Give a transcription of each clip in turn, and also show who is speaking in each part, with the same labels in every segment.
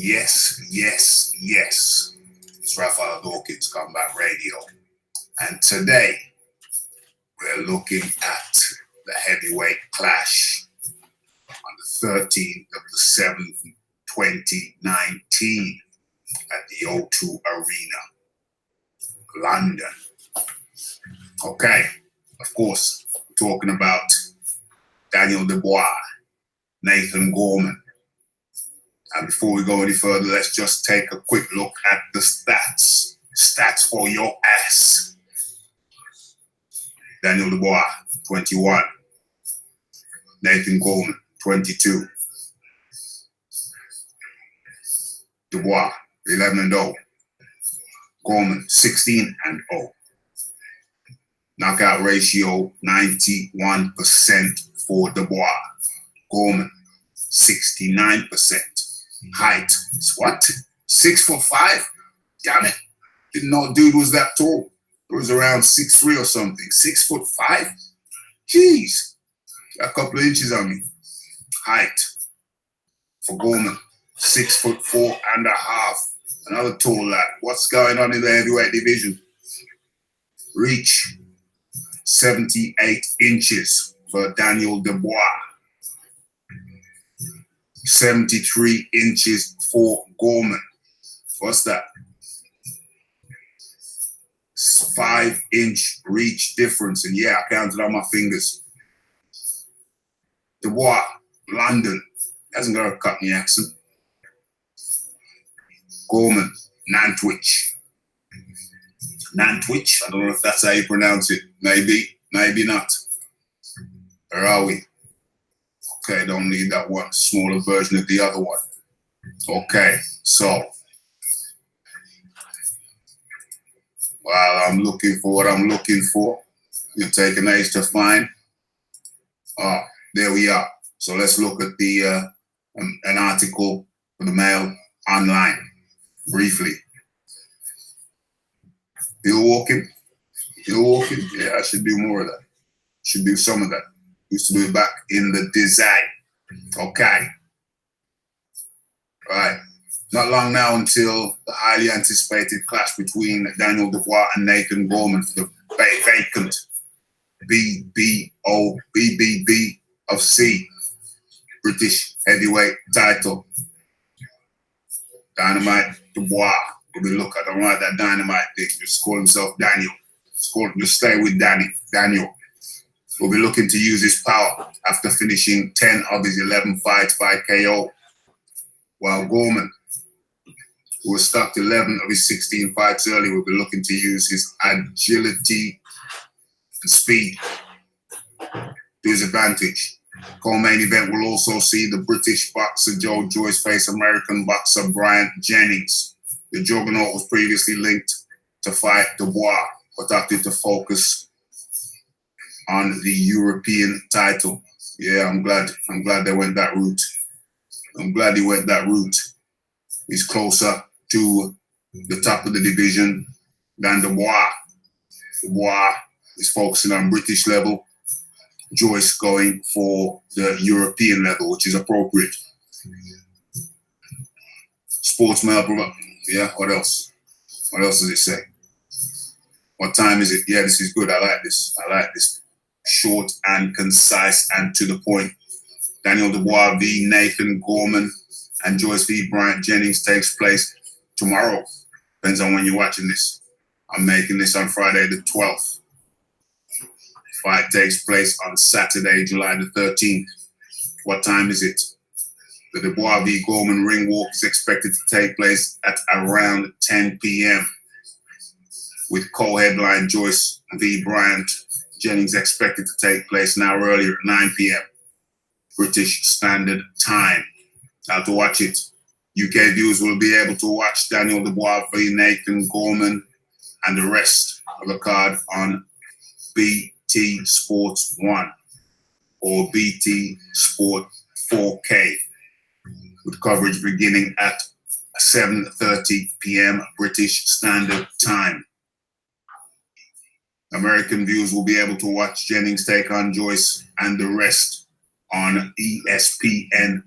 Speaker 1: Yes. It's Raphie Dawkins Combat Radio. And today we're looking at the heavyweight clash on the 13th of the 7th, 2019 at the O2 Arena, London. Okay, of course, we're talking about Daniel Dubois, Nathan Gorman. And before we go any further, let's just take a quick look at the stats. Stats for your ass. Daniel Dubois, 21. Nathan Gorman, 22. Dubois, 11-0. Gorman, 16-0. Knockout ratio, 91% for Dubois. Gorman, 69%. Height is what? 6'5"? Damn it. Didn't know dude was that tall. It was around 6'3" or something. 6'5"? Jeez. Got a couple of inches on me. Height for Gorman, 6'4.5". Another tall lad. What's going on in the heavyweight division? Reach, 78 inches for Daniel Dubois. 73 inches for Gorman. What's that? 5-inch reach difference. And yeah, I counted on my fingers. Dubois, London. Hasn't got a Cockney accent. Gorman, Nantwich. Nantwich? I don't know if that's how you pronounce it. Maybe, maybe not. Where are we? Okay, don't need that one. Smaller version of the other one. Okay, so while I'm looking for what I'm looking for, you take an age to find. There we are. So let's look at the an article for the Mail online briefly. You're walking. Yeah, I should do more of that. Should do some of that. Used to do it back in the design. Okay. Right. Not long now until the highly anticipated clash between Daniel Dubois and Nathan Gorman for the vacant BBB of C British heavyweight title. Dynamite Dubois. If we look at, I don't like that dynamite thing. Just call himself Daniel. Just stay with Daniel. Will be looking to use his power after finishing 10 of his 11 fights by KO. While Gorman, who was stuck 11 of his 16 fights early, will be looking to use his agility and speed to his advantage. Co-main event will also see the British boxer Joyce face American boxer Bryant Jennings. The juggernaut was previously linked to fight Dubois, but opted to focus on the European title. Yeah, I'm glad they went that route. I'm glad he went that route. He's closer to the top of the division than Dubois. Dubois is focusing on British level. Joyce going for the European level, which is appropriate. Sports Mail, yeah, what else? What else does it say? What time is it? Yeah, this is good. I like this. Short and concise and to the point. Daniel Dubois v. Nathan Gorman and Joyce v. Bryant Jennings takes place tomorrow. Depends on when you're watching this. I'm making this on Friday the 12th. Fight takes place on Saturday, July the 13th. What time is it? The Dubois v. Gorman ring walk is expected to take place at around 10 p.m. with co-headline Joyce v. Bryant Jennings expected to take place now earlier at 9 p.m. British Standard Time. Now to watch it, UK viewers will be able to watch Daniel Dubois v. Nathan Gorman and the rest of the card on BT Sports 1 or BT Sport 4K with coverage beginning at 7:30 p.m. British Standard Time. American viewers will be able to watch Jennings take on Joyce and the rest on ESPN+.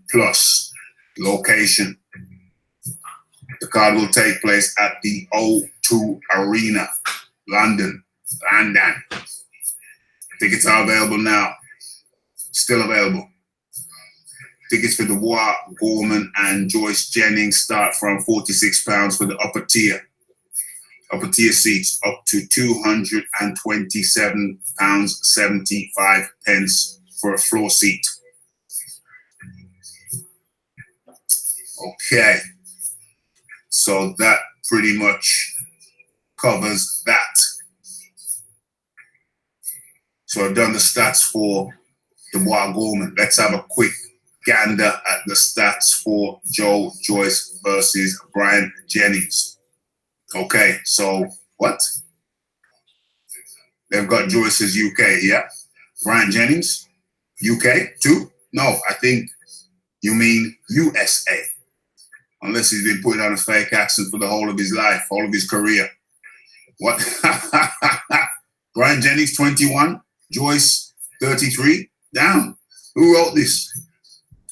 Speaker 1: Location, The card will take place at the O2 Arena, London. Tickets are available now. Still available. Tickets for Dubois, Gorman, and Joyce Jennings start from £46 for the upper tier. Upper tier seats up to £227.75 for a floor seat. Okay. So that pretty much covers that. So I've done the stats for Dubois Gorman. Let's have a quick gander at the stats for Joe Joyce versus Brian Jennings. Okay, so what? They've got Joyce as UK, yeah? Brian Jennings, UK too? No, I think you mean USA. Unless he's been putting on a fake accent for the whole of his life, whole of his career. What? Brian Jennings, 21. Joyce, 33. Damn. Who wrote this?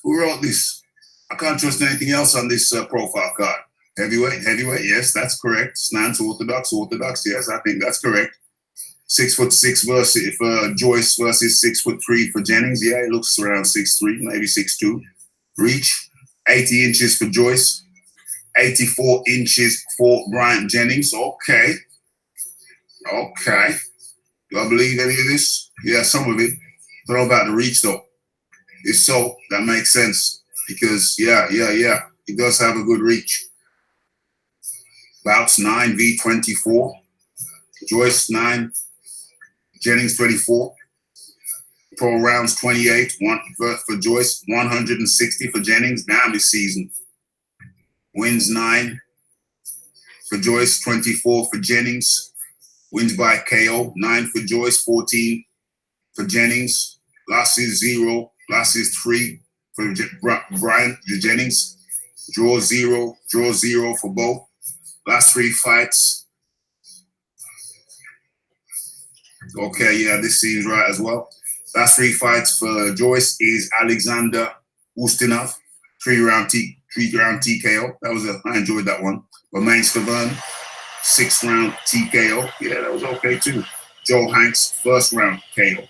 Speaker 1: Who wrote this? I can't trust anything else on this profile card. Heavyweight, yes, that's correct. Stance, orthodox, yes, I think that's correct. 6'6" versus Joyce versus 6'3" for Jennings. Yeah, it looks around 6'3", maybe 6'2". Reach, 80 inches for Joyce, 84 inches for Brian Jennings. Okay. Do I believe any of this? Yeah, some of it. Don't know about the reach though. If so, that makes sense because yeah, he does have a good reach. Bouts 9, V24. Joyce 9, Jennings 24. Pro rounds 28, one for Joyce, 160 for Jennings. Damn, this season. Wins 9 for Joyce, 24 for Jennings. Wins by KO, 9 for Joyce, 14 for Jennings. Losses 0, losses 3 for Brian Jennings. Draw 0 for both. Last 3 fights. Okay, yeah, this seems right as well. Last 3 fights for Joyce is Alexander Ustinov, 3-round TKO. I enjoyed that one. Romain Stavern, 6-round TKO. Yeah, that was okay too. Joe Hanks, 1st round KO.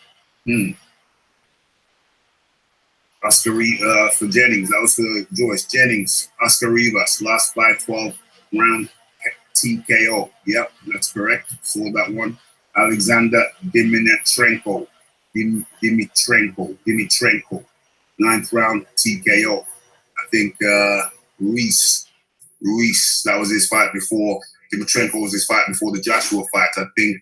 Speaker 1: Oscar for Jennings, that was for Joyce. Jennings, Oscar Rivas, last fight, 12-round TKO. Yep, that's correct. Saw that one. Alexander Dimitrenko, 9th round TKO. I think Ruiz, that was his fight before. Dimitrenko was his fight before the Joshua fight. I think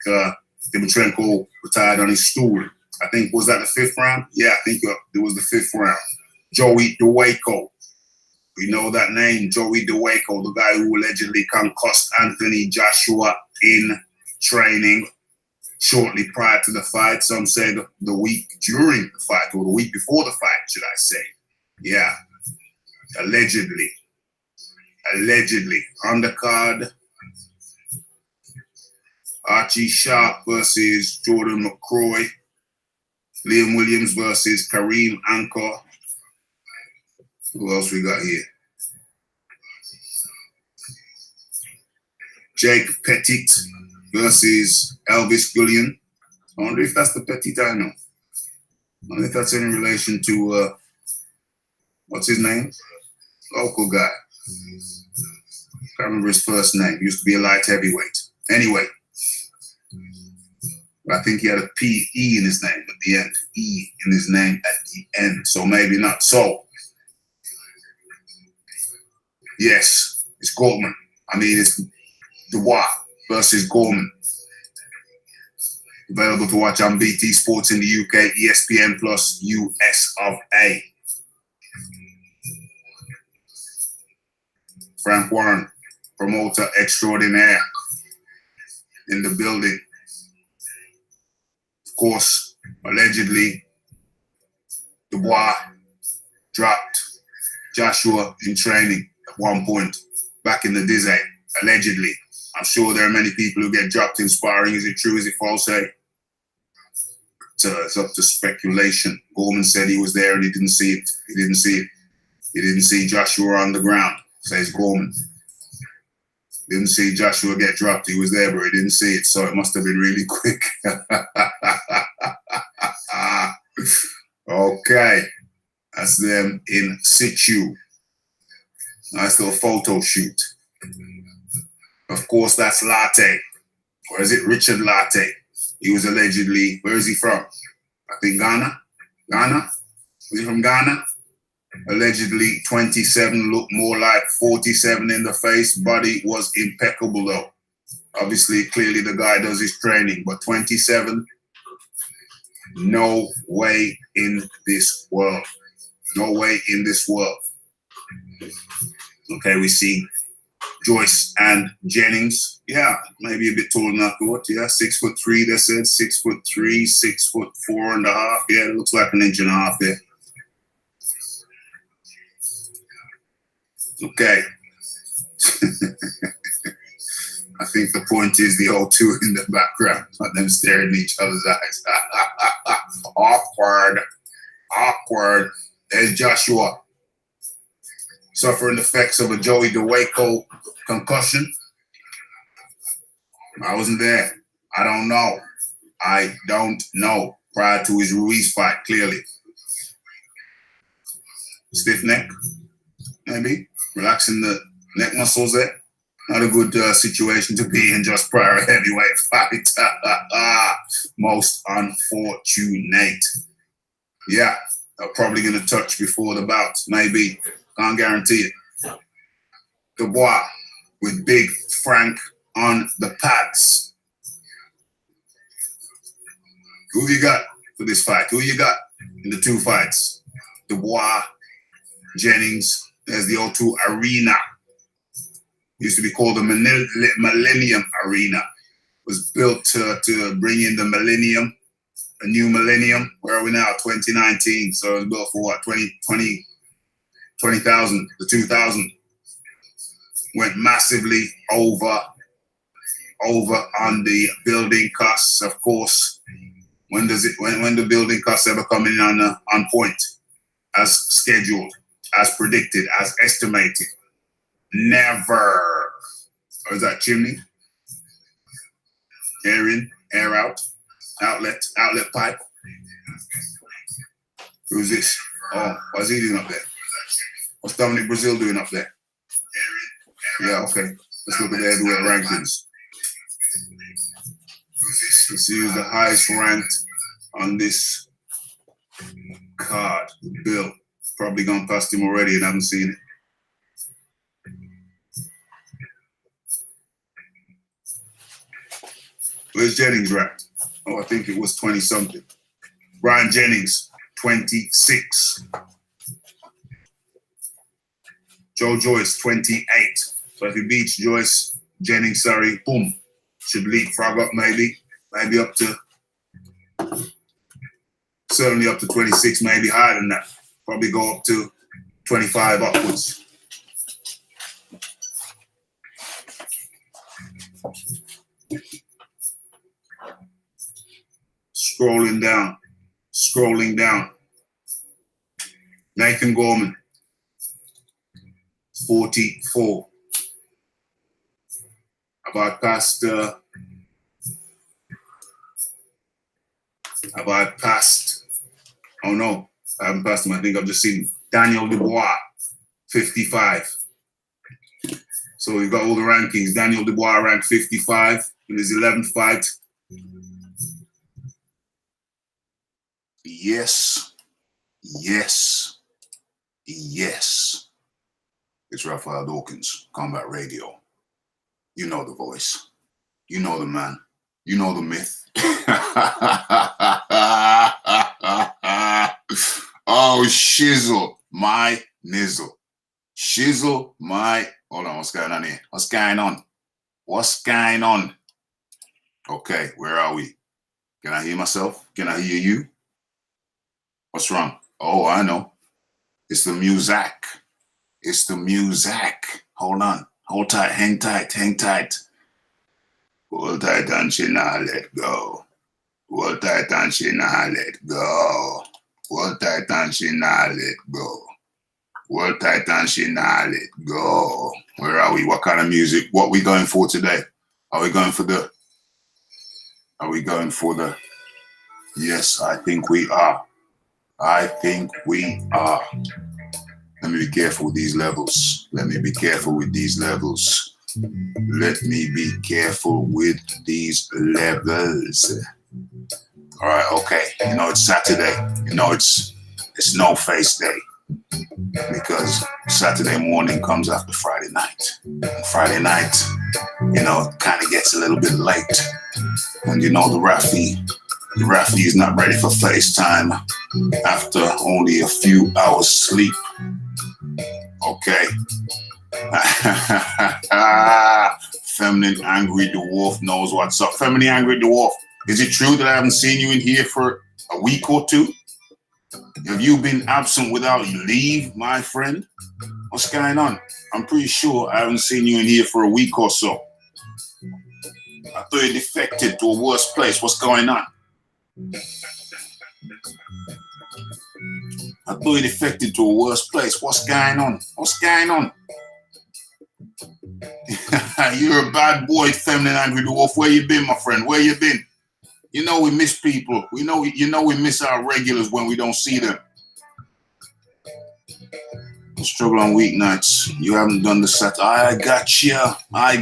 Speaker 1: Dimitrenko retired on his stool. I think, was that the 5th round? Yeah, I think it was the 5th round. Joey DeWaco. We know that name, Joey DeWaco, the guy who allegedly concussed Anthony Joshua in training shortly prior to the fight. Some say the week during the fight or the week before the fight, should I say. Yeah, allegedly. Undercard, Archie Sharp versus Jordan McCroy. Liam Williams versus Kareem Anchor. Who else we got here? Jake Pettit versus Elvis Gullion. I wonder if that's the Pettit I know. I wonder if that's in relation to, what's his name? Local guy. Can't remember his first name. Used to be a light heavyweight. Anyway. I think he had a P-E in his name at the end. E in his name at the end. So maybe not. So, yes, it's Gorman. I mean, it's Dubois versus Gorman. Available to watch on BT Sports in the UK, ESPN Plus, US of A. Frank Warren, promoter extraordinaire, in the building. Of course, allegedly, Dubois dropped Joshua in training at one point back in the Dizzy, allegedly. I'm sure there are many people who get dropped in sparring. Is it true? Is it false? It's up to speculation. Gorman said he was there and he didn't see it. He didn't see Joshua on the ground, says Gorman. Didn't see Joshua get dropped. He was there, but he didn't see it, so it must have been really quick. Okay, that's them in situ. Nice little photo shoot. Of course, that's Latte. Or is it Richard Latte? He was allegedly, where is he from? I think Ghana. Ghana? Is he from Ghana? Allegedly 27, looked more like 47 in the face. Body was impeccable though. Obviously, clearly the guy does his training, but 27, no way in this world. No way in this world. Okay, we see Joyce and Jennings. Yeah, maybe a bit taller than I thought. Yeah, 6'3", they said. 6'3", 6'4.5". Yeah, it looks like an inch and a half there. Okay. I think the point is the O2 in the background, not them staring in each other's eyes. Awkward. Awkward. There's Joshua. Suffering the effects of a Joey DeWaco concussion. I wasn't there. I don't know. I don't know. Prior to his Ruiz fight, clearly. Stiff neck, maybe. Relaxing the neck muscles there. Not a good situation to be in just prior a heavyweight fight. Most unfortunate. Yeah, they're probably going to touch before the bout. Maybe. Can't guarantee it. Dubois with Big Frank on the pads. Who have you got for this fight? Who you got in the two fights? Dubois, Jennings. There's the O2 Arena. Used to be called the Millennium Arena. It was built to bring in the millennium, a new millennium. Where are we now? 2019. So it was built for what? 20,000, the 2,000. Went massively over on the building costs, of course. When the building costs ever come in on point, as scheduled, as predicted, as estimated? Never. Or is that chimney? Air in, air out, outlet pipe. Who's this? Oh, what's he doing up there? What's Dominic Brazil doing up there? Yeah, okay. Let's look at the heavyweight rankings. Let's see who's the highest ranked on this card. Bill. Probably gone past him already and haven't seen it. Where's Jennings ranked? Oh, I think it was 20-something. Brian Jennings, 26. Joe Joyce, 28. So if he beats Joyce, Jennings, sorry, boom, should leapfrog up maybe up to, certainly up to 26, maybe higher than that. Probably go up to 25 upwards. Scrolling down. Nathan Gorman, 44. Have I passed, oh no, I haven't passed him. I think I've just seen Daniel Dubois, 55. So we've got all the rankings. Daniel Dubois ranked 55 in his 11th fight. Yes. It's Raphael Dawkins, Combat Radio. You know the voice. You know the man. You know the myth. Oh, shizzle, my nizzle. Shizzle, my... Hold on, what's going on here? What's going on? Okay, where are we? Can I hear myself? Can I hear you? What's wrong? Oh, I know. It's the music. Hold on. Hold tight. Hang tight. Hold tight and she not let go. Hold tight and she not let go. Hold tight and she not let go. World Titan, she nah let go. Where are we? What kind of music? What we going for today? Are we going for the? Yes, I think we are. I think we are. Let me be careful with these levels. Let me be careful with these levels. Let me be careful with these levels. All right, okay. You know, it's Saturday. You know, it's no face day. Because Saturday morning comes after Friday night. And Friday night, you know, it kind of gets a little bit late. And you know, the Raphie is not ready for FaceTime after only a few hours sleep. Okay. Feminine Angry Dwarf knows what's up. Feminine Angry Dwarf, is it true that I haven't seen you in here for a week or two? Have you been absent without leave, my friend? What's going on? I'm pretty sure I haven't seen you in here for a week or so. I thought you defected to a worse place. What's going on? I thought you defected to a worse place. What's going on? What's going on? You're a bad boy, Feminine Angry Dwarf. Where you been, my friend? Where you been? You know we miss people. We miss our regulars when we don't see them. Struggle on weeknights. You haven't done the set. I gotcha. I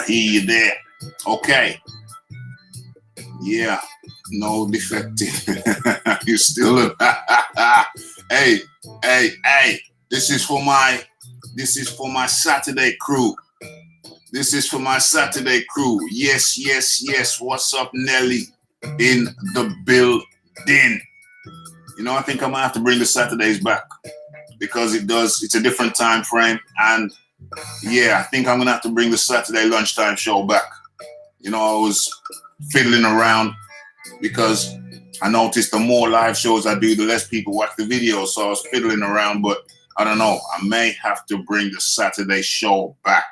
Speaker 1: hear you there. Okay. Yeah. No defective. You still Hey. This is for my Saturday crew. This is for my Saturday crew. Yes. What's up, Nelly? In the building. You know, I think I'm gonna have to bring the Saturdays back because it's a different time frame. And yeah, I think I'm gonna have to bring the Saturday lunchtime show back. You know, I was fiddling around because I noticed the more live shows I do, the less people watch the videos. So I was fiddling around, but I don't know. I may have to bring the Saturday show back.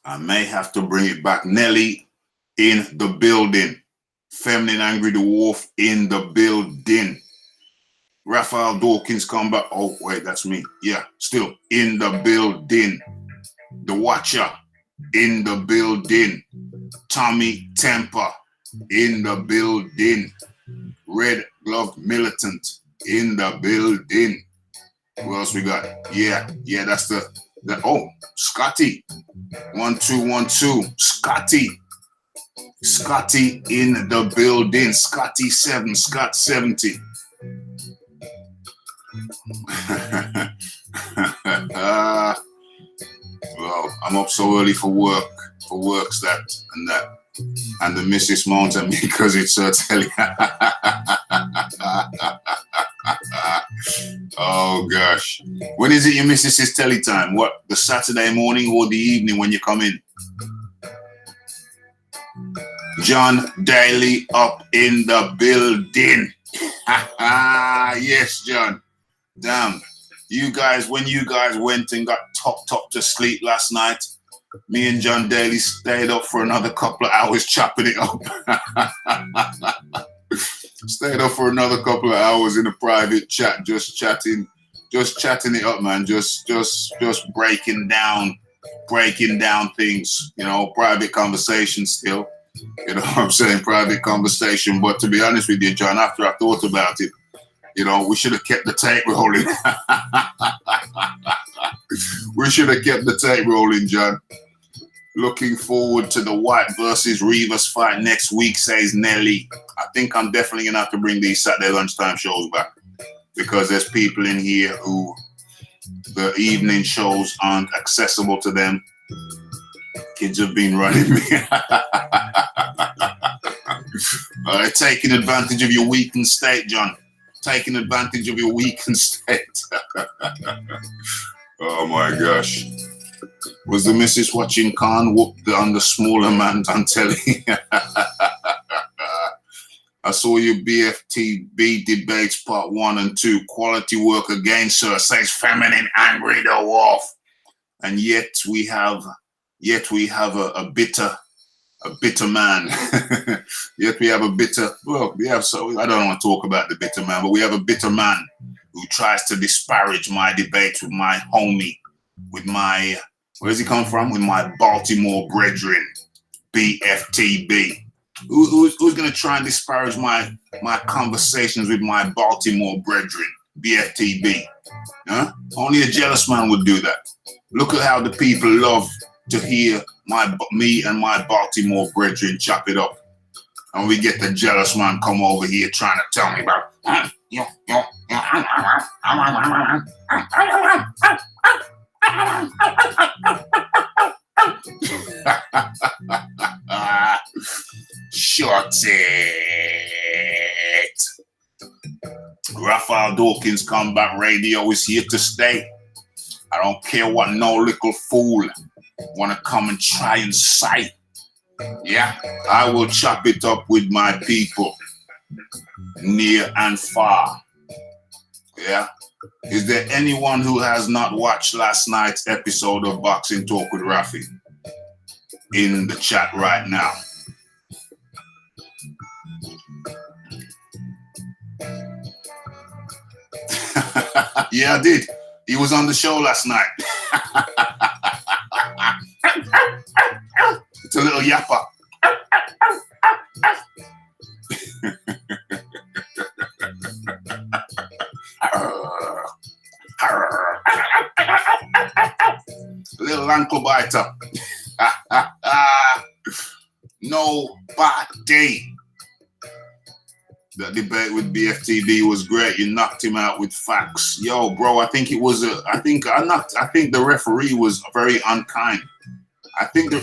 Speaker 1: I may have to bring it back. Nelly in the building. Feminine Angry Dwarf in the building. Raphael Dawkins come back. Oh, wait, that's me. Yeah, still in the building. The Watcher in the building. Tommy Temper in the building. Red Glove Militant in the building. Who else we got? Yeah, that's the oh, Scotty. 1 2 1 2. Scotty in the building. Scotty 7, Scott 70. Well, I'm up so early for works that. And the missus moans at me because it's her telly. Oh gosh. When is it your missus' telly time? What, the Saturday morning or the evening when you come in? John Dealey up in the building. Yes, John. Damn. When you guys went and got topped up to sleep last night, me and John Dealey stayed up for another couple of hours chopping it up. Stayed up for another couple of hours in a private chat, just chatting it up, man. Just breaking down things, you know, private conversation still. You know what I'm saying? Private conversation. But to be honest with you, John, after I thought about it, you know, we should have kept the tape rolling. We should have kept the tape rolling, John. Looking forward to the White versus Rivas fight next week, says Nelly. I think I'm definitely going to have to bring these Saturday lunchtime shows back because there's people in here who the evening shows aren't accessible to them. Kids have been running me. Taking advantage of your weakened state, John. Taking advantage of your weakened state. Oh my gosh. Was the missus watching Khan whoop on the smaller man on telly? I saw your BFTB debates part 1 and 2. Quality work again, sir, says Feminine Angry Dwarf. And yet we have a bitter a bitter man. Yet we have a bitter, well, we have, so I don't want to talk about the bitter man, but we have a bitter man who tries to disparage my debate with my homie, with my, where's he come from? With my Baltimore brethren, BFTB. Who's going to try and disparage my conversations with my Baltimore brethren, BFTB? Huh? Only a jealous man would do that. Look at how the people love to hear me and my Baltimore brethren chop it up. And we get the jealous man come over here trying to tell me about short it. Raphie Dawkins Combat Radio is here to stay. I don't care what no little fool wanna come and try and say. Yeah, I will chop it up with my people, near and far. Yeah. Is there anyone who has not watched last night's episode of Boxing Talk with Raphie? In the chat right now. Yeah, I did. He was on the show last night. It's a little yapper. Little ankle biter. Nobody. The debate with BFTB was great. You knocked him out with facts. Yo, bro, I think the referee was very unkind. I think the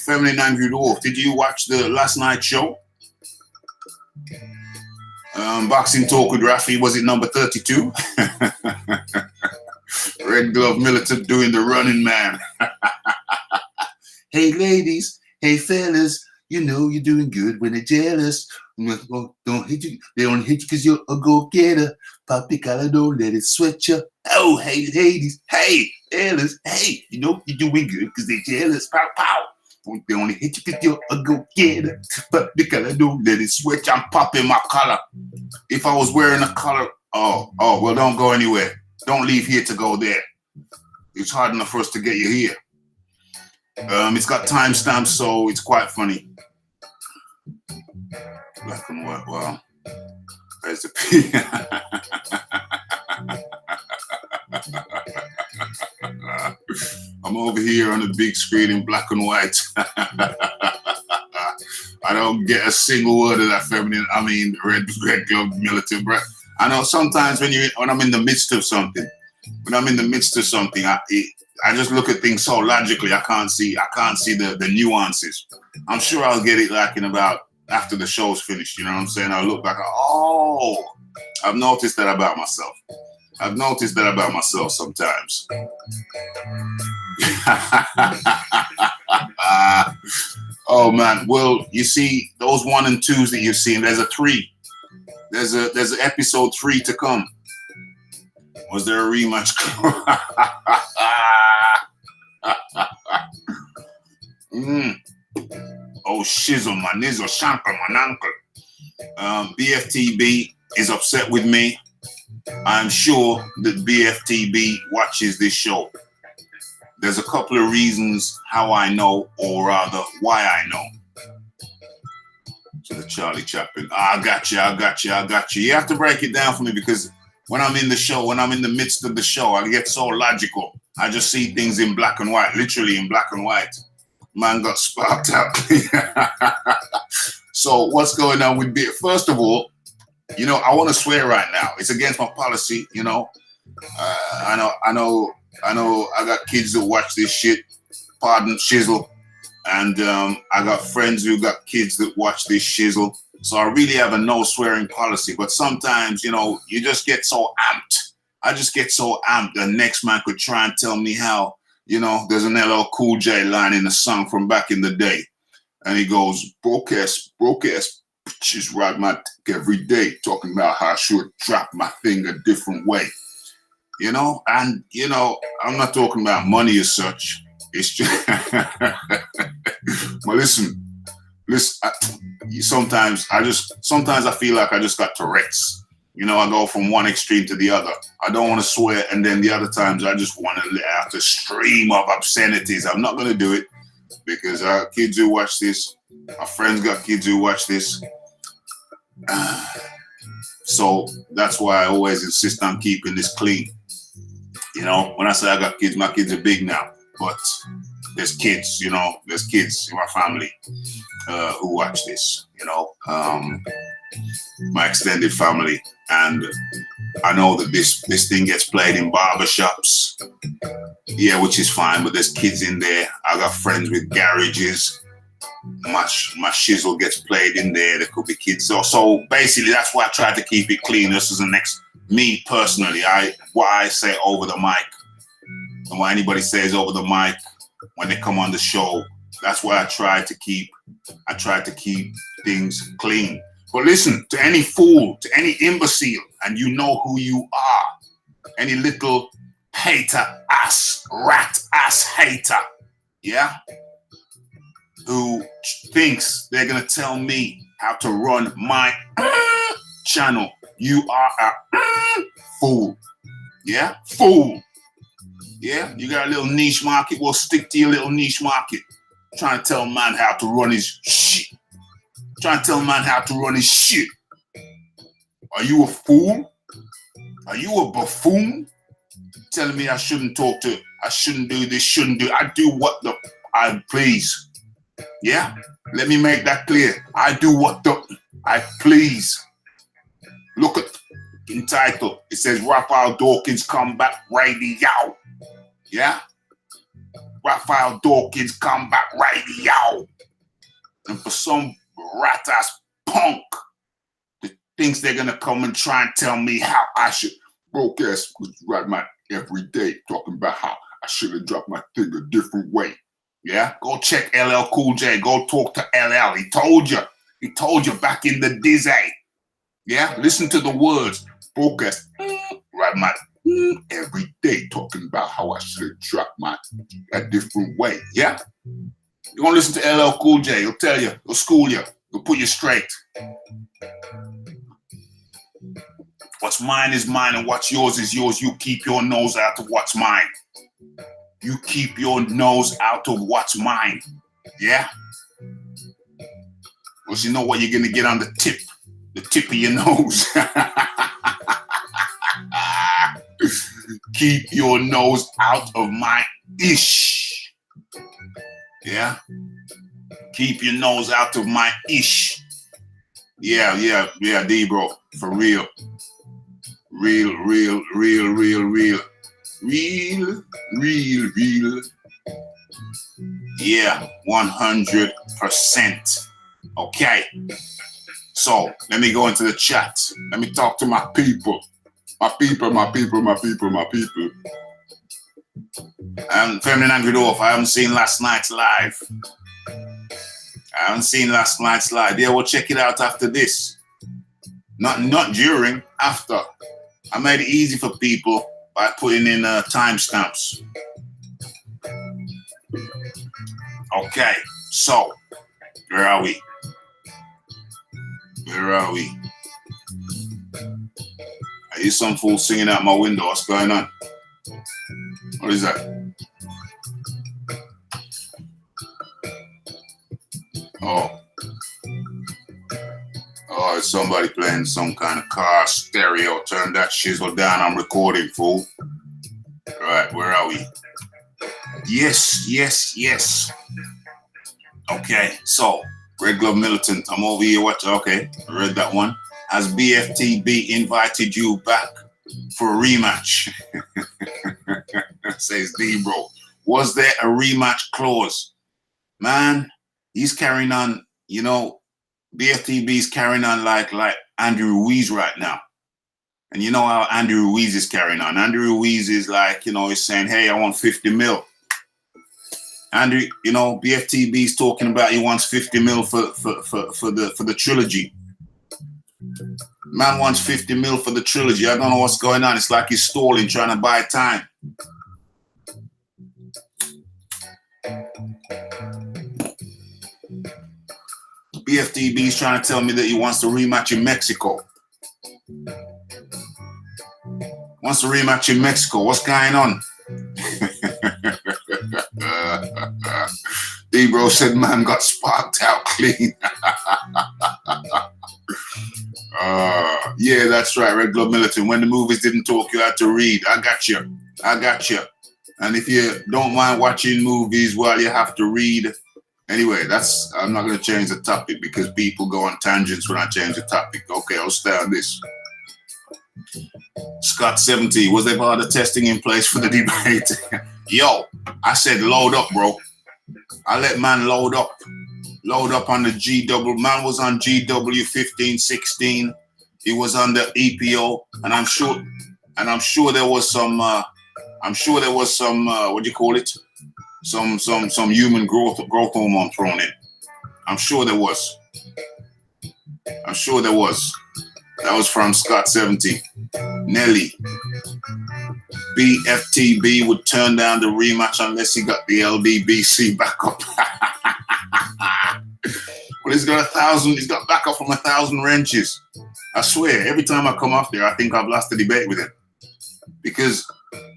Speaker 1: Feminine Angry Dwarf, did you watch the last night show? Boxing Talk with Raphie, was it number 32? Red Glove Militant doing the running man. Hey ladies, hey fellas, you know you're doing good when they're jealous. Don't hit you. They don't hit you because you're a go-getter. Poppy collar, don't let it sweat you. Oh, hey ladies, hey fellas, hey, you know you're doing good because they're jealous. Pow, pow. They only hit you because you're a go-getter. Poppy collar, don't let it sweat you. I'm popping my collar. If I was wearing a collar, well, don't go anywhere. Don't leave here to go there. It's hard enough for us to get you here. It's got timestamps, so it's quite funny. Black and white, wow. There's the P. I'm over here on the big screen in black and white. I don't get a single word of that feminine, red glove militant breath. I know sometimes when I'm in the midst of something, I just look at things so logically. I can't see the nuances. I'm sure I'll get it like in about after the show's finished. You know what I'm saying? I'll look back. Oh, I've noticed that about myself. Sometimes. Oh man. Well, you see those 1 and 2s that you've seen. There's a 3. There's an episode 3 to come. Was there a rematch? Oh, shizzle, my nizzle, shankle, my uncle. BFTB is upset with me. I'm sure that BFTB watches this show. There's a couple of reasons how I know, or rather, why I know. To the Charlie Chaplin. I got you. You have to break it down for me because when I'm in the show, when I'm in the midst of the show, I get so logical. I just see things in black and white, literally in black and white. Man got sparked up. So what's going on with BF? First of all, I want to swear right now. It's against my policy, I know I got kids that watch this shit. Pardon, shizzle. And I got friends who got kids that watch this shizzle. So I really have a no swearing policy. But sometimes, you just get so amped. I just get so amped. The next man could try and tell me how, there's an LL Cool J line in a song from back in the day. And he goes, broke ass bitches ride my dick every day, talking about how I should drop my thing a different way. And, I'm not talking about money as such. It's just, but listen, listen, sometimes I feel like I just got Tourette's. You know, I go from one extreme to the other. I don't want to swear, and then the other times I just want to let out a stream of obscenities. I'm not going to do it because kids who watch this, my friends got kids who watch this. So that's why I always insist on keeping this clean. You know, when I say I got kids, my kids are big now, but there's kids, you know, there's kids in my family who watch this, you know, my extended family. And I know that this thing gets played in barbershops, yeah, which is fine, but there's kids in there. I got friends with garages. My shizzle gets played in there. There could be kids. So basically, that's why I try to keep it clean. This is the next, me personally, what I say over the mic, and what anybody says over the mic when they come on the show, that's why I try to keep things clean. But listen, to any fool, to any imbecile, and you know who you are, any little hater ass, rat ass hater, yeah, who thinks they're gonna tell me how to run my channel, you are a fool, yeah, fool. Yeah, you got a little niche market, well, stick to your little niche market. Trying to tell man how to run his shit. Trying to tell man how to run his shit. Are you a fool? Are you a buffoon? Telling me I shouldn't talk to, I shouldn't do this, shouldn't do, I do what the I please. Yeah? Let me make that clear. I do what the I please. Look at in title. It says Raphie Dawkins Comeback Radio. Yeah? Raphie Dawkins Comeback Radio. And for some rat-ass punk that thinks they're gonna come and try and tell me how I should broadcast right my every day, talking about how I should have dropped my thing a different way. Yeah? Go check LL Cool J. Go talk to LL. He told you. He told you back in the Dizzy. Yeah? Listen to the words. Broadcast right my every day, talking about how I should have dropped my a different way. Yeah? You gonna listen to LL Cool J, he'll tell you, he'll school you, he'll put you straight. What's mine is mine and what's yours is yours. You keep your nose out of what's mine. You keep your nose out of what's mine. Yeah? Because you know what you're gonna get on the tip of your nose. Keep your nose out of my ish. Yeah? Keep your nose out of my ish. Yeah, D bro. For real. Real. Yeah, 100%. Okay. So, let me go into the chat. Let me talk to my people. My people. Feminine Angry Dwarf, I haven't seen last night's live. Yeah, we'll check it out after this. Not during, after. I made it easy for people by putting in timestamps. Okay, so, where are we? I hear some fool singing out my window. What's going on? What is that? Oh, it's somebody playing some kind of car stereo. Turn that shizzle down. I'm recording, fool. All right, where are we? Yes. Okay, so, Red Glove Militant. I'm over here watching. Okay, I read that one. Has BFTB invited you back for a rematch? Says D-Bro. Was there a rematch clause? Man, he's carrying on, you know, BFTB's carrying on like Andrew Ruiz right now. And you know how Andrew Ruiz is carrying on. Andrew Ruiz is like, you know, he's saying, hey, I want 50 mil. Andrew, you know, BFTB's talking about he wants 50 mil for the trilogy. Man wants 50 mil for the trilogy. I don't know what's going on. It's like he's stalling, trying to buy time. BFTB is trying to tell me that he wants to rematch in Mexico. Wants to rematch in Mexico. What's going on? D-Bro said man got sparked out clean. Yeah, that's right. Red Glove Militant. When the movies didn't talk, you had to read. I got you. And if you don't mind watching movies while you have to read, anyway, I'm not going to change the topic because people go on tangents when I change the topic. Okay, I'll stay on this. Scott 70, was there part of testing in place for the debate? Yo, I said load up, bro. I let man load up on the GW. Man was on GW 15, 16. He was on the EPO, and I'm sure there was some. What do you call it? Some human growth hormone thrown in. I'm sure there was. That was from Scott 70. Nelly. BFTB would turn down the rematch unless he got the LDBC back up. Well, he's got backup from 1,000 wrenches. I swear, every time I come off there, I think I've lost the debate with him. Because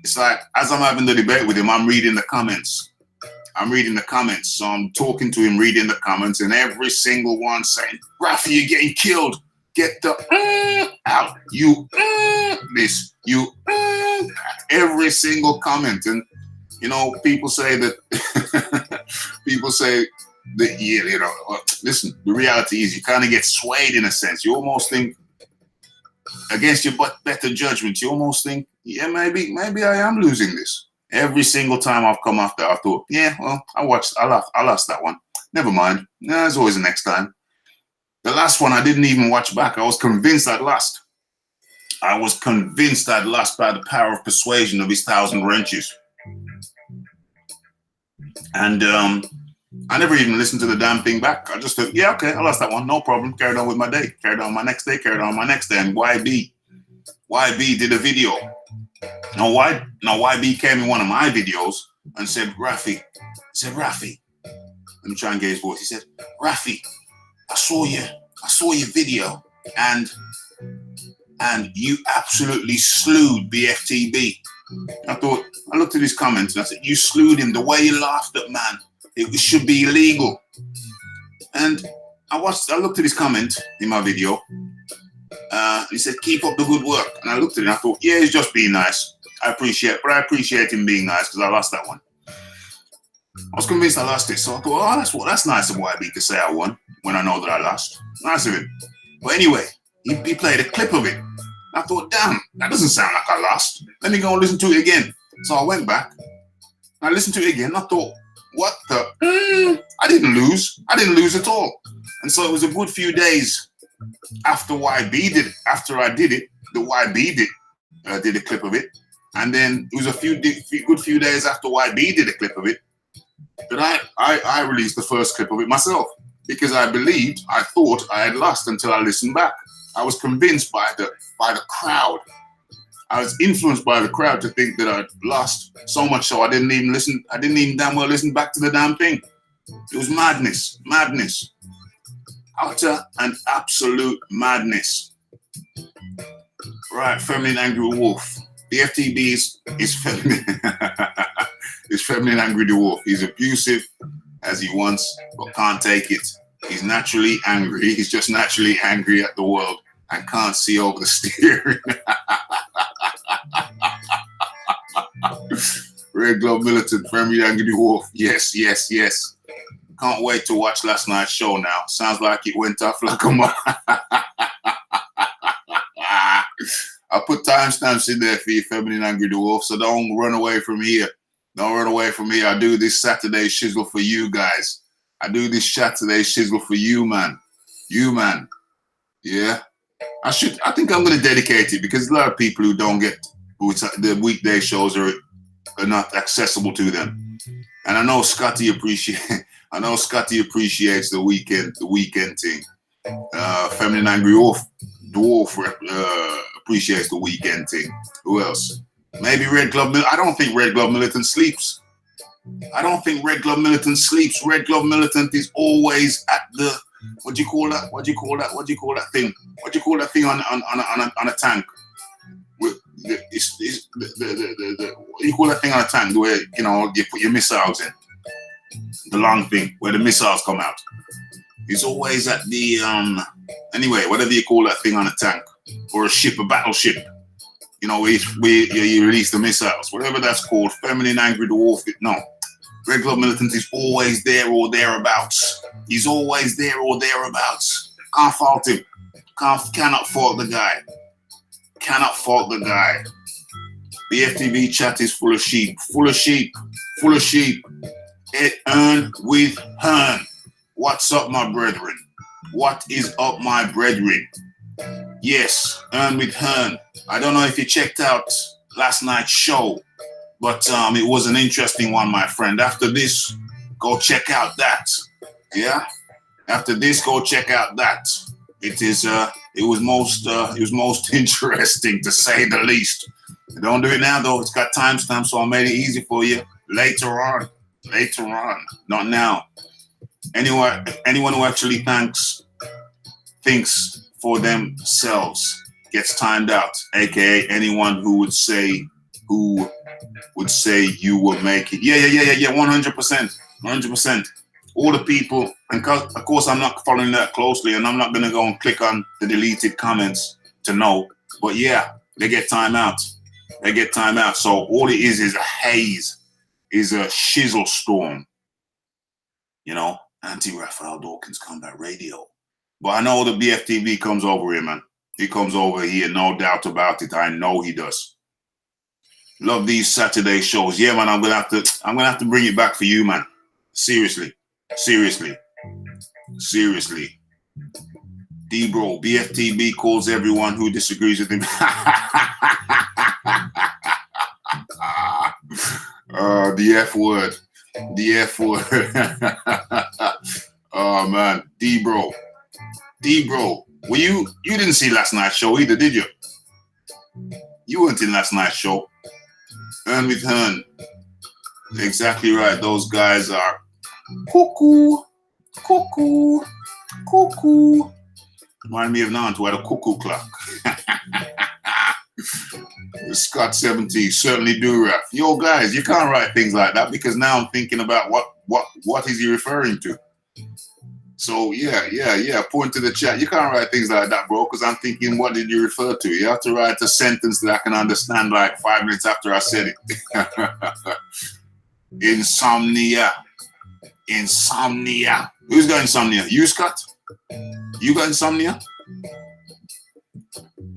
Speaker 1: it's like, as I'm having the debate with him, I'm reading the comments. So I'm talking to him, reading the comments, and every single one saying, Raphie, you're getting killed. Get the out. You this. You every single comment. And, you know, people say that, yeah, you know, listen, the reality is you kind of get swayed in a sense. You almost think, against your better judgment, you almost think, yeah, maybe I am losing this. Every single time I've come after, I thought, yeah, well, I lost that one. Never mind. Nah, there's always the next time. The last one I didn't even watch back. I was convinced I'd lost. I was convinced I'd lost by the power of persuasion of his 1,000 wrenches. And I never even listened to the damn thing back. I just thought, yeah, okay, I lost that one. No problem. Carried on with my day. Carried on my next day. Carried on my next day. And YB did a video. Now YB came in one of my videos and said, Raphie. Let me try and get his voice. He said, Raphie, I saw your video and you absolutely slewed BFTB. I looked at his comments and I said, you slewed him. The way you laughed at man, it should be illegal. And I looked at his comment in my video. He said, keep up the good work. And I looked at it and I thought, yeah, he's just being nice. I appreciate him being nice because I lost that one. I was convinced I lost it. So I thought, oh, that's nice of YB to say I won when I know that I lost. Nice of him. But anyway, he played a clip of it. I thought, damn, that doesn't sound like I lost. Let me go and listen to it again. So I went back. I listened to it again. I thought, what the? I didn't lose. I didn't lose at all. And so it was a good few days after YB did it. After I did it, the YB did a clip of it. And then it was a good few days after YB did a clip of it that I released the first clip of it myself. Because I thought I had lost until I listened back. I was convinced by the crowd. I was influenced by the crowd to think that I'd lost so much so I didn't even listen. I didn't even damn well listen back to the damn thing. It was madness. Utter and absolute madness. Right, feminine angry wolf. The FTB is feminine. Is feminine angry dwarf. He's abusive as he wants, but can't take it. He's naturally angry. He's just naturally angry at the world and can't see over the steering. Red Glove Militant, feminine angry dwarf. Yes. Can't wait to watch last night's show now. Sounds like it went off like a month. I put timestamps in there for you, feminine angry dwarf, so don't run away from here. I do this Saturday shizzle for you guys. I do this Saturday shizzle for you, man. Yeah. I think I'm going to dedicate it because a lot of people who don't get the weekday shows are not accessible to them. And I know Scotty appreciates the weekend thing. Feminine angry dwarf appreciates the weekend thing. Who else? Maybe Red Glove Militant. I don't think Red Glove Militant sleeps. Red Glove Militant is always at what do you call that? What do you call that? What do you call that thing? What do you call that thing on a tank? What do you call that thing on a tank where you know you put your missiles in? The long thing where the missiles come out. It's always at the anyway, whatever you call that thing on a tank or a ship, a battleship. You know, where you release the missiles, whatever that's called. Feminine angry dwarf. No, regular militant is always there or thereabouts. He's always there or thereabouts. Can't fault him. Cannot fault the guy. Cannot fault the guy. The FTV chat is full of sheep. Full of sheep. Full of sheep. It earn with Hearn. What's up, my brethren? What is up, my brethren? Yes, Earn with Hearn. I don't know if you checked out last night's show, but it was an interesting one, my friend. After this, go check out that. Yeah? After this, go check out that. It was most interesting, to say the least. Don't do it now, though. It's got timestamp, so I made it easy for you. Later on, not now. Anyone who actually thinks for themselves gets timed out, aka anyone who would say you will make it. Yeah, 100%. All the people, and of course I'm not following that closely, and I'm not gonna go and click on the deleted comments to know. But yeah, they get time out. So all it is a haze, is a shizzle storm. You know, anti-Raphael Dawkins Combat Radio. But I know the BFTV comes over here, man. He comes over here, no doubt about it. I know he does. Love these Saturday shows. Yeah, man, I'm gonna have to bring it back for you, man. Seriously. D-Bro, BFTB calls everyone who disagrees with him. The F word. Oh man, D-Bro, well you didn't see last night's show either, did you? You weren't in last night's show. Earn with Hearn. Exactly right. Those guys are cuckoo. Remind me of Nant who had a cuckoo clock. Scott 70, certainly do, Raph. Yo, guys, you can't write things like that because now I'm thinking about what is he referring to. So yeah. Point to the chat. You can't write things like that, bro, because I'm thinking, what did you refer to? You have to write a sentence that I can understand like 5 minutes after I said it. Insomnia. Who's got insomnia? You, Scott? You got insomnia?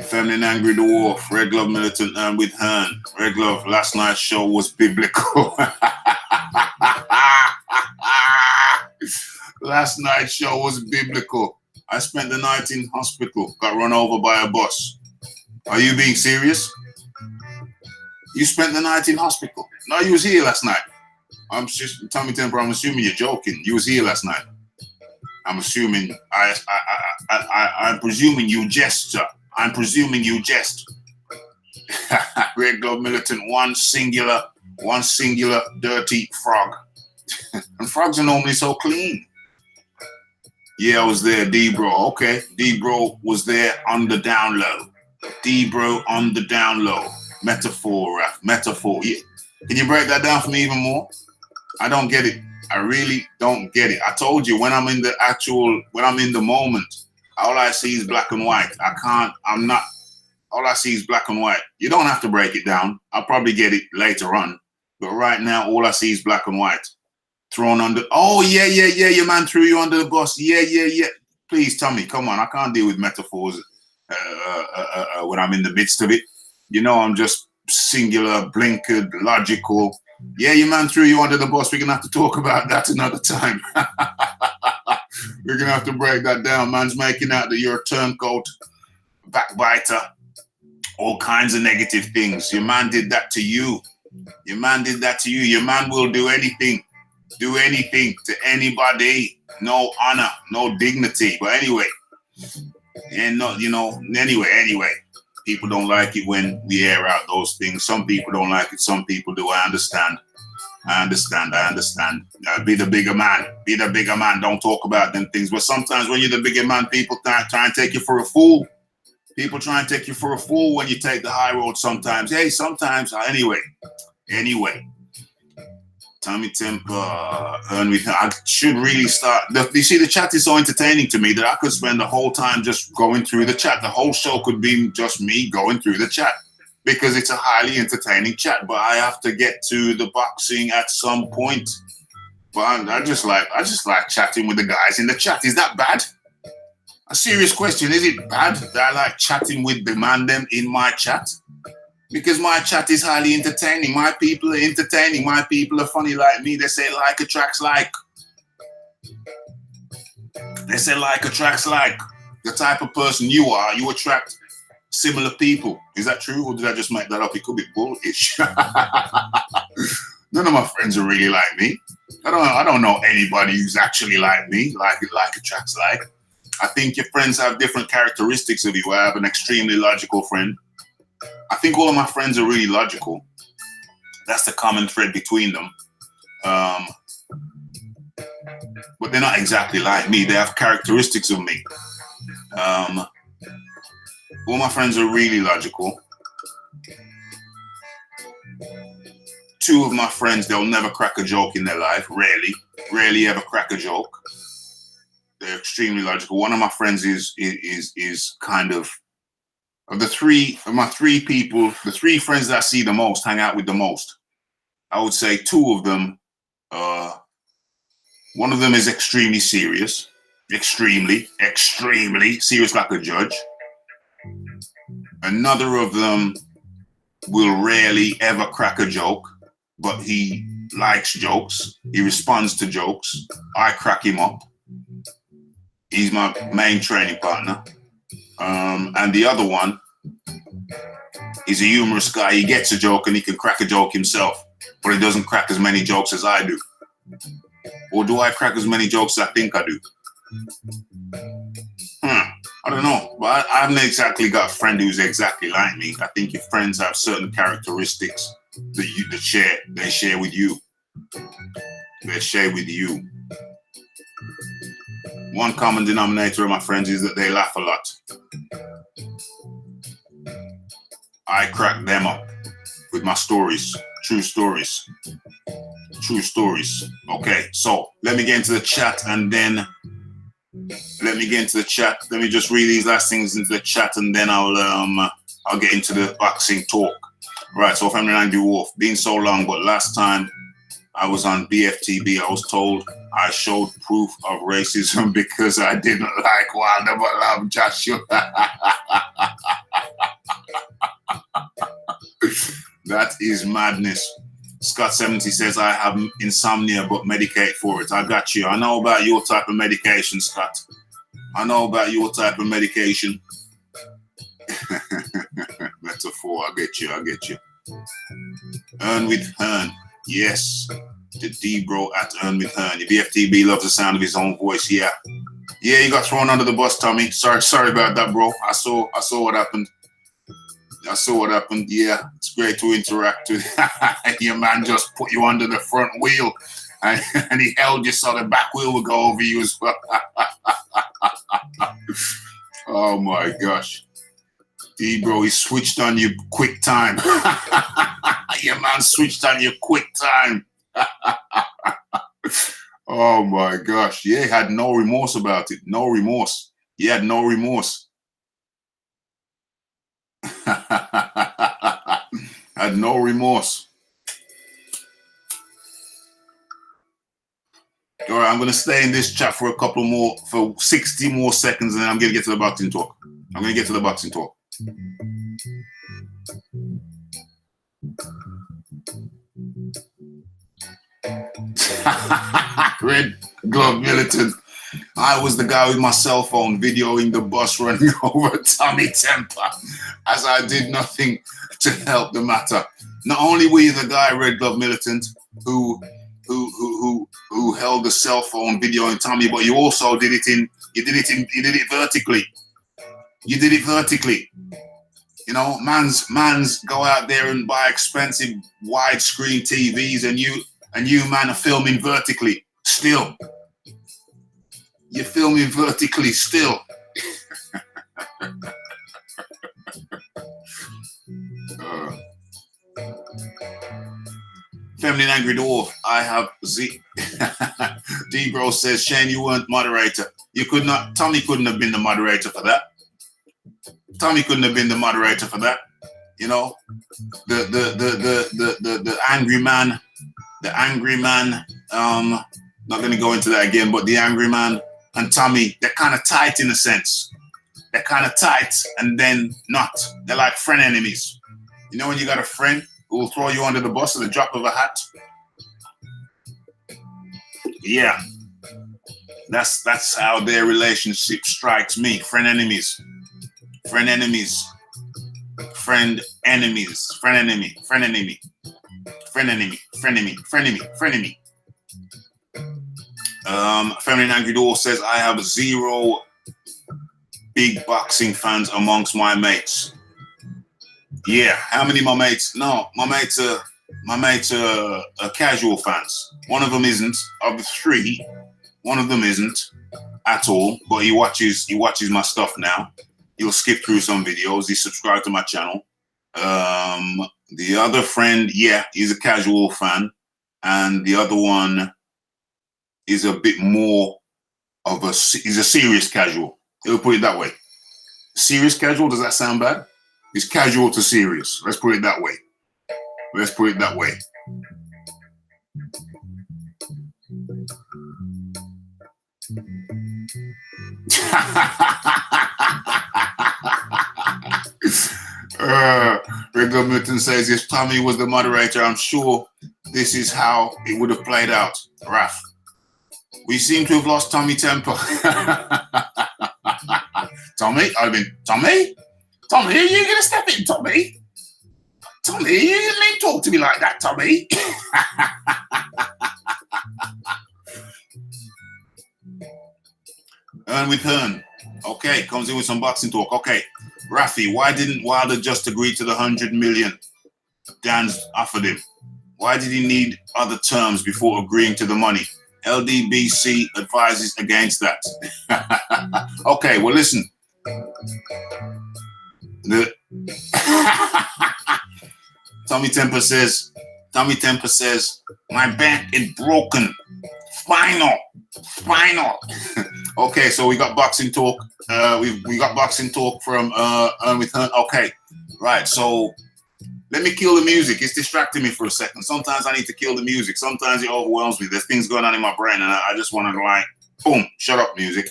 Speaker 1: Feminine angry dwarf, Red Glove militant, Earn with Hearn. Red Glove, last night's show was biblical. Last night's show was biblical. I spent the night in hospital, got run over by a bus. Are you being serious? You spent the night in hospital? No, you was here last night. I'm just, Tommy Temper, I'm assuming you're joking. You was here last night. I'm assuming, I'm presuming you jest, sir. I'm presuming you jest. Red Glove militant, one singular dirty frog. And frogs are normally so clean. Yeah, I was there, D-Bro. Okay, D-Bro was there on the down low. D-Bro on the down low. Metaphor, Raph. Metaphor. Yeah. Can you break that down for me even more? I don't get it. I really don't get it. I told you, when I'm in the moment, all I see is black and white. All I see is black and white. You don't have to break it down. I'll probably get it later on. But right now, all I see is black and white. Thrown under. Oh, yeah. Your man threw you under the bus. Yeah. Please tell me. Come on. I can't deal with metaphors when I'm in the midst of it. You know, I'm just singular, blinkered, logical. Yeah, your man threw you under the bus. We're going to have to talk about that another time. We're going to have to break that down. Man's making out that you're a turncoat, backbiter, all kinds of negative things. Your man did that to you. Your man will do anything to anybody. No honor, no dignity. But anyway, anyway, people don't like it when we air out those things. Some people don't like it. Some people do. I understand. I understand. Be the bigger man. Be the bigger man. Don't talk about them things. But sometimes when you're the bigger man, people try and take you for a fool. People try and take you for a fool when you take the high road sometimes. Hey, sometimes. Anyway. Tommy Temper, I should really start. You see, the chat is so entertaining to me that I could spend the whole time just going through the chat. The whole show could be just me going through the chat because it's a highly entertaining chat. But I have to get to the boxing at some point. But I just like chatting with the guys in the chat. Is that bad? A serious question. Is it bad that I like chatting with the man them in my chat? Because my chat is highly entertaining. My people are entertaining. My people are funny like me. They say like attracts like. They say like attracts like. The type of person you are, you attract similar people. Is that true, or did I just make that up? It could be bullish. None of my friends are really like me. I don't know anybody who's actually like me. Like attracts like. I think your friends have different characteristics of you. I have an extremely logical friend. I think all of my friends are really logical. That's the common thread between them. But they're not exactly like me. They have characteristics of me. All my friends are really logical. Two of my friends, they'll never crack a joke in their life. Rarely ever crack a joke. They're extremely logical. One of my friends is kind of my three friends that I see the most, hang out with the most. I would say two of them, one of them is extremely serious, extremely serious like a judge. Another of them will rarely ever crack a joke, but he likes jokes. He responds to jokes. I crack him up. He's my main training partner. And the other one, he's a humorous guy. He gets a joke and he can crack a joke himself, but he doesn't crack as many jokes as I do. Or do I crack as many jokes as I think I do? I don't know. But I haven't exactly got a friend who's exactly like me. I think your friends have certain characteristics that they share with you. They share with you. One common denominator of my friends is that they laugh a lot. I crack them up with my stories, true stories. Okay, so let me get into the chat and then let me just read these last things into the chat and then I'll get into the boxing talk. Right, so Family Line do off. Been so long, but last time I was on BFTB, I was told I showed proof of racism because I didn't like Wilder but love Joshua. That is madness. Scott 70 says, I have insomnia but medicate for it. I got you. I know about your type of medication, Scott. I know about your type of medication. Metaphor, I get you. Earn with Hearn. Yes. The D-bro at Earn with Hearn. Your BFTB loves the sound of his own voice. Yeah, you got thrown under the bus, Tommy. Sorry about that, bro. I saw what happened. Yeah, it's great to interact with. Your man just put you under the front wheel and he held you so the back wheel would go over you as well. Oh my gosh. D-bro, he switched on you quick time. Your man switched on you quick time. Oh my gosh. Yeah, he had no remorse about it. No remorse. He had no remorse. Had no remorse. All right, I'm going to stay in this chat for 60 more seconds, and then I'm going to get to the boxing talk. Red Glove Militant. I was the guy with my cell phone videoing the bus running over Tommy Temper as I did nothing to help the matter. Not only were you the guy, Red Glove Militant, who held the cell phone videoing Tommy, but you also did it vertically. You did it vertically. You know, mans go out there and buy expensive widescreen TVs, and And you, man, are filming vertically still. You're filming vertically still. Feminine Angry Dwarf, I have Z. D-Bro says, Shane, you weren't moderator. You could not, Tommy couldn't have been the moderator for that. Tommy couldn't have been the moderator for that. You know, the angry man, not going to go into that again, but the angry man and Tommy, they're kind of tight in a sense. They're kind of tight and then not. They're like friend enemies. You know when you got a friend who will throw you under the bus at the drop of a hat? Yeah. That's how their relationship strikes me. Friend enemies. Friend enemies. Friend enemies. Friend enemy. Friend enemy. Friend enemy. Friend enemy. Friend enemy. Friend enemy. Feminine Angry Door says, I have 0 big boxing fans amongst my mates. Yeah, how many my mates? No, my mates are casual fans. One of them isn't. Of the 3, one of them isn't at all. But he watches my stuff now. He'll skip through some videos. He's subscribed to my channel. The other friend, yeah, he's a casual fan, and the other one is a bit more of he's a serious casual. He'll put it that way. Serious casual, does that sound bad? It's casual to serious. Let's put it that way. Let's put it that way. Regular Militant says, if Tommy was the moderator, I'm sure this is how it would have played out. Raph, we seem to have lost Tommy temper. Tommy, Tommy, are you going to step in, Tommy? Tommy, you didn't talk to me like that, Tommy. Earn with Hearn. Okay, comes in with some boxing talk. Okay, Raphie, why didn't Wilder just agree to the 100 million Dan's offered him? Why did he need other terms before agreeing to the money? LDBC advises against that. Okay, well, listen. Tommy Temper says, my back is broken. Spinal. Okay, so we got boxing talk. We got boxing talk from with her. Okay, right. So let me kill the music. It's distracting me for a second. Sometimes I need to kill the music. Sometimes it overwhelms me. There's things going on in my brain, and I just want to like, boom, shut up, music.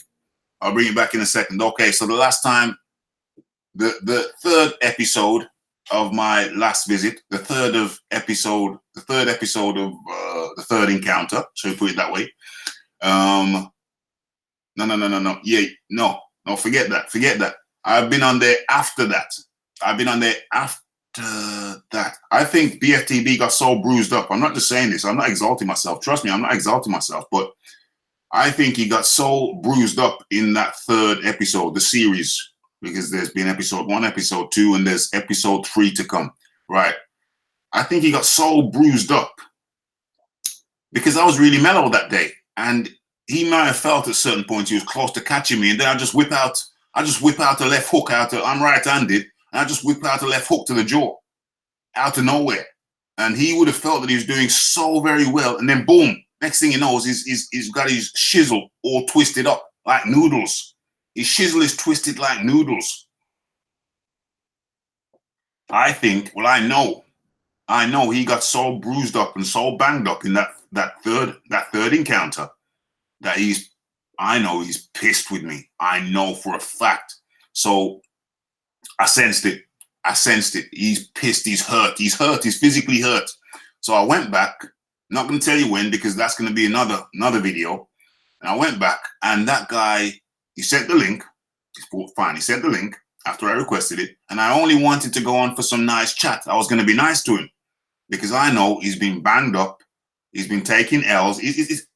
Speaker 1: I'll bring it back in a second. Okay, so the last time, the third episode of my last visit, the third episode of the third encounter. So we put it that way. No. Yeah, no, forget that. I've been on there after that. I think BFTB got so bruised up. I'm not just saying this. I'm not exalting myself. Trust me, I'm not exalting myself. But I think he got so bruised up in that third episode, the series, because there's been episode 1, episode 2, and there's episode 3 to come. Right. I think he got so bruised up because I was really mellow that day. And he might have felt at certain points he was close to catching me. And then I just whip out a left hook I'm right-handed. And I just whip out a left hook to the jaw out of nowhere. And he would have felt that he was doing so very well. And then boom, next thing he knows, he's got his shizzle all twisted up like noodles. His shizzle is twisted like noodles. I know he got so bruised up and so banged up in that third encounter that I know he's pissed with me. I know for a fact. So I sensed it. He's pissed. He's hurt. He's physically hurt. So I went back. Not going to tell you when, because that's going to be another video. And I went back, and that guy, he sent the link. Fine. He sent the link after I requested it. And I only wanted to go on for some nice chat. I was going to be nice to him because I know he's been banged up. He's been taking L's.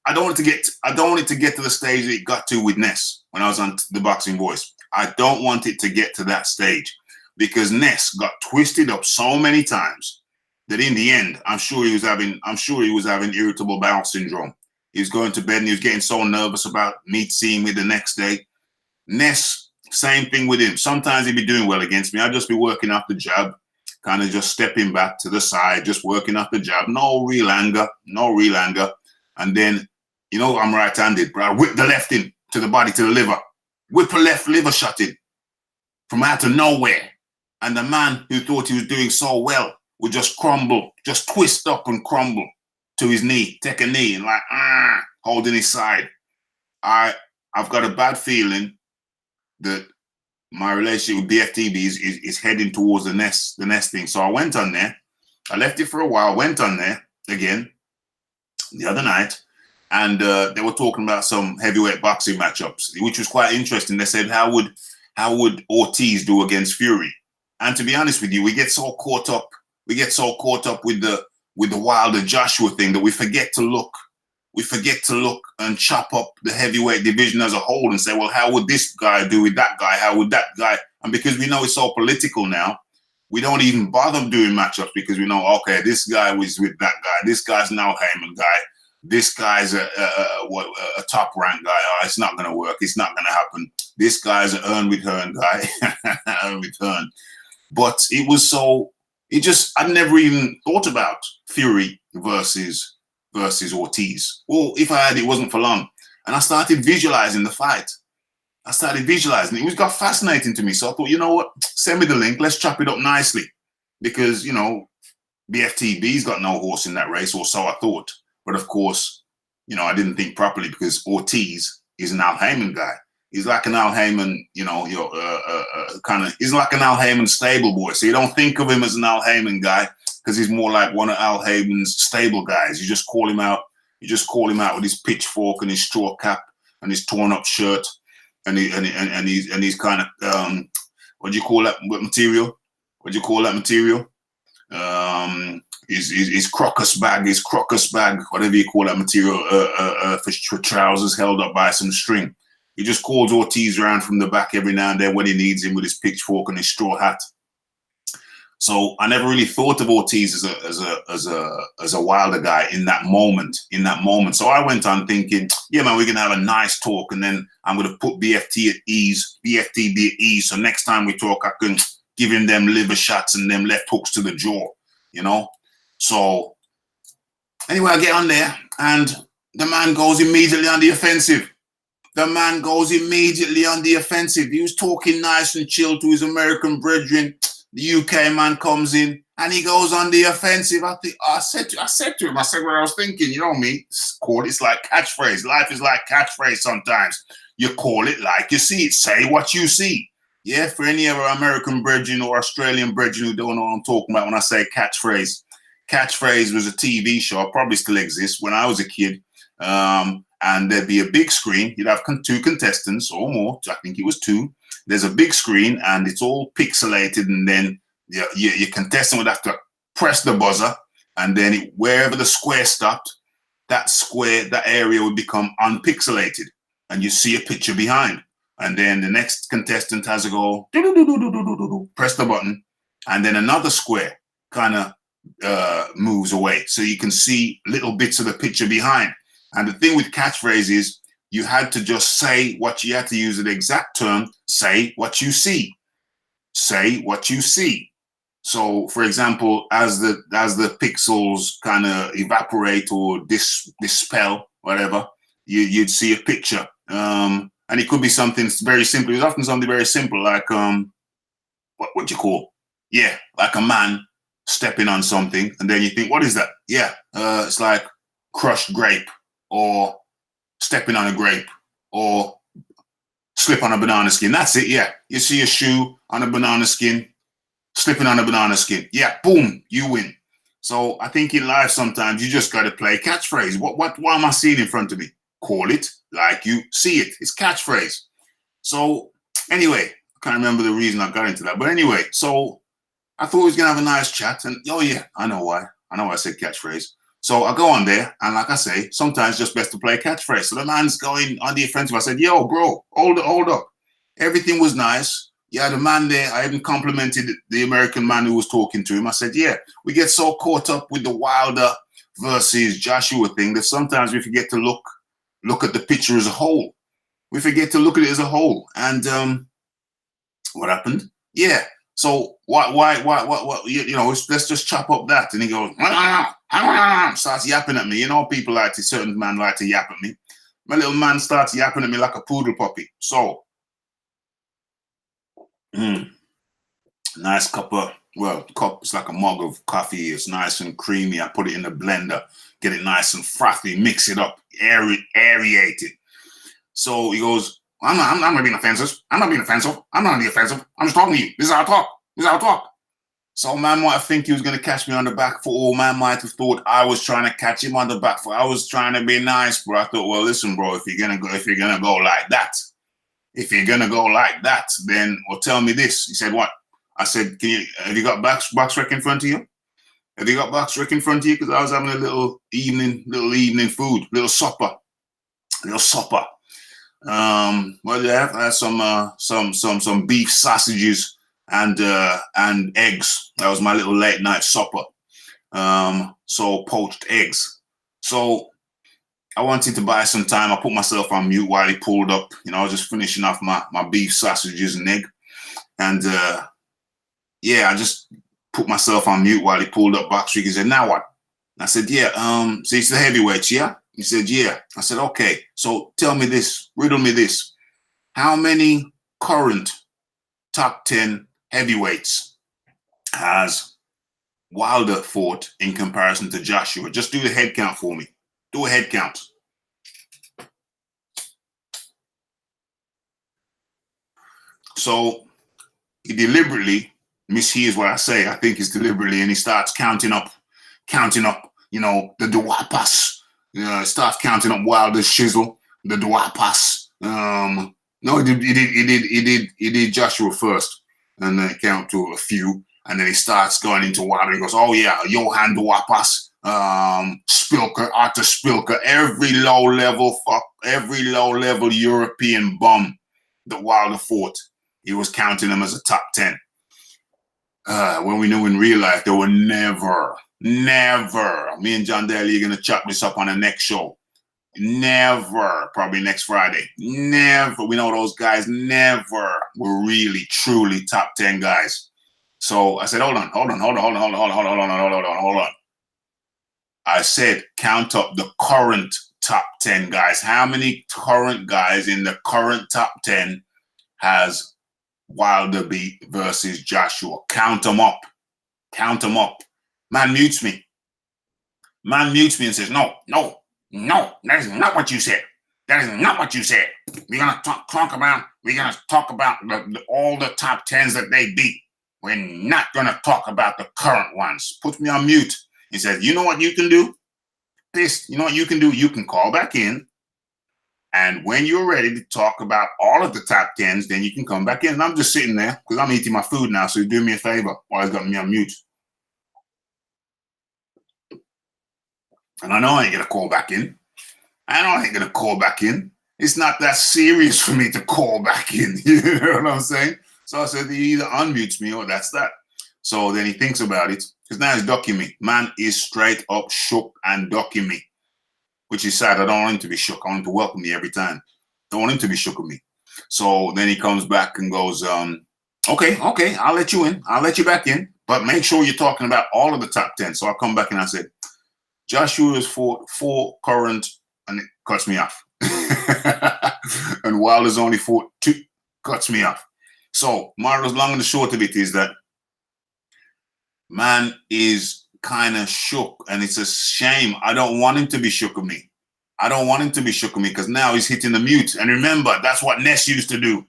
Speaker 1: I don't want it to get to the stage that it got to with Ness when I was on the Boxing Voice. I don't want it to get to that stage because Ness got twisted up so many times that in the end, I'm sure he was having irritable bowel syndrome. He was going to bed and he was getting so nervous about me seeing me the next day. Ness, same thing with him. Sometimes he'd be doing well against me. I'd just be working off the jab, kind of just stepping back to the side, just working off the jab. No real anger. And then, you know, I'm right-handed, but I whip the left in to the body, to the liver. Whip a left liver shot in from out of nowhere. And the man who thought he was doing so well would just crumble, just twist up and crumble to his knee, take a knee and like, holding his side. I've got a bad feeling that my relationship with BFTB is heading towards the nest thing. So I went on there. I left it for a while, went on there again the other night, and they were talking about some heavyweight boxing matchups, which was quite interesting. They said, how would Ortiz do against Fury? And to be honest with you, we get so caught up with the Wilder Joshua thing that we forget to look and chop up the heavyweight division as a whole and say, well, how would this guy do with that guy? How would that guy? And because we know it's so political now, we don't even bother doing matchups because we know, okay, this guy was with that guy. This guy's now Heyman guy. This guy's a top rank guy. Oh, it's not going to work. It's not going to happen. This guy's an Earn with Hearn guy. Earn with Hearn. But it was so, I'd never even thought about Fury versus Ortiz. Well, if I had, it wasn't for long. And I started visualizing the fight. It got fascinating to me. So I thought, you know what? Send me the link. Let's chop it up nicely. Because, you know, BFTB's got no horse in that race, or so I thought. But of course, you know, I didn't think properly because Ortiz is an Al Heyman guy. He's like an Al Heyman, you know, he's like an Al Heyman stable boy. So you don't think of him as an Al Heyman guy because he's more like one of Al Heyman's stable guys. You just call him out. With his pitchfork and his straw cap and his torn up shirt, and he's kind of what do you call that material? His crocus bag, whatever you call that material, for trousers held up by some string. He just calls Ortiz around from the back every now and then when he needs him with his pitchfork and his straw hat. So I never really thought of Ortiz as a Wilder guy in that moment. So I went on thinking, yeah, man, we're gonna have a nice talk, and then I'm gonna put BFTB at ease. So next time we talk, I can give him them liver shots and them left hooks to the jaw, you know. So anyway, I get on there, and the man goes immediately on the offensive. He was talking nice and chill to his American brethren. The UK man comes in and he goes on the offensive. I said to him, what I was thinking, you know me, it's like catchphrase. Life is like catchphrase sometimes. You call it like you see it. Say what you see. Yeah, for any of our American brethren or Australian brethren who don't know what I'm talking about when I say catchphrase. Catchphrase was a TV show, probably still exists, when I was a kid. And there'd be a big screen. You'd have two contestants or more. I think it was two. There's a big screen and it's all pixelated, and then your contestant would have to press the buzzer, and then wherever the square stopped, that area would become unpixelated, and you see a picture behind. And then the next contestant has to go press the button, and then another square kind of moves away, so you can see little bits of the picture behind. And the thing with catchphrase is you had to just say what you had to use the exact term, say what you see. Say what you see. So, for example, as the pixels kind of evaporate or dispel, whatever, you'd see a picture. And it could be something very simple. It's often something very simple, like what you call? Yeah, like a man stepping on something, and then you think, what is that? Yeah, it's like crushed grape, or stepping on a grape, or slip on a banana skin. That's it, yeah. You see a shoe on a banana skin, slipping on a banana skin. Yeah, boom, you win. So I think in life sometimes you just got to play catchphrase. What am I seeing in front of me? Call it like you see it. It's catchphrase. So anyway, I can't remember the reason I got into that. But anyway, so I thought we was going to have a nice chat. And oh yeah, I know why. I know why I said catchphrase. So I go on there, and like I say, sometimes it's just best to play catchphrase. So the man's going on the offensive. I said, yo, bro, hold up. Everything was nice. yeah, the man there, I even complimented the American man who was talking to him. I said, yeah, we get so caught up with the Wilder versus Joshua thing that sometimes we forget to look at the picture as a whole. We forget to look at it as a whole. And what happened? Yeah. So why, you know, let's just chop up that. And he goes, starts yapping at me. You know, people like to, certain man like to yap at me. My little man starts yapping at me like a poodle puppy. So, nice cup of, well, cup, it's like a mug of coffee. It's nice and creamy. I put it in the blender, get it nice and frothy, mix it up, aerate it. So he goes, I'm not being offensive. I'm not being offensive. I'm not being offensive. I'm just talking to you. This is how I talk. This is how I talk. So man might think he was going to catch me on the back foot, or man might have thought I was trying to catch him on the back foot. I was trying to be nice, bro. I thought, well, listen, bro, if you're gonna go like that, then well, tell me this. He said, what? I said, have you got box rec in front of you? Have you got box rec in front of you? Because I was having a little evening food, little supper. What did I have? I had some beef sausages and eggs. That was my little late night supper. So poached eggs. So I wanted to buy some time. I put myself on mute while he pulled up. You know, I was just finishing off my beef sausages and egg. And yeah, I just put myself on mute while he pulled up box rec. He said, now what? I said, yeah, so it's the heavyweights, yeah? He said, yeah. I said, okay, so tell me this, riddle me this. How many current top 10 heavyweights has Wilder fought in comparison to Joshua? Just do the head count for me. Do a head count. So he deliberately mishears what I say. I think it's deliberately, and he starts counting up, you know, the Duapas. Starts counting up Wilder's shizzle, the Duapas. No, he did Joshua first, and then count to a few, and then he starts going into Wilder. He goes, oh yeah, Johan Duapas, Spilker, Arthur Spilker, every low level European bum that Wilder fought. He was counting them as a top 10. When we knew in real life, there were never. Me and John Dealey are going to chop this up on the next show. Never, probably next Friday. Never. We know those guys never were really, truly top 10 guys. So I said, hold on. I said, count up the current top 10 guys. How many current guys in the current top 10 has Wilder beat versus Joshua? Count them up. Man mutes me and says, no, that is not what you said. We're gonna talk about all the top 10s that they beat. We're not gonna talk about the current ones. Puts me on mute. He says, you know what you can do? You know what you can do? You can call back in, and when you're ready to talk about all of the top 10s, then you can come back in. And I'm just sitting there because I'm eating my food now, so you do me a favor while he's got me on mute. And I know I ain't gonna call back in. It's not that serious for me to call back in. You know what I'm saying? So I said, he either unmutes me or that's that. So then he thinks about it, because now he's ducking me. Man is straight up shook and ducking me, which is sad. I don't want him to be shook. I want him to welcome me every time. Don't want him to be shook with me. So then he comes back and goes, okay, I'll let you in. I'll let you back in. But make sure you're talking about all of the top 10. So I come back and I said, Joshua's fought 4 current, and it cuts me off. And Wilder's only fought 2, cuts me off. So, Marlo's long and the short of it is that man is kind of shook, and it's a shame. I don't want him to be shook with me. Because now he's hitting the mute. And remember, that's what Ness used to do.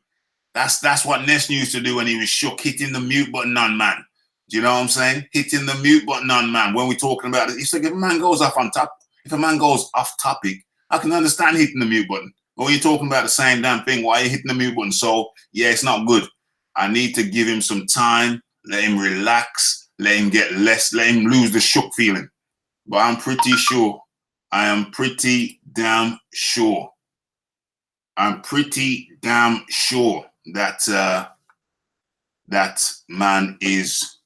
Speaker 1: That's what Ness used to do when he was shook, hitting the mute button on man. Do you know what I'm saying? Hitting the mute button on man. When we're talking about it, it's like if a man goes off topic, I can understand hitting the mute button. But when you're talking about the same damn thing, why are you hitting the mute button? So, yeah, it's not good. I need to give him some time, let him relax, let him lose the shook feeling. But I am pretty damn sure that that man is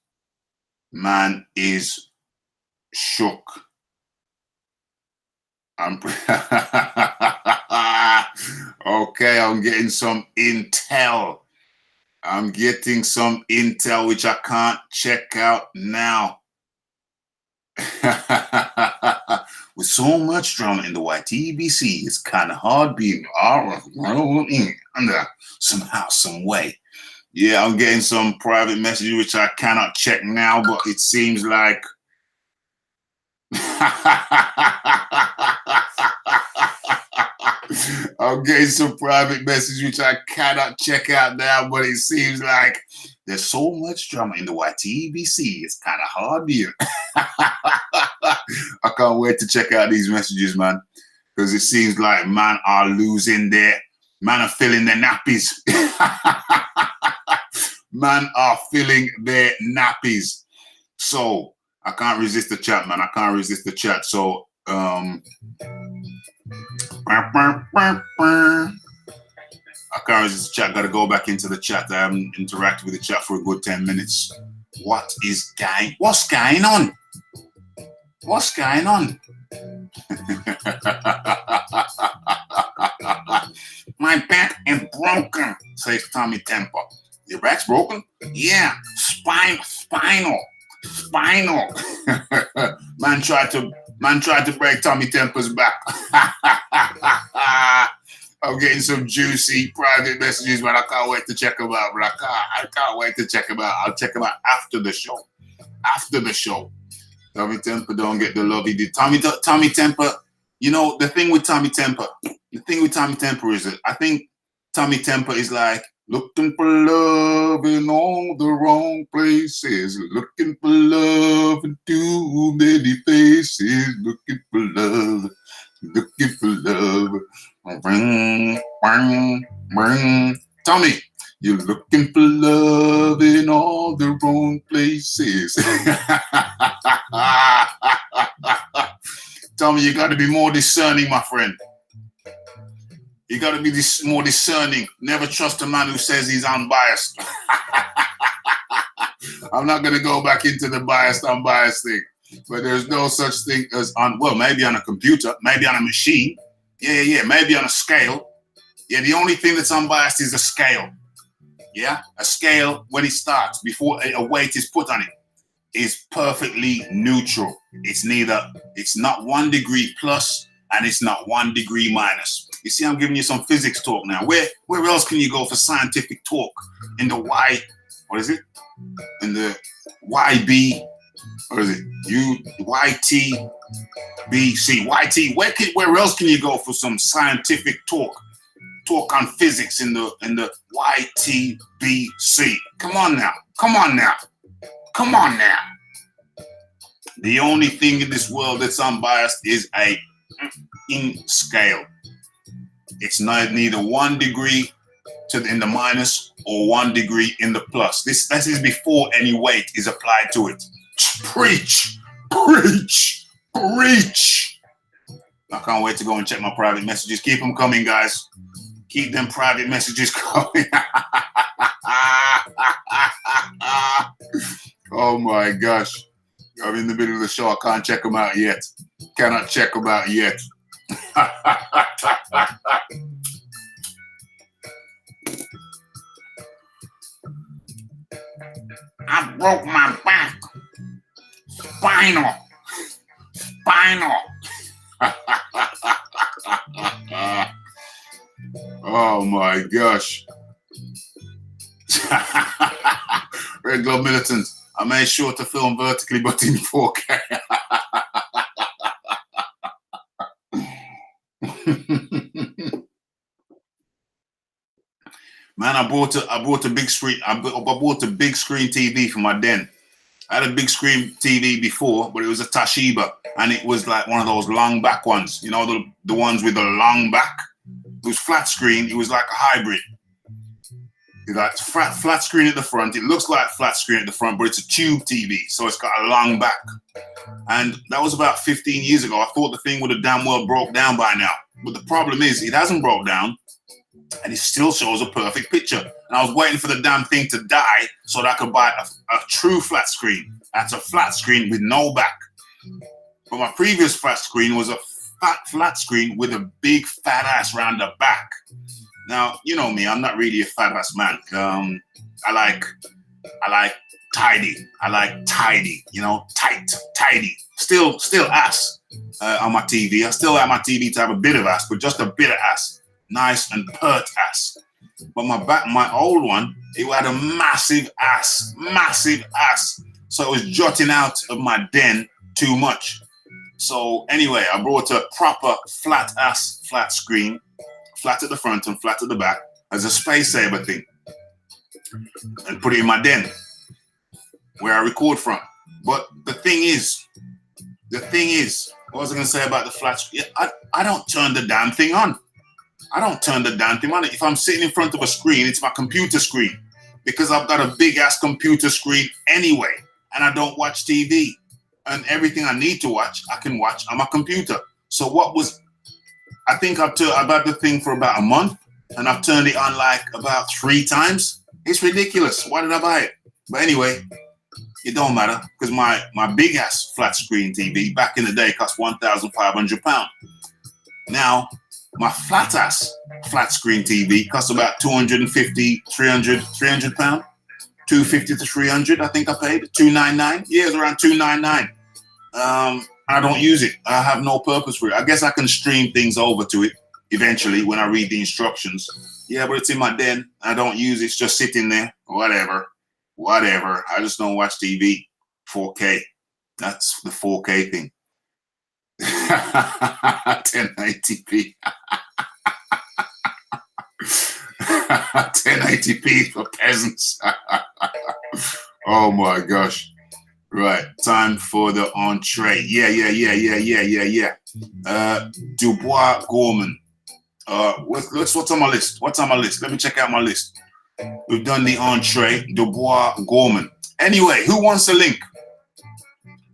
Speaker 1: shook. Okay, I'm getting some intel. I'm getting some intel which I can't check out now. With so much drama in the YTBC, it's kind of hard being under somehow, some way. Yeah, I'm getting some private messages which I cannot check now, but it seems like I'm getting some private messages which I cannot check out now, but it seems like there's so much drama in the YTBC. It's kind of hard being. I can't wait to check out these messages, man, because it seems like man are losing their, man are filling their nappies. Man are filling their nappies. So I can't resist the chat, man. I can't resist the chat. So I can't resist the chat. Got to go back into the chat. I haven't interacted with the chat for a good 10 minutes. What's going on? What's going on? My back is broken, says Tommy Temper. Your back's broken? Yeah, spinal. Man tried to break Tommy Temper's back. I'm getting some juicy private messages, but I can't wait to check them out. But I can't wait to check them out. I'll check them out after the show. After the show. Tommy Temper don't get the love he did. Tommy Temper, you know, the thing with Tommy Temper is that I think Tommy Temper is like looking for love in all the wrong places, looking for love in too many faces, looking for love. Tommy, you're looking for love in all the wrong places. Tommy, you got to be more discerning, my friend. You got to be more discerning. Never trust a man who says he's unbiased. I'm not going to go back into the biased, unbiased thing. But there's no such thing as maybe on a computer, maybe on a machine. Yeah, maybe on a scale. Yeah, the only thing that's unbiased is a scale. Yeah, a scale when it starts, before a weight is put on it, is perfectly neutral. It's not 1 degree plus and it's not 1 degree minus. You see, I'm giving you some physics talk now. Where else can you go for scientific talk? In the in the YB, what is it? YTBC. YT. Where else can you go for some scientific talk? Talk on physics in the YTBC. Come on now. The only thing in this world that's unbiased is a in scale. It's neither 1 degree in the minus or 1 degree in the plus. This is before any weight is applied to it. Preach. I can't wait to go and check my private messages. Keep them coming, guys. Keep them private messages coming. Oh my gosh. I'm in the middle of the show. I can't check them out yet. Cannot check them out yet. I broke my back. Spinal. Oh my gosh. Red Glove Militant. I made sure to film vertically but in 4K. Man, I bought a big screen. I bought a big screen TV for my den. I had a big screen TV before, but it was a Toshiba, and it was like one of those long back ones. You know, the ones with the long back. It was flat screen. It was like a hybrid. It's like flat screen at the front. It looks like flat screen at the front, but it's a tube TV, so it's got a long back. And that was about 15 years ago. I thought the thing would have damn well broke down by now. But the problem is, it hasn't broke down. and it still shows a perfect picture. And I was waiting for the damn thing to die so that I could buy a true flat screen. That's a flat screen with no back. But my previous flat screen was a flat screen with a big fat ass round the back. Now, you know me, I'm not really a fat ass man. I like tidy. I like tidy, you know, tidy. Still ass on my TV. I still like my TV to have a bit of ass, but just a bit of ass. Nice and pert ass. But my old one, it had a massive ass. So it was jutting out of my den too much. So anyway, I brought a proper flat screen, flat at the front and flat at the back, as a space saver thing, and put it in my den where I record from. But the thing is, what was I going to say about the flat screen? I don't turn the damn thing on. If I'm sitting in front of a screen, it's my computer screen, because I've got a big ass computer screen anyway, and I don't watch TV. And everything I need to watch, I can watch on my computer. So I think I've had the thing for about a month, and I've turned it on like about 3 times. It's ridiculous. Why did I buy it? But anyway, it don't matter, because my big ass flat screen TV back in the day cost £1,500. Now, my flat screen TV costs about 250, 300 £300. 250 to 300, I think I paid. 299. Yeah, it's around 299. I don't use it. I have no purpose for it. I guess I can stream things over to it eventually when I read the instructions. Yeah, but it's in my den. I don't use it. It's just sitting there. Whatever. I just don't watch TV. 4K. That's the 4K thing. 1080p. 1080p for peasants. Oh my gosh. Right, time for the entree. Yeah. Dubois Gorman. What's on my list? Let me check out my list. We've done the entree. Dubois Gorman. Anyway, who wants a link?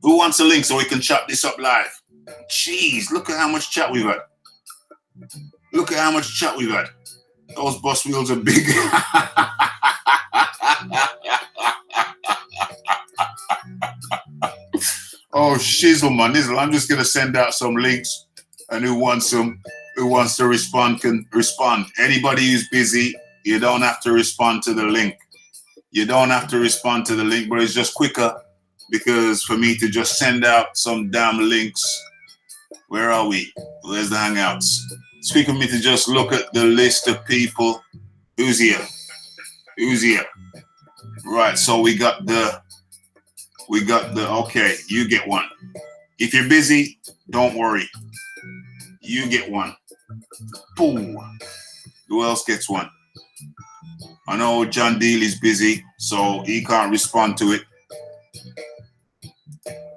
Speaker 1: So we can chat this up live? Jeez, look at how much chat we've had. Those bus wheels are big. Oh, shizzle, man. I'm just going to send out some links, and who wants to respond can respond. Anybody who's busy, you don't have to respond to the link. But it's just quicker, because for me to just send out some damn links. Where are we? Where's the Hangouts? It's quick for me to just look at the list of people. Who's here? Right, so we got the, okay, you get one. If you're busy, don't worry. You get one. Boom. Who else gets one? I know John Dealey's busy, so he can't respond to it.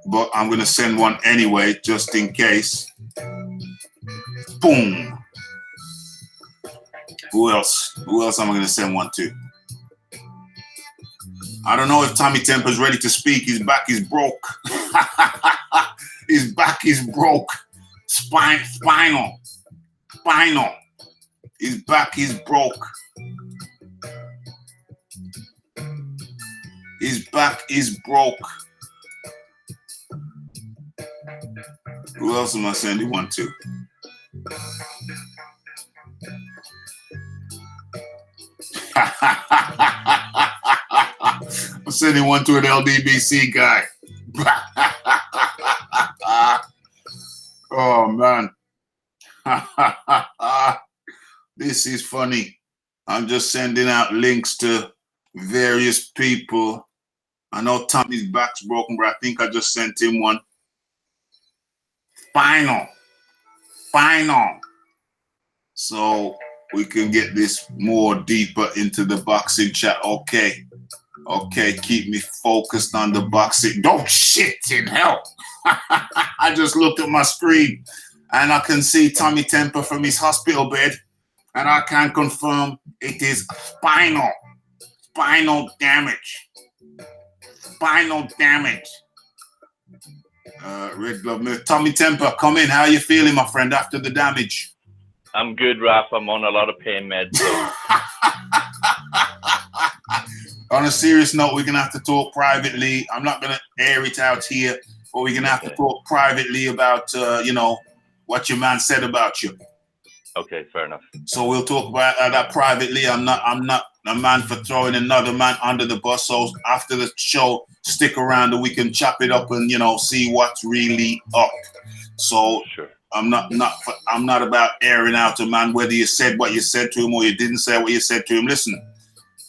Speaker 1: But I'm going to send one anyway, just in case. Boom. Who else am I going to send one to? I don't know if Tommy Temper's ready to speak. His back is broke. His back is broke. Spinal. His back is broke. His back is broke. Who else am I sending one to? I'm sending one to an LDBC guy. Oh, man. This is funny. I'm just sending out links to various people. I know Tommy's back's broken, but I think I just sent him one. Final. So we can get this more deeper into the boxing chat. Okay, keep me focused on the boxing. Don't shit in hell. I just looked at my screen and I can see Tommy Temper from his hospital bed, and I can confirm it is spinal damage. Red glove. Tommy Temper, come in. How are you feeling, my friend, after the damage?
Speaker 2: I'm good, Raph. I'm on a lot of pain meds. So.
Speaker 1: On a serious note, we're gonna have to talk privately. I'm not gonna air it out here, but we're gonna have to talk privately about what your man said about you.
Speaker 2: Okay, fair enough.
Speaker 1: So we'll talk about that privately. I'm not a man for throwing another man under the bus. So after the show, stick around and we can chop it up and see what's really up. So
Speaker 2: sure.
Speaker 1: I'm not about airing out a man whether you said what you said to him or you didn't say what you said to him. Listen,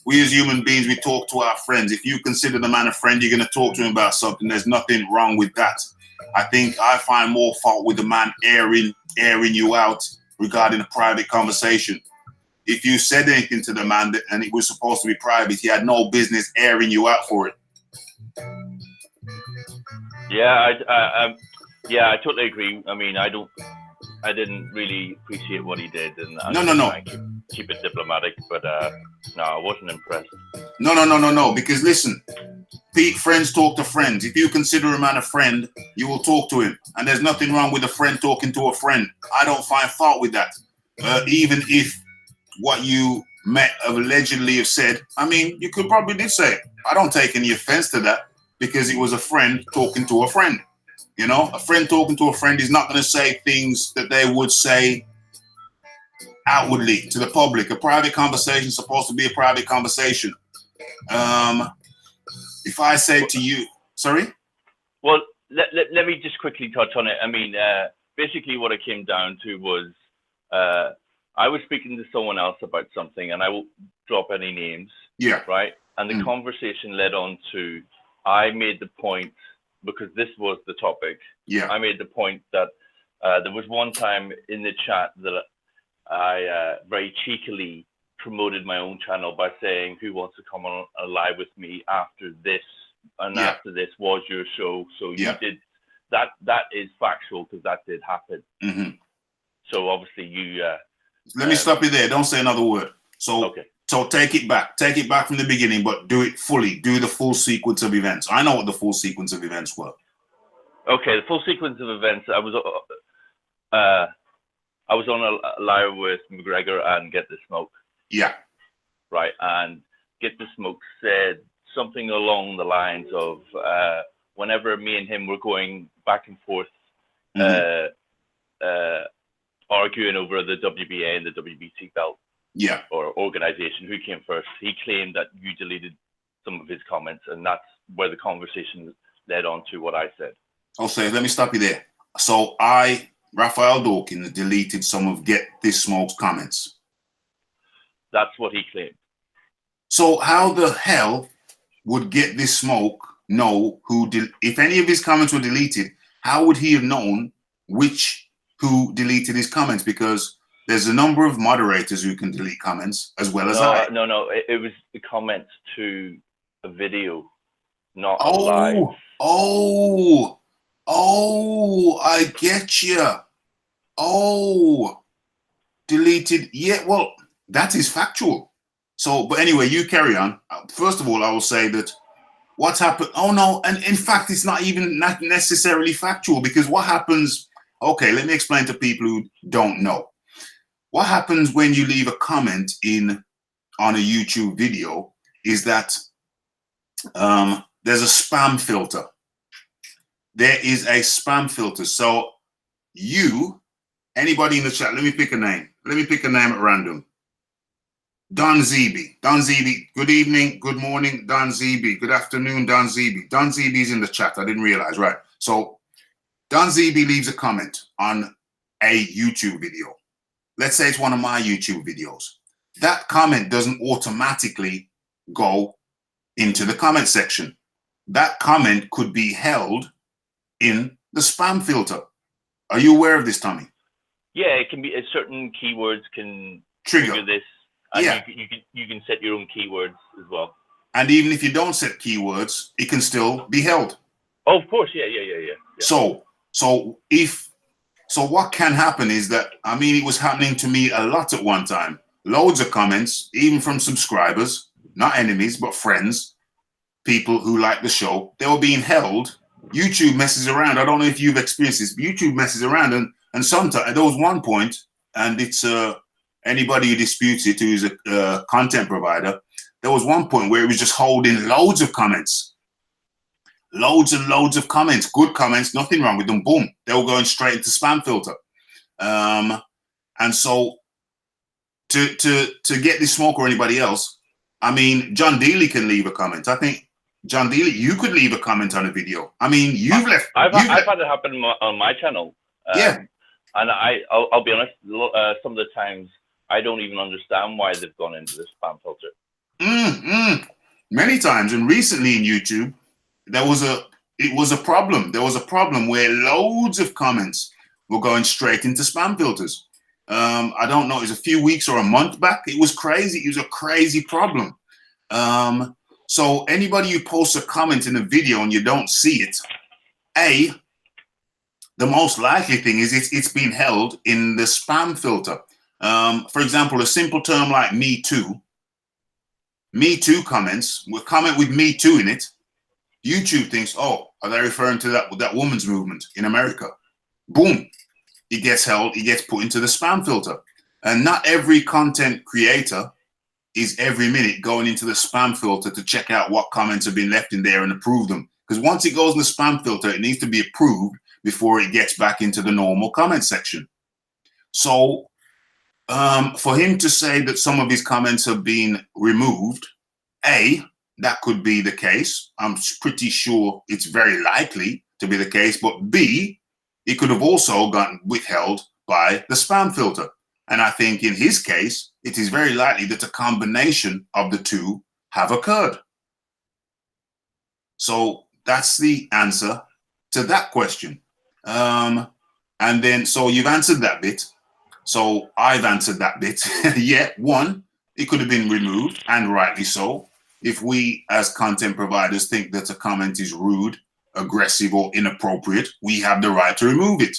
Speaker 1: we as human beings, we talk to our friends. If you consider the man a friend, you're going to talk to him about something. There's nothing wrong with that. I find more fault with the man airing you out regarding a private conversation. If you said anything to the man and it was supposed to be private, he had no business airing you out for it.
Speaker 2: Yeah, I totally agree. I mean, I didn't really appreciate what he did, and
Speaker 1: no.
Speaker 2: Keep it diplomatic, but no, I wasn't impressed.
Speaker 1: No. Because listen, friends talk to friends. If you consider a man a friend, you will talk to him, and there's nothing wrong with a friend talking to a friend. I don't find fault with that, even if what you allegedly have said. I mean, you could probably did say it. I don't take any offense to that because it was a friend talking to a friend. A friend talking to a friend is not going to say things that they would say outwardly to the public. A private conversation is supposed to be a private conversation. If I say to you, sorry?
Speaker 2: Well, let me just quickly touch on it. I mean, basically what it came down to was I was speaking to someone else about something, and I won't drop any names.
Speaker 1: Yeah.
Speaker 2: Right? And the conversation led on to, I made the point, because this was the topic.
Speaker 1: Yeah.
Speaker 2: I made the point that there was one time in the chat that I very cheekily promoted my own channel by saying, who wants to come on live with me after this? And after this was your show. So you did that. That is factual because that did happen.
Speaker 1: Mm-hmm.
Speaker 2: So obviously you.
Speaker 1: Let me stop you there. Don't say another word. So.
Speaker 2: Okay.
Speaker 1: So take it back from the beginning, but do it fully. Do the full sequence of events. I know what the full sequence of events were.
Speaker 2: Okay, the full sequence of events. I was on a live with McGregor and Get the Smoke.
Speaker 1: Yeah.
Speaker 2: Right, and Get the Smoke said something along the lines of whenever me and him were going back and forth, arguing over the WBA and the WBC belt.
Speaker 1: Yeah.
Speaker 2: Or organization, who came first. He claimed that you deleted some of his comments, and that's where the conversation led on to what I said.
Speaker 1: Okay, let me stop you there. So Raphael Dawkins, deleted some of Get This Smoke's comments.
Speaker 2: That's what he claimed.
Speaker 1: So how the hell would Get This Smoke know if any of his comments were deleted? How would he have known who deleted his comments? Because there's a number of moderators who can delete comments as well as I.
Speaker 2: No. It was the comments to a video, not live.
Speaker 1: I get you. Deleted. Yeah, well, that is factual. So, but anyway, you carry on. First of all, I will say that what's happened. Oh no, and in fact, it's not necessarily factual because what happens. Okay, let me explain to people who don't know. What happens when you leave a comment on a YouTube video is that there's a spam filter. There is a spam filter. So anybody in the chat, let me pick a name. Let me pick a name at random. Don Zeeby. Don Zeeby, good evening, good morning, Don Zeeby. Good afternoon, Don Zeeby. Don Zeeby's in the chat. I didn't realize, right? So Don Zeeby leaves a comment on a YouTube video. Let's say it's one of my YouTube videos. That comment doesn't automatically go into the comment section. That comment could be held in the spam filter. Are you aware of this, Tommy?
Speaker 2: Yeah, it can be. Certain keywords can trigger this. And you can set your own keywords as well.
Speaker 1: And even if you don't set keywords, it can still be held.
Speaker 2: Oh, of course, yeah.
Speaker 1: So what can happen is that, I mean, it was happening to me a lot at one time. Loads of comments, even from subscribers, not enemies, but friends, people who like the show, they were being held. YouTube messes around. I don't know if you've experienced this, but YouTube messes around. And sometimes there was one point and it's anybody who disputes it who's a content provider. There was one point where it was just holding loads of comments, loads and loads of comments, good comments, nothing wrong with them. Boom, they were going straight into spam filter. And so to get this smoke or anybody else, I mean, John Dealey can leave a comment. I think John Dealey, you could leave a comment on a video. I mean,
Speaker 2: I've had it happen on my channel.
Speaker 1: Yeah.
Speaker 2: And I'll be honest, some of the times I don't even understand why they've gone into the spam filter.
Speaker 1: Many times, and recently in YouTube, it was a problem. There was a problem where loads of comments were going straight into spam filters. I don't know, it was a few weeks or a month back. It was crazy. It was a crazy problem. So anybody who posts a comment in a video and you don't see it, the most likely thing is it's been held in the spam filter. For example, a simple term like "me too." Me too comments, will comment with "me too" in it. YouTube thinks, oh, are they referring to that woman's movement in America? Boom. It gets held, it gets put into the spam filter. And not every content creator is every minute going into the spam filter to check out what comments have been left in there and approve them. Because once it goes in the spam filter, it needs to be approved before it gets back into the normal comment section. So for him to say that some of his comments have been removed, that could be the case. I'm pretty sure it's very likely to be the case. But B, it could have also gotten withheld by the spam filter. And I think in his case, it is very likely that a combination of the two have occurred. So that's the answer to that question. And then, so you've answered that bit. So I've answered that bit. Yeah, one, it could have been removed, and rightly so. If we as content providers think that a comment is rude, aggressive, or inappropriate, we have the right to remove it.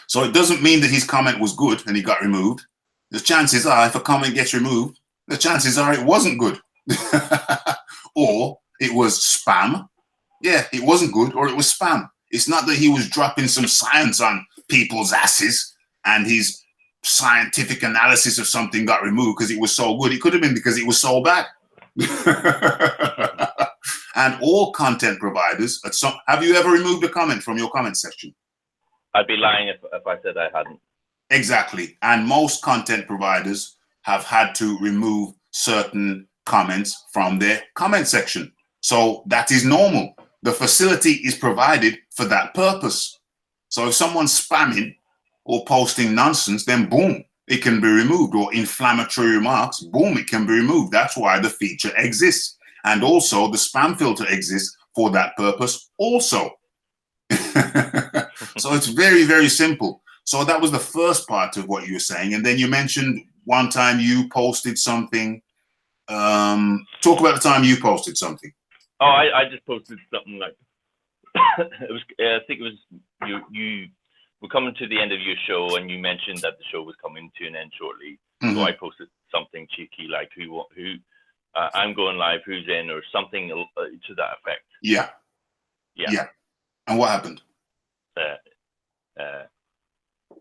Speaker 1: So it doesn't mean that his comment was good and he got removed. The chances are, if a comment gets removed, the chances are it wasn't good. Or it was spam. Yeah, it wasn't good, or it was spam. It's not that he was dropping some science on people's asses and his scientific analysis of something got removed because it was so good. It could have been because it was so bad. And all content providers, have you ever removed a comment from your comment section?
Speaker 2: I'd be lying if I said I hadn't.
Speaker 1: Exactly. And most content providers have had to remove certain comments from their comment section. So that is normal. The facility is provided for that purpose. So if someone's spamming or posting nonsense, then boom, it can be removed. Or inflammatory remarks, boom, it can be removed. That's why the feature exists. And also the spam filter exists for that purpose also. So it's very, very simple. So that was the first part of what you were saying. And then you mentioned one time you posted something. Talk about the time you posted something.
Speaker 2: Oh, I just posted something like, it was, I think it was, you were coming to the end of your show and you mentioned that the show was coming to an end shortly. So I posted something cheeky like, who I'm going live, who's in, or something to that effect.
Speaker 1: Yeah. And what happened?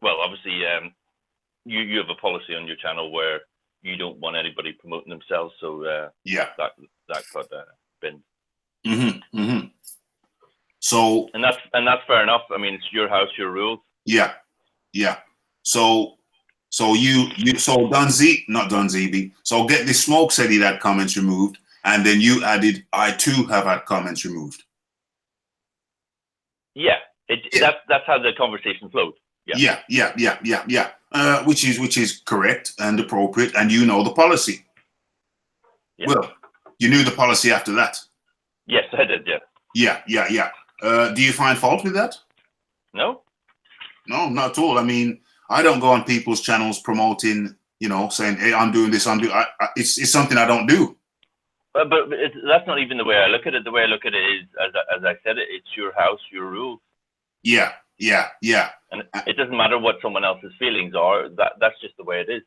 Speaker 2: Well, obviously, you have a policy on your channel where you don't want anybody promoting themselves. So that got binned.
Speaker 1: So
Speaker 2: and that's fair enough. I mean, it's your house, your rules.
Speaker 1: Yeah. So not Don ZB. So Get This Smoke said he'd had comments removed, and then you added, I too have had comments removed.
Speaker 2: Yeah. That's how the conversation flowed.
Speaker 1: Yeah. Which is correct and appropriate, and you know the policy. Yeah. Well, you knew the policy after that.
Speaker 2: Yes, I did. Yeah.
Speaker 1: Yeah. Do you find fault with that?
Speaker 2: No,
Speaker 1: not at all. I mean, I don't go on people's channels promoting, saying, "Hey, I'm doing this. It's something I don't do."
Speaker 2: But that's not even the way I look at it. The way I look at it is, as I said, it's your house, your rules.
Speaker 1: Yeah.
Speaker 2: And it doesn't matter what someone else's feelings are. That's just the way it is.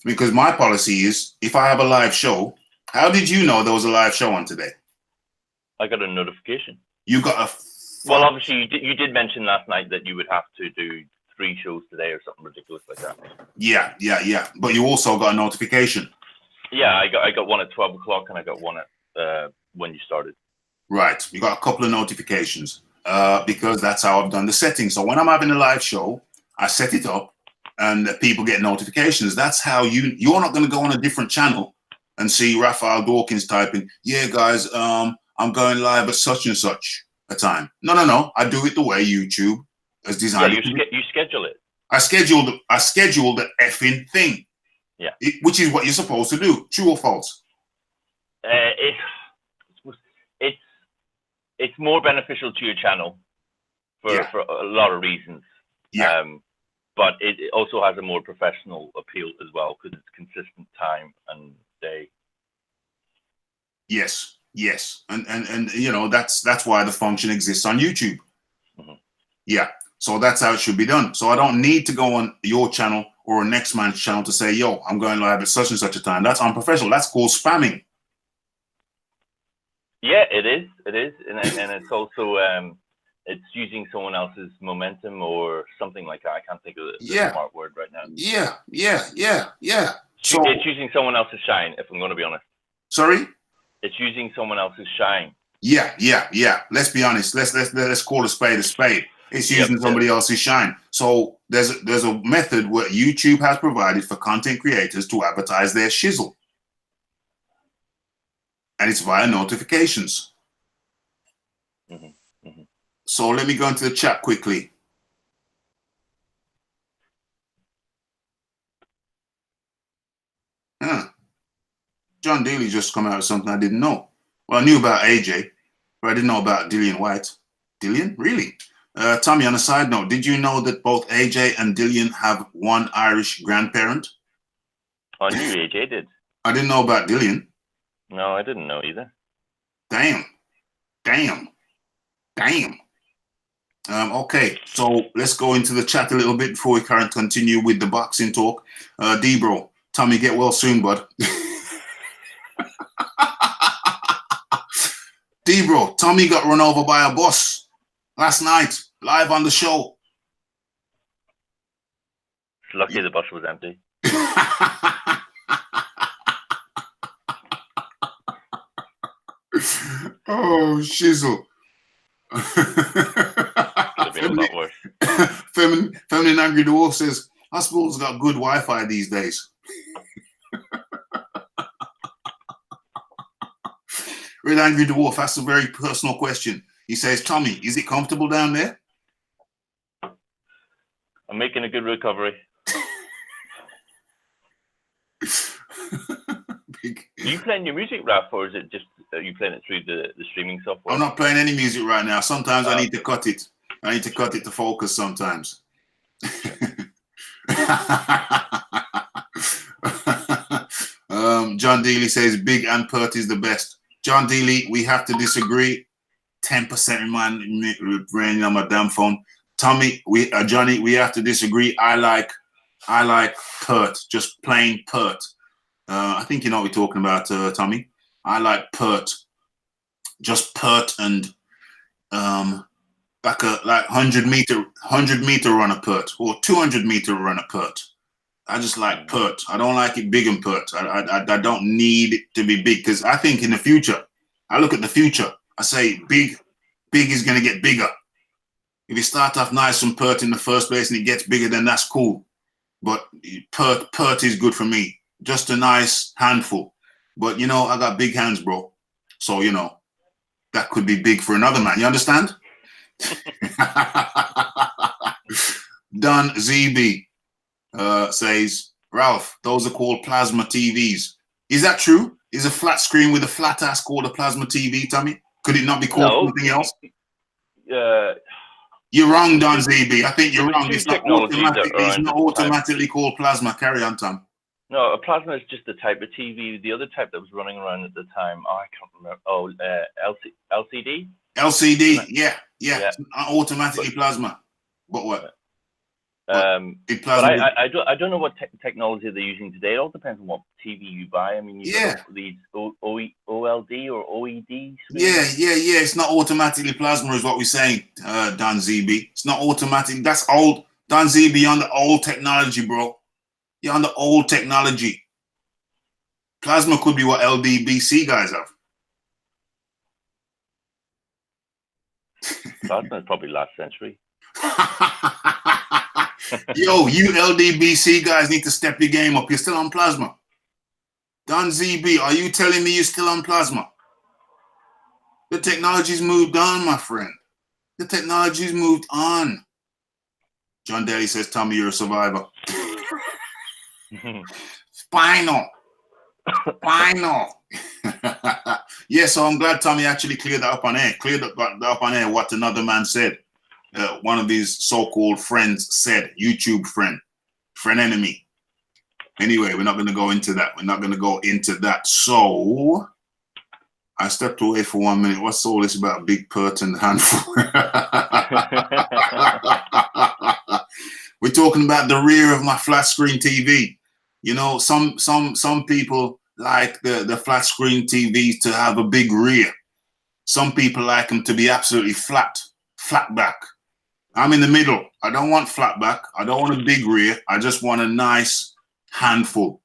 Speaker 1: Because my policy is, if I have a live show, how did you know there was a live show on today?
Speaker 2: I got a notification.
Speaker 1: You got a
Speaker 2: Well, obviously, you did mention last night that you would have to do 3 shows today or something ridiculous like that.
Speaker 1: Yeah. But you also got a notification.
Speaker 2: Yeah, I got one at 12 o'clock and I got one at when you started.
Speaker 1: Right. You got a couple of notifications because that's how I've done the settings. So when I'm having a live show, I set it up and people get notifications. That's how you're not going to go on a different channel and see Raphael Dawkins typing, yeah, guys, I'm going live at such and such a time. No. I do it the way YouTube has designed it.
Speaker 2: You schedule it.
Speaker 1: I scheduled the effing thing.
Speaker 2: Yeah.
Speaker 1: Which is what you're supposed to do. True or false?
Speaker 2: It's more beneficial to your channel for a lot of reasons.
Speaker 1: Yeah.
Speaker 2: But it also has a more professional appeal as well because it's consistent time and day.
Speaker 1: Yes. And you know, that's why the function exists on YouTube.
Speaker 2: Mm-hmm.
Speaker 1: Yeah. So that's how it should be done. So I don't need to go on your channel or a next man's channel to say, yo, I'm going live at such and such a time. That's unprofessional. That's called spamming.
Speaker 2: Yeah, it is. And it's also it's using someone else's momentum or something like that. I can't think of the smart word right now.
Speaker 1: Yeah. So
Speaker 2: it's using someone else's shine, if I'm going to be honest.
Speaker 1: Sorry?
Speaker 2: It's using someone else's shine.
Speaker 1: Yeah. Let's be honest. Let's call a spade a spade. It's using somebody else's shine. So there's a method where YouTube has provided for content creators to advertise their shizzle. And it's via notifications.
Speaker 2: Mm-hmm.
Speaker 1: So let me go into the chat quickly. John Dealey just come out with something I didn't know. Well, I knew about AJ, but I didn't know about Dillian White. Dillian? Really? Tommy, on a side note, did you know that both AJ and Dillian have one Irish grandparent?
Speaker 2: I knew AJ did.
Speaker 1: I didn't know about Dillian.
Speaker 2: No, I didn't know either.
Speaker 1: Damn. Okay, so let's go into the chat a little bit before we continue with the boxing talk. D-Bro, Tommy, get well soon, bud. D-Bro, Tommy got run over by a bus last night, live on the show.
Speaker 2: It's lucky the bus was empty.
Speaker 1: Oh, shizzle. Feminine Angry Dwarf says, hospitals got good Wi-Fi these days. Red Angry Dwarf asks a very personal question. He says, Tommy, is it comfortable down there?
Speaker 2: I'm making a good recovery. Are you playing your music, Raph, or is it just you playing it through the streaming software?
Speaker 1: I'm not playing any music right now. Sometimes I need to cut it. I need to cut it to focus sometimes. John Dealey says Big and Pert is the best. John Dealey, we have to disagree. 10% in my brain on my damn phone. Tommy, Johnny, we have to disagree. I like Pert, just plain Pert. I think you know what we're talking about, Tommy. I like Pert, just Pert and like 100 meter runner Pert or 200 meter runner Pert. I just like Pert. I don't like it big and Pert. I don't need it to be big because I think in the future, I look at the future. I say big is going to get bigger. If you start off nice and Pert in the first place and it gets bigger, then that's cool. But Pert is good for me. Just a nice handful. But, you know, I got big hands, bro. So, you know, that could be big for another man. You understand? Don ZB says, Ralph, those are called plasma TVs. Is that true? Is a flat screen with a flat ass called a plasma TV, Tommy? Could it not be called something else? You're wrong, Don ZB. I think you're wrong. It's not automatically called plasma. Carry on, Tom.
Speaker 2: No, a plasma is just a type of TV. The other type that was running around at the time, I can't remember. Oh, LCD?
Speaker 1: LCD, yeah. It's not automatically plasma. But what? Did
Speaker 2: But
Speaker 1: plasma?
Speaker 2: I don't know what technology they're using today. It all depends on what TV you buy. I mean, you got these OLED or OED screens.
Speaker 1: Yeah. It's not automatically plasma, is what we're saying, Don ZB. It's not automatic. That's old. Don ZB, you're on the old technology, bro. You're on the old technology. Plasma could be what LDBC guys have.
Speaker 2: Plasma is probably last century.
Speaker 1: Yo, you LDBC guys need to step your game up. You're still on plasma. Don ZB, are you telling me you're still on plasma? The technology's moved on, my friend. The technology's moved on. John Dealey says, Tommy, you're a survivor. Final. Yeah, so I'm glad Tommy actually cleared that up on air. Cleared that up on air what another man said. One of these so-called friends said, YouTube friend enemy. Anyway, we're not going to go into that. So I stepped away for 1 minute. What's all this about big pert and handful? We're talking about the rear of my flat screen TV. You know, some people like the flat screen TV to have a big rear. Some people like them to be absolutely flat back. I'm in the middle. I don't want flat back. I don't want a big rear. I just want a nice handful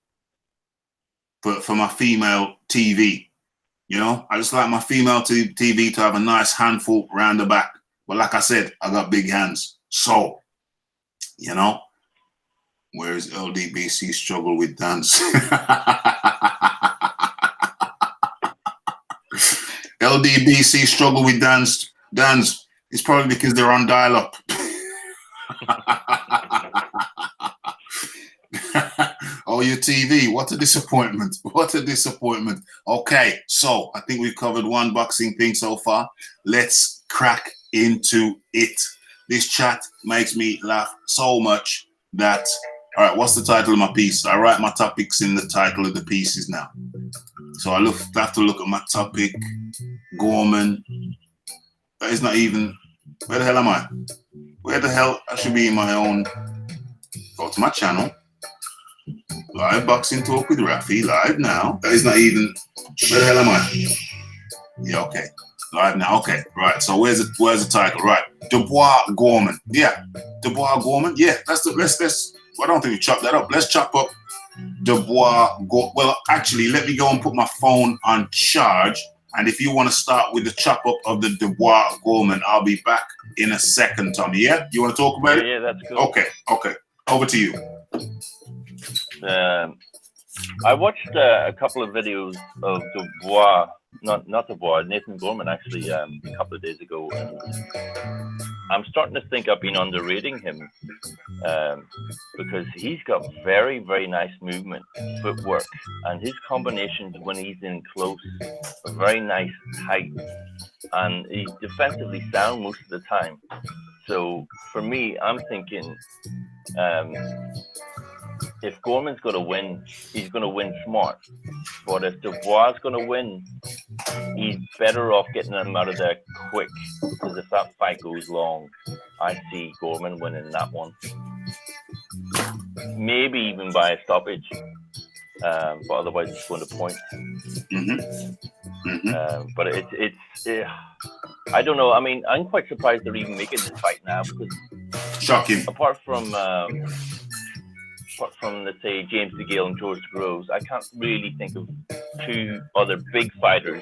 Speaker 1: for my female TV. You know, I just like my female TV to have a nice handful around the back. But like I said, I got big hands. So, you know, where's LDBC struggle with dance? LDBC struggle with dance. It's probably because they're on dial-up. Oh, your TV. What a disappointment. Okay, so I think we've covered one boxing thing so far. Let's crack into it. This chat makes me laugh so much that, all right, what's the title of my piece? I write my topics in the title of the pieces now. So I have to look at my topic. Gorman. That is not even, where the hell am I? Where the hell? I should be in my own, go to my channel. Live boxing talk with Raphie, live now. That is not even, where the hell am I? Yeah, okay. Live now, okay, right. So where's the title? Right. Dubois Gorman. Yeah. Dubois Gorman. Yeah, let's I don't think we chop that up. Let's chop up Dubois Gorman. Well, actually, let me go and put my phone on charge. And if you want to start with the chop up of the Dubois Gorman, I'll be back in a second, Tommy. Yeah? You want to talk about it?
Speaker 2: Yeah, that's good.
Speaker 1: Okay. Over to you.
Speaker 2: I watched a couple of videos of Dubois, not Dubois, Nathan Gorman actually a couple of days ago. And I'm starting to think I've been underrating him because he's got very, very nice movement, footwork, and his combinations when he's in close are very nice, tight, and he's defensively sound most of the time. So for me, I'm thinking if Gorman's going to win, he's going to win smart. But if Dubois is going to win, he's better off getting him out of there quick. Because if that fight goes long, I see Gorman winning that one. Maybe even by a stoppage. But otherwise, it's going to point. But it's I don't know. I mean, I'm quite surprised they're even making this fight now because
Speaker 1: shocking.
Speaker 2: Apart from let's say James DeGale and George Groves, I can't really think of two other big fighters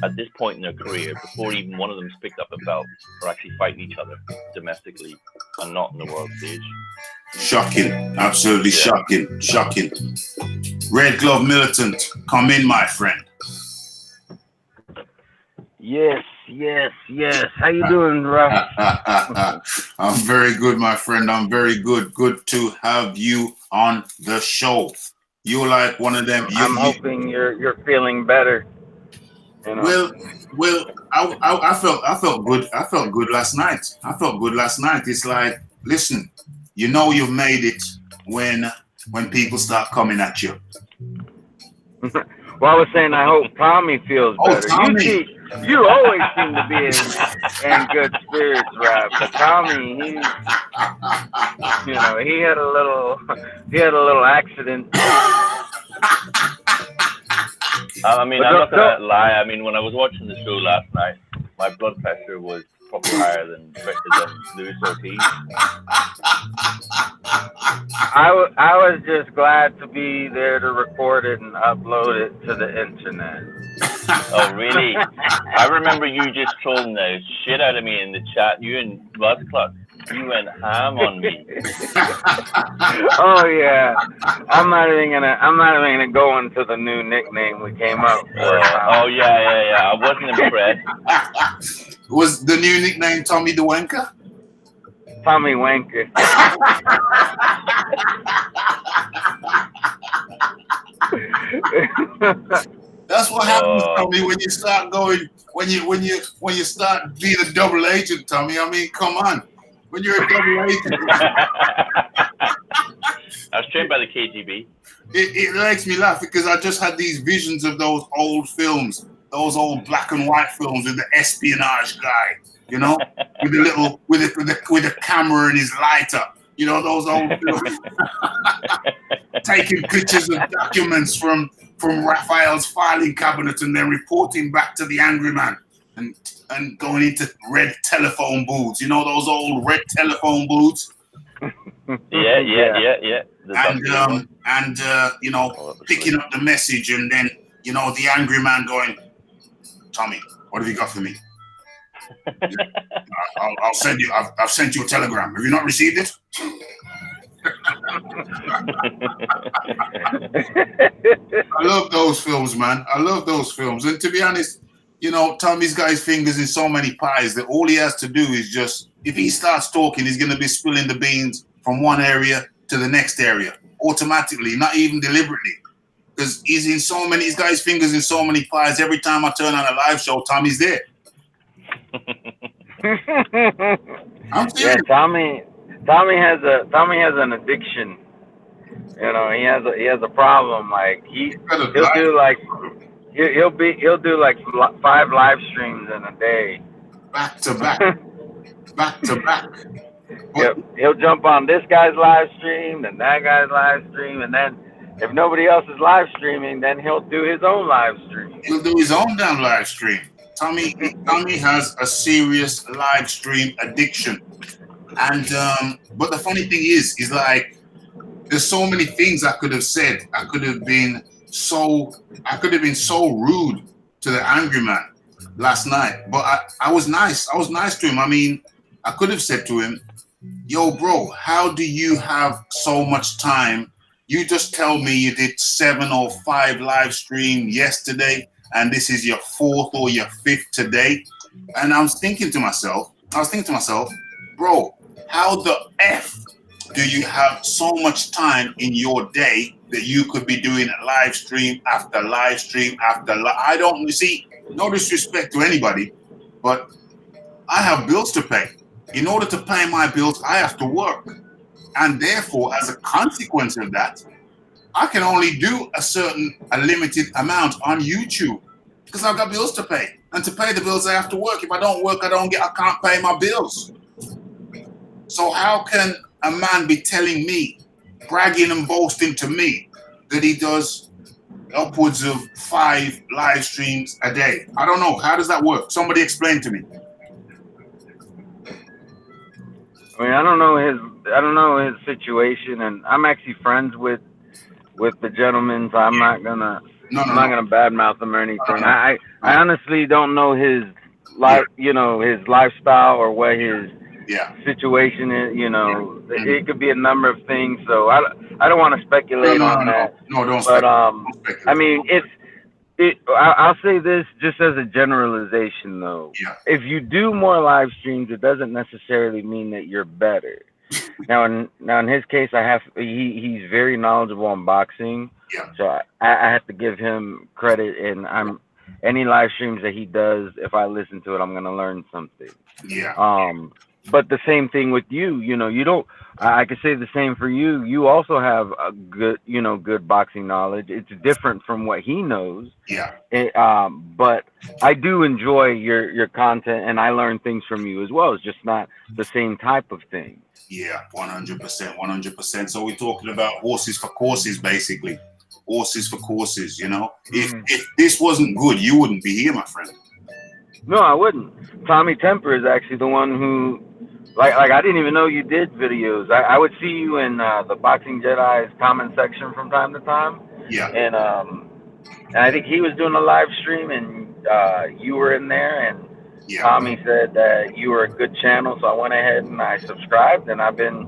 Speaker 2: at this point in their career before even one of them's picked up a belt or actually fighting each other domestically and not on the world stage.
Speaker 1: Shocking, absolutely shocking. Red Glove Militant, come in, my friend.
Speaker 3: Yes. How you doing, Ralph?
Speaker 1: I'm very good, my friend. I'm very good. Good to have you on the show. You're like one of them.
Speaker 3: I'm hoping you're feeling better. You know?
Speaker 1: Well, I felt good. I felt good last night. It's like, listen, you know you've made it when people start coming at you.
Speaker 3: Well, I was saying I hope Tommy feels better.
Speaker 1: Tommy.
Speaker 3: You always seem to be in good spirits, Raph. But Tommy, You know, he had a little accident.
Speaker 2: I mean,
Speaker 3: But
Speaker 2: I'm not
Speaker 3: don't,
Speaker 2: gonna lie. I mean, when I was watching the show last night, my blood pressure was probably higher than Louis Ortiz.
Speaker 3: I was just glad to be there to record it and upload it to the internet.
Speaker 2: Oh, really? I remember you just trolling the shit out of me in the chat. You and Buzzclutch, you went ham on me.
Speaker 3: Oh yeah, I'm not even gonna go into the new nickname we came up with.
Speaker 2: Oh yeah. I wasn't impressed.
Speaker 1: Was the new nickname Tommy the Wanker?
Speaker 3: Tommy Wanker.
Speaker 1: That's what happens, Tommy, when you start going, when you start being a double agent, Tommy. I mean, come on. When you're a double agent.
Speaker 2: I was trained by the KGB.
Speaker 1: It makes me laugh because I just had these visions of those old films, those old black and white films with the espionage guy, you know, with the little with a camera and his lighter, you know, those old films. Taking pictures of documents from Raphael's filing cabinet and then reporting back to the angry man and going into red telephone booths, you know, those old red telephone booths.
Speaker 2: Yeah.
Speaker 1: And you know, picking up the message and then, you know, the angry man going, Tommy, what have you got for me? I'll send you. I've sent you a telegram. Have you not received it? I love those films, man. I love those films. And to be honest, you know, Tommy's got his fingers in so many pies that all he has to do is just, if he starts talking, he's going to be spilling the beans from one area to the next area automatically, not even deliberately. Because he's got his fingers in so many pies. Every time I turn on a live show, Tommy's there. I'm serious.
Speaker 3: Yeah, Tommy has an addiction. You know, he has a problem. Like he'll do like 5 live streams in a day.
Speaker 1: Back to back. Back to back.
Speaker 3: Yep. He'll jump on this guy's live stream and that guy's live stream, and then if nobody else is live streaming, then he'll do his own live stream.
Speaker 1: He'll do his own damn live stream. Tommy has a serious live stream addiction. And but the funny thing is like there's so many things I could have said. I could have been so rude to the angry man last night. But I was nice. I was nice to him. I mean, I could have said to him, yo, bro, how do you have so much time? You just tell me you did 7 or 5 live stream yesterday, and this is your 4th or your 5th today. And I was thinking to myself, bro, how the F do you have so much time in your day that you could be doing a live stream after live stream after I don't see, no disrespect to anybody, but I have bills to pay. In order to pay my bills, I have to work. And therefore, as a consequence of that, I can only do a limited amount on YouTube because I've got bills to pay. And to pay the bills, I have to work. If I don't work, I can't pay my bills. So how can a man be telling me, bragging and boasting to me that he does upwards of 5 live streams a day? I don't know. How does that work? Somebody explain to me.
Speaker 3: I mean, I don't know his situation, and I'm actually friends with the gentleman, so I'm not gonna badmouth him or anything. I honestly don't know his his lifestyle or what his situation is. You know, it could be a number of things. So I don't want to speculate on that.
Speaker 1: No, don't.
Speaker 3: But I mean, I'll say this just as a generalization, though.
Speaker 1: Yeah.
Speaker 3: If you do more live streams, it doesn't necessarily mean that you're better. Now in his case, he's very knowledgeable on boxing.
Speaker 1: Yeah.
Speaker 3: So I have to give him credit, and any live streams that he does, if I listen to it, I'm gonna learn something.
Speaker 1: Yeah.
Speaker 3: but the same thing with you. You don't. I could say the same for you. You also have a good, good boxing knowledge. It's different from what he knows.
Speaker 1: Yeah.
Speaker 3: But I do enjoy your content, and I learn things from you as well. It's just not the same type of thing.
Speaker 1: Yeah, 100%, 100%. So we're talking about horses for courses, basically. Horses for courses, If this wasn't good, you wouldn't be here, my friend.
Speaker 3: No, I wouldn't. Tommy Temper is actually the one who, like I didn't even know you did videos. I would see you in the Boxing Jedi's comment section from time to time.
Speaker 1: Yeah.
Speaker 3: And I think he was doing a live stream, and you were in there, and
Speaker 1: Yeah.
Speaker 3: Tommy said that you were a good channel, so I went ahead and I subscribed, and I've been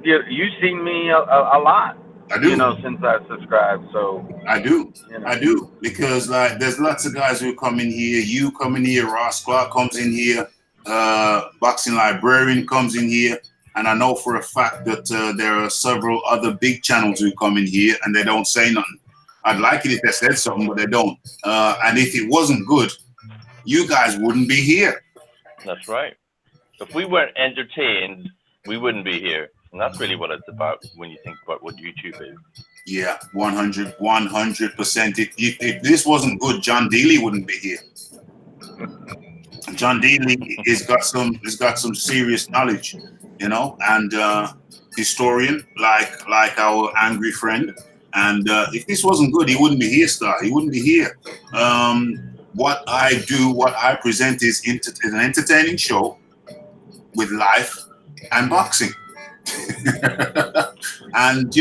Speaker 3: you've seen me a lot.
Speaker 1: I do.
Speaker 3: Since I've subscribed. So
Speaker 1: I do. I do. Because there's lots of guys who come in here. You come in here, Ross Clark comes in here, Boxing Librarian comes in here. And I know for a fact that there are several other big channels who come in here and they don't say nothing. I'd like it if they said something, but they don't. And if it wasn't good, you guys wouldn't be here.
Speaker 2: That's right. If we weren't entertained, we wouldn't be here. And that's really what it's about when you think about what YouTube is.
Speaker 1: Yeah, 100%. If this wasn't good, John Dealey wouldn't be here. John Dealey has got some serious knowledge, and historian like our angry friend. And if this wasn't good, he wouldn't be here, Star. He wouldn't be here. What I present is an entertaining show with life and boxing. And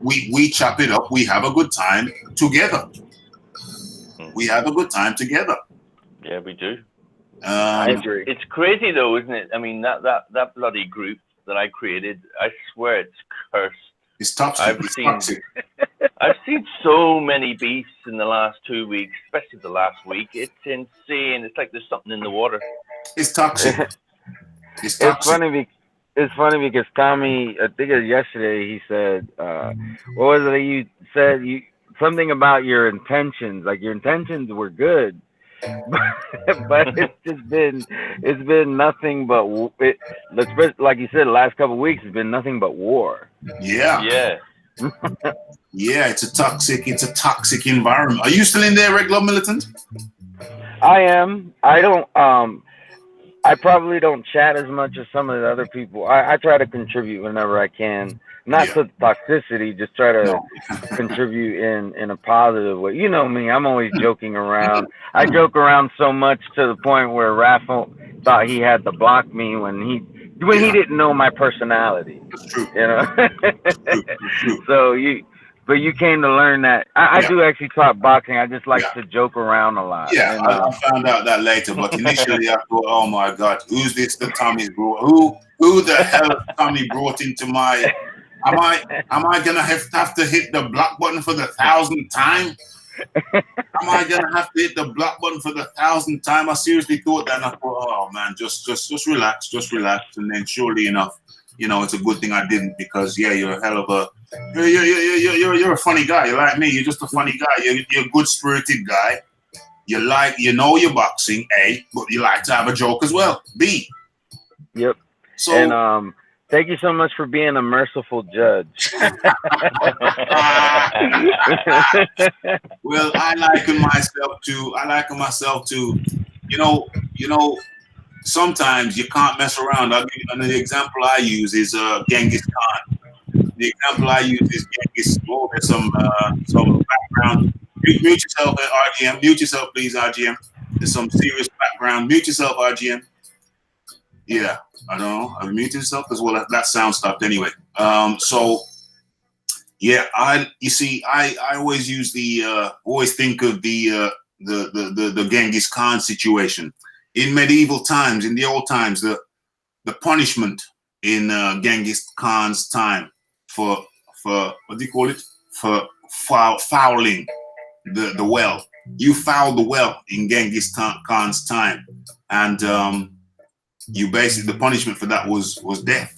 Speaker 1: we chop it up. We have a good time together.
Speaker 2: Yeah, we do.
Speaker 3: I agree.
Speaker 2: It's crazy though, isn't it? I mean, that bloody group that I created, I swear it's cursed.
Speaker 1: It's toxic.
Speaker 2: I've seen so many beasts in the last 2 weeks, especially the last week. It's insane. It's like there's something in the water.
Speaker 1: It's toxic.
Speaker 3: It's funny because Tommy, I think it was yesterday, he said, what was it you said? Something about your intentions. Like your intentions were good, but it's been nothing but like you said, the last couple of weeks has been nothing but war.
Speaker 1: Yeah. Yeah, it's a toxic environment. Are you still in there, regular militant?
Speaker 3: I am. I don't. I probably don't chat as much as some of the other people. I try to contribute whenever I can. Not to toxicity, just try to contribute in a positive way. You know me, I'm always joking around. I joke around so much to the point where Raphie thought he had to block me when he didn't know my personality.
Speaker 1: That's true.
Speaker 3: So you came to learn that. I do actually talk boxing. I just like to joke around a lot.
Speaker 1: Yeah, I found out that later, but initially I thought, oh my God, who's this that Tommy brought? Who the hell Tommy brought into my... Am I gonna have to hit the block button for the 1,000th time? Am I gonna have to hit the block button for the 1,000th time? I seriously thought that, and I thought, oh man, just relax, and then surely enough, it's a good thing I didn't, because you're a hell of a you're a funny guy. You're like me. You're just a funny guy. You're a good spirited guy. You're boxing, A, but you like to have a joke as well, B.
Speaker 3: Yep.
Speaker 1: So
Speaker 3: and thank you so much for being a merciful judge.
Speaker 1: Well, I liken myself to, sometimes you can't mess around. The example I use is Genghis Khan. The example I use is Genghis. Oh, there's some background. Mute yourself, RGM. Mute yourself, please, RGM. There's some serious background. Mute yourself, RGM. Yeah, I don't know. I've muted yourself as well. That sound stopped anyway. So yeah, I always use always think of the Genghis Khan situation. In medieval times, in the old times, the punishment in Genghis Khan's time for what do you call it? For fouling the well. You fouled the well in Genghis Khan's time, and the punishment for that was death.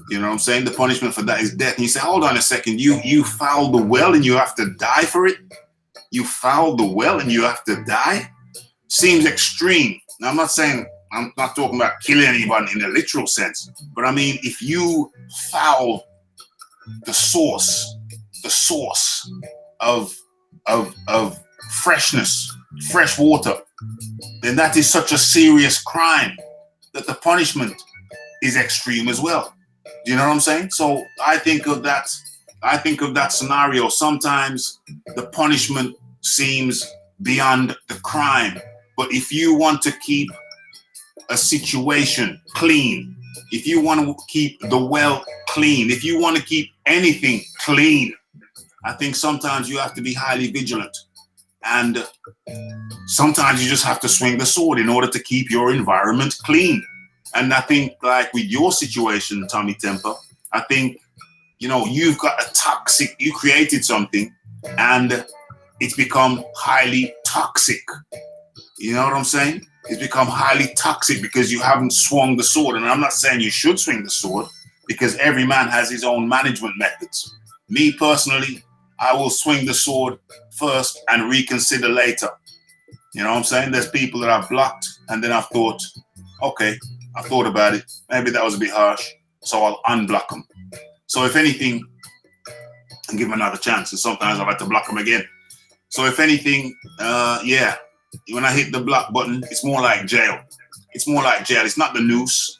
Speaker 1: You know what I'm saying? The punishment for that is death. And you say, hold on a second, you fouled the well and you have to die for it? You fouled the well and you have to die? Seems extreme. Now, I'm not saying I'm not talking about killing anybody in a literal sense, but I mean, if you foul the source of freshness, fresh water, then that is such a serious crime that the punishment is extreme as well. You know what I'm saying? So I think of that scenario. Sometimes the punishment seems beyond the crime, but if you want to keep a situation clean, if you want to keep the well clean, if you want to keep anything clean, I think sometimes you have to be highly vigilant. And sometimes you just have to swing the sword in order to keep your environment clean. And I think, like with your situation, Tommy Temper, I think, you know, you've got a toxic, you created something and it's become highly toxic. You know what I'm saying? It's become highly toxic because you haven't swung the sword. And I'm not saying you should swing the sword, because every man has his own management methods. Me personally, I will swing the sword first and reconsider later. You know what I'm saying? There's people that I've blocked and then I've thought, okay, I thought about it. Maybe that was a bit harsh, so I'll unblock them. So if anything, and give them another chance. And sometimes I've had to block them again. So if anything, yeah, when I hit the block button, it's more like jail. It's more like jail. It's not the noose.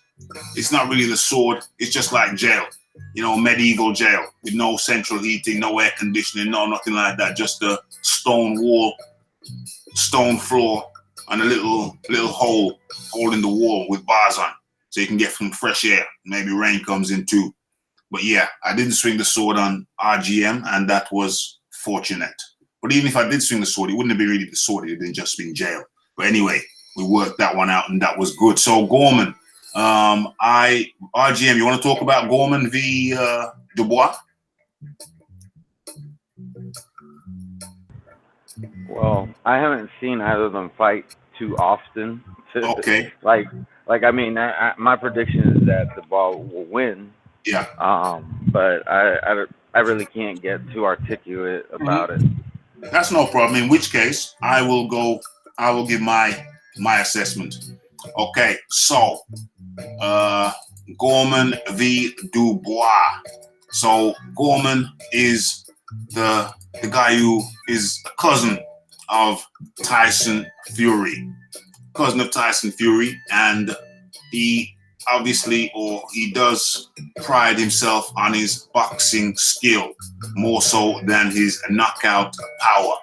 Speaker 1: It's not really the sword. It's just like jail. You know, medieval jail with no central heating, no air conditioning, no nothing like that. Just a stone wall, stone floor, and a little hole in the wall with bars on, so you can get some fresh air. Maybe rain comes in too. But yeah, I didn't swing the sword on RGM, and that was fortunate. But even if I did swing the sword, it wouldn't have been really the sword. It would have just been jail. But anyway, we worked that one out, and that was good. So Gorman, RGM, you want to talk about Gorman v. Dubois?
Speaker 3: Well, I haven't seen either of them fight too often.
Speaker 1: Okay.
Speaker 3: like I mean, my prediction is that Dubois will win.
Speaker 1: Yeah.
Speaker 3: But I really can't get too articulate about it.
Speaker 1: That's no problem. In which case, I will give my assessment. Okay, so Gorman v. Dubois. So Gorman is the guy who is a cousin of Tyson Fury. And he obviously, or he does pride himself on his boxing skill more so than his knockout power.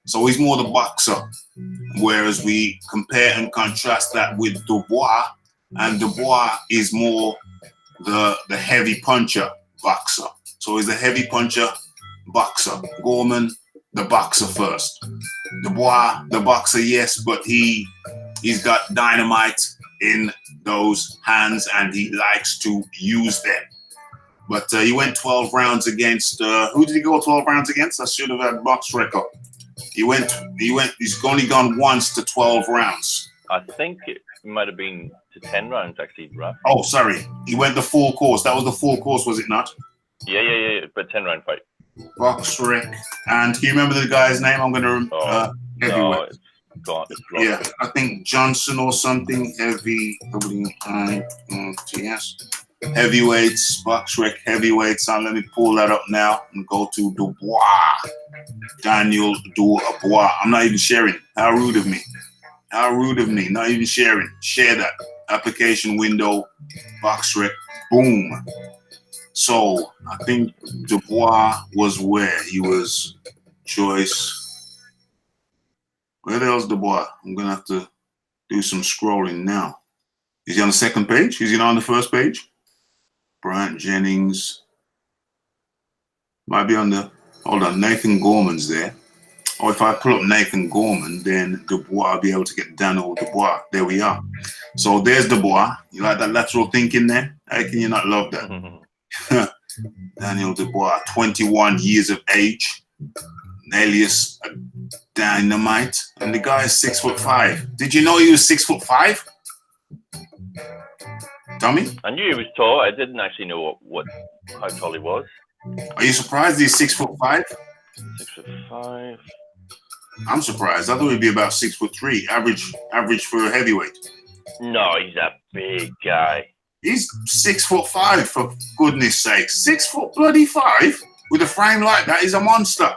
Speaker 1: So he's more the boxer, whereas we compare and contrast that with Dubois, and Dubois is more the heavy puncher boxer. So he's the heavy puncher boxer. Gorman, the boxer first. Dubois, the boxer, yes, but he's got dynamite in those hands and he likes to use them. But he went 12 rounds against, who did he go 12 rounds against? I should have had box record. He's only gone once to 12 rounds.
Speaker 2: I think it might have been to 10 rounds actually, Raph.
Speaker 1: Oh, sorry. He went the full course. That was the full course, was it not?
Speaker 2: Yeah. But 10 round fight.
Speaker 1: Box rec. And do you remember the guy's name? I'm going to
Speaker 2: no, it's gone.
Speaker 1: Yeah, I think Johnson or something. Heavy W-I-N-T-S. Heavyweights, box rec heavyweights. So let me pull that up now and go to Dubois. Daniel Dubois. I'm not even sharing. How rude of me. Not even sharing. Share that. Application window, box rec. Boom. So I think Dubois was where? He was Joyce. Where the hell's Dubois? I'm going to have to do some scrolling now. Is he on the second page? Is he not on the first page? Bryant Jennings. Might be on the... Hold on. Nathan Gorman's there. Or if I pull up Nathan Gorman, then Dubois, I'll be able to get Daniel Dubois. There we are. So there's Dubois. You like that lateral thinking there? How can you not love that? Daniel Dubois, 21 years of age. Alias Dynamite. And the guy is 6'5". Did you know he was 6'5"? Tommy?
Speaker 2: I knew he was tall. I didn't actually know how tall he was.
Speaker 1: Are you surprised he's 6'5"?
Speaker 2: 6'5".
Speaker 1: I'm surprised. I thought he'd be about 6'3", average for a heavyweight.
Speaker 2: No, he's a big guy.
Speaker 1: He's 6'5", for goodness sake. 6'5" with a frame like that. He's a monster.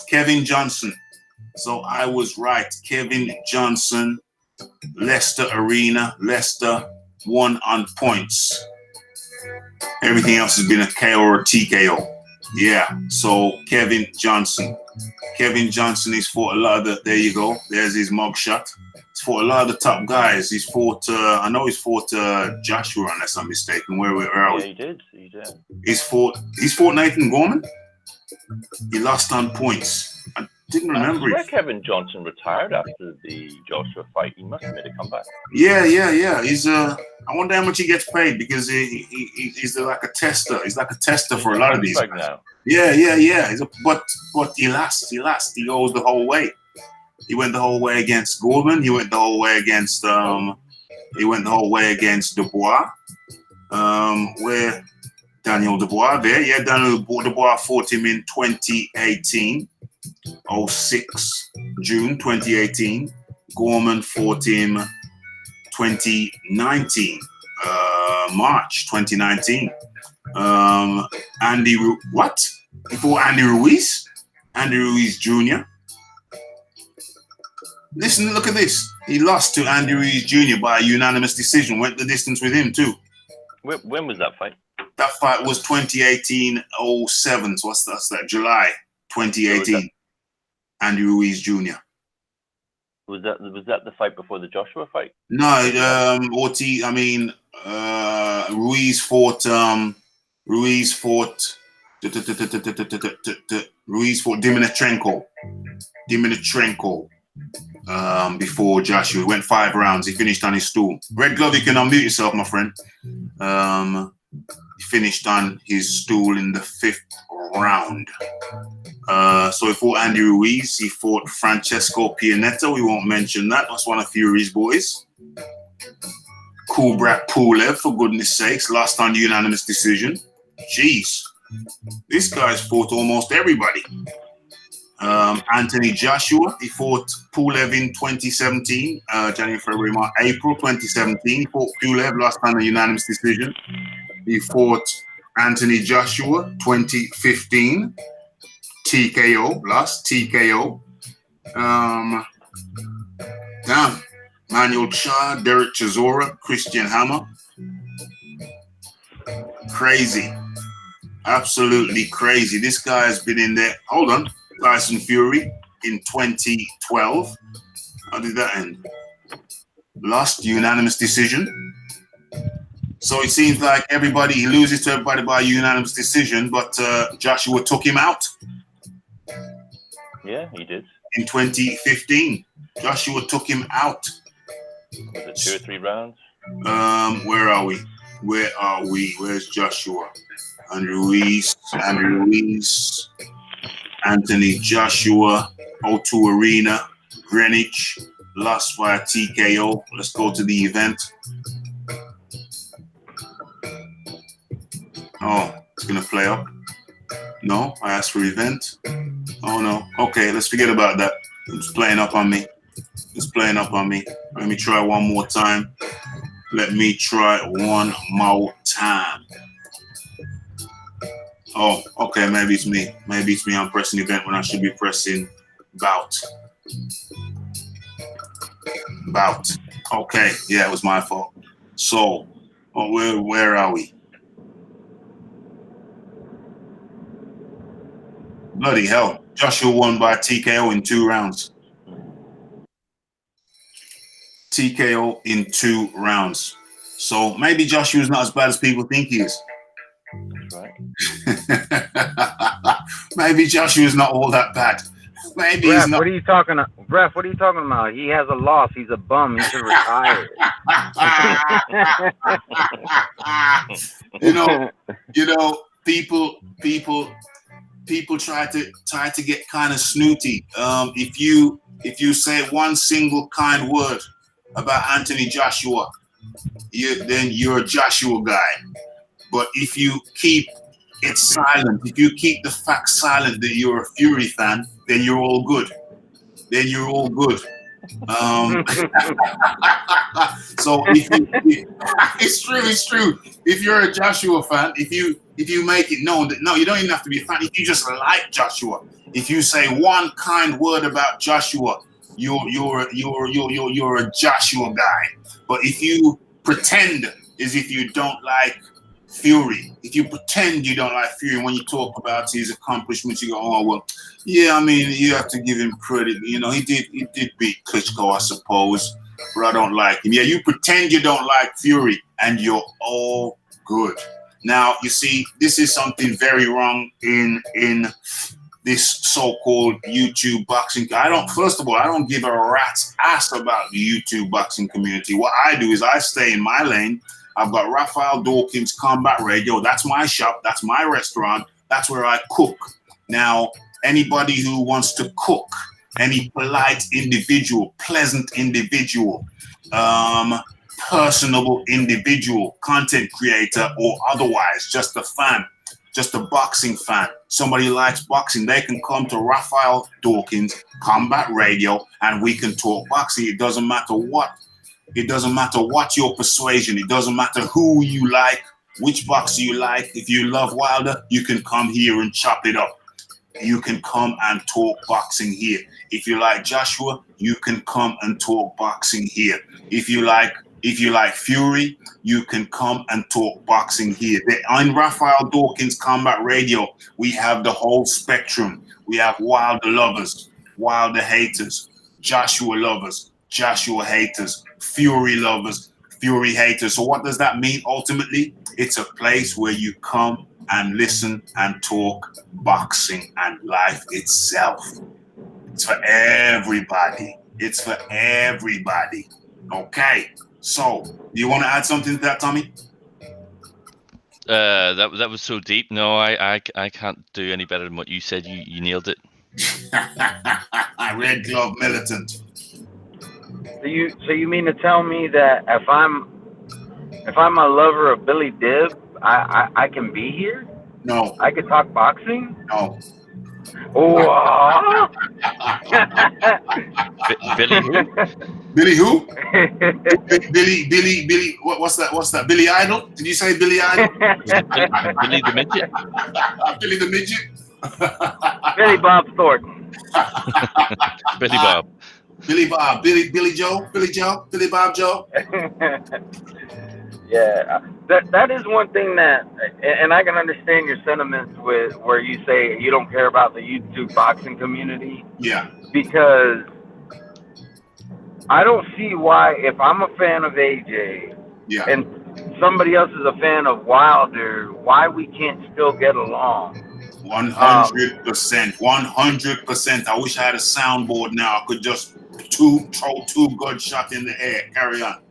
Speaker 1: Kevin Johnson. So I was right. Kevin Johnson, Leicester Arena. Leicester won on points. Everything else has been a KO or a TKO. Yeah. So Kevin Johnson. Kevin Johnson has fought a lot of the. There you go. There's his mugshot. He's fought a lot of the top guys. He's fought. I know he's fought Joshua, unless I'm mistaken. Where are we?
Speaker 2: Yeah, he did.
Speaker 1: He's fought Nathan Gorman. He lost on points. I didn't remember.
Speaker 2: I swear Kevin Johnson retired after the Joshua fight. He must have made a comeback.
Speaker 1: Yeah. He's I wonder how much he gets paid, because he's like a tester. He's like a tester for a lot of these guys.
Speaker 2: Now.
Speaker 1: Yeah. But he lost. He goes the whole way. He went the whole way against Gorman. He went the whole way against Dubois. Where Daniel Dubois there. Yeah, Daniel Dubois fought him in 2018. 06 June 2018. Gorman fought him 2019. March 2019. He fought Andy Ruiz? Andy Ruiz Jr. Listen, look at this. He lost to Andy Ruiz Jr. by a unanimous decision. Went the distance with him too.
Speaker 2: When was that fight?
Speaker 1: That fight was 2018-07. So what's that? July 2018. Andy Ruiz Jr.
Speaker 2: Was that the fight before the Joshua fight?
Speaker 1: No, Ruiz fought Dimitrenko before Joshua. He went 5 rounds. He finished on his stool. Red Glove, you can unmute yourself, my friend. He finished on his stool in the 5th round. So he fought Andy Ruiz. He fought Francesco Pianetta. We won't mention that. That's one of Fury's boys. Kubrat Pulev, for goodness sakes, lost on unanimous decision. Jeez. This guy's fought almost everybody. Anthony Joshua, he fought Pulev in 2017, January, February, March, April 2017. He fought Pulev, lost on a unanimous decision. He fought Anthony Joshua 2015, TKO, lost TKO. Manuel Cha, Derek Chisora, Christian Hammer. Crazy. Absolutely crazy. This guy has been in there. Hold on. Tyson Fury in 2012. How did that end? Lost unanimous decision. So it seems like he loses to everybody by unanimous decision, but Joshua took him out.
Speaker 2: Yeah, he did.
Speaker 1: In 2015. Joshua took him out.
Speaker 2: Was it 2 or 3 rounds?
Speaker 1: Where are we? Where's Joshua? Andrew Ruiz. Anthony Joshua, O2 Arena, Greenwich, lost via TKO. Let's go to the event. Oh, it's going to play up. No, I asked for event. Oh, no. Okay, let's forget about that. It's playing up on me. Let me try one more time. Oh, okay, maybe it's me. I'm pressing event when I should be pressing bout. Okay, yeah, it was my fault. So, where are we? Bloody hell. Joshua won by TKO in 2 rounds. TKO in 2 rounds. So maybe Joshua's not as bad as people think he is.
Speaker 2: Right.
Speaker 1: Maybe Joshua's not all that bad. Maybe
Speaker 3: Ref,
Speaker 1: he's not.
Speaker 3: What are you talking about? He has a loss. He's a bum. He should retire.
Speaker 1: you know, people try to get kind of snooty. If you say one single kind word about Anthony Joshua, then you're a Joshua guy. But if you keep it silent, if you keep the fact silent that you're a Fury fan, then you're all good. So it's true. If you're a Joshua fan, if you make it known that no, you don't even have to be a fan. If you just like Joshua, if you say one kind word about Joshua, you're a Joshua guy. But if you pretend as if you don't like Fury, if you pretend you don't like Fury, when you talk about his accomplishments, you go, oh well, yeah, I mean, you have to give him credit. You know, he did beat Klitschko, I suppose, but I don't like him. Yeah, you pretend you don't like Fury, and you're all good. Now, you see, this is something very wrong in this so-called YouTube boxing. First of all, I don't give a rat's ass about the YouTube boxing community. What I do is I stay in my lane. I've got Raphael Dawkins Combat Radio. That's my shop. That's my restaurant. That's where I cook. Now, anybody who wants to cook, any polite individual, pleasant individual, personable individual, content creator or otherwise, just a fan, just a boxing fan, somebody who likes boxing, they can come to Raphael Dawkins Combat Radio and we can talk boxing. It doesn't matter what. It doesn't matter what your persuasion. It doesn't matter who you like, which boxer you like. If you love Wilder, you can come here and chop it up. You can come and talk boxing here. If you like Joshua, you can come and talk boxing here. If you like Fury, you can come and talk boxing here. On Raphael Dawkins Combat Radio, we have the whole spectrum. We have Wilder lovers, Wilder haters, Joshua lovers, Joshua haters, Fury lovers, Fury haters. So what does that mean ultimately? It's a place where you come and listen and talk boxing and life itself. It's for everybody. It's for everybody. Okay. So, do you want to add something to that, Tommy?
Speaker 4: That was so deep. No, I can't do any better than what you said. You nailed it.
Speaker 1: Red glove militant.
Speaker 3: So you mean to tell me that if I'm a lover of Billy Dib, I can be here?
Speaker 1: No.
Speaker 3: I can talk boxing?
Speaker 1: No.
Speaker 3: Oh.
Speaker 4: Billy who?
Speaker 1: Billy who? Billy. What's that? Billy Idol? Did you say Billy Idol?
Speaker 4: Billy the midget.
Speaker 1: Billy the midget.
Speaker 3: Billy Bob Thornton.
Speaker 4: Billy Bob.
Speaker 1: Billy Bob. Billy Joe. Billy Bob Joe.
Speaker 3: Yeah, that is one thing that, and I can understand your sentiments with where you say you don't care about the YouTube boxing community.
Speaker 1: Yeah.
Speaker 3: Because I don't see why, if I'm a fan of AJ,
Speaker 1: yeah,
Speaker 3: and somebody else is a fan of Wilder, why we can't still get along.
Speaker 1: 100%. 100%. I wish I had a soundboard now. I could just throw two gunshots in the air. Carry on.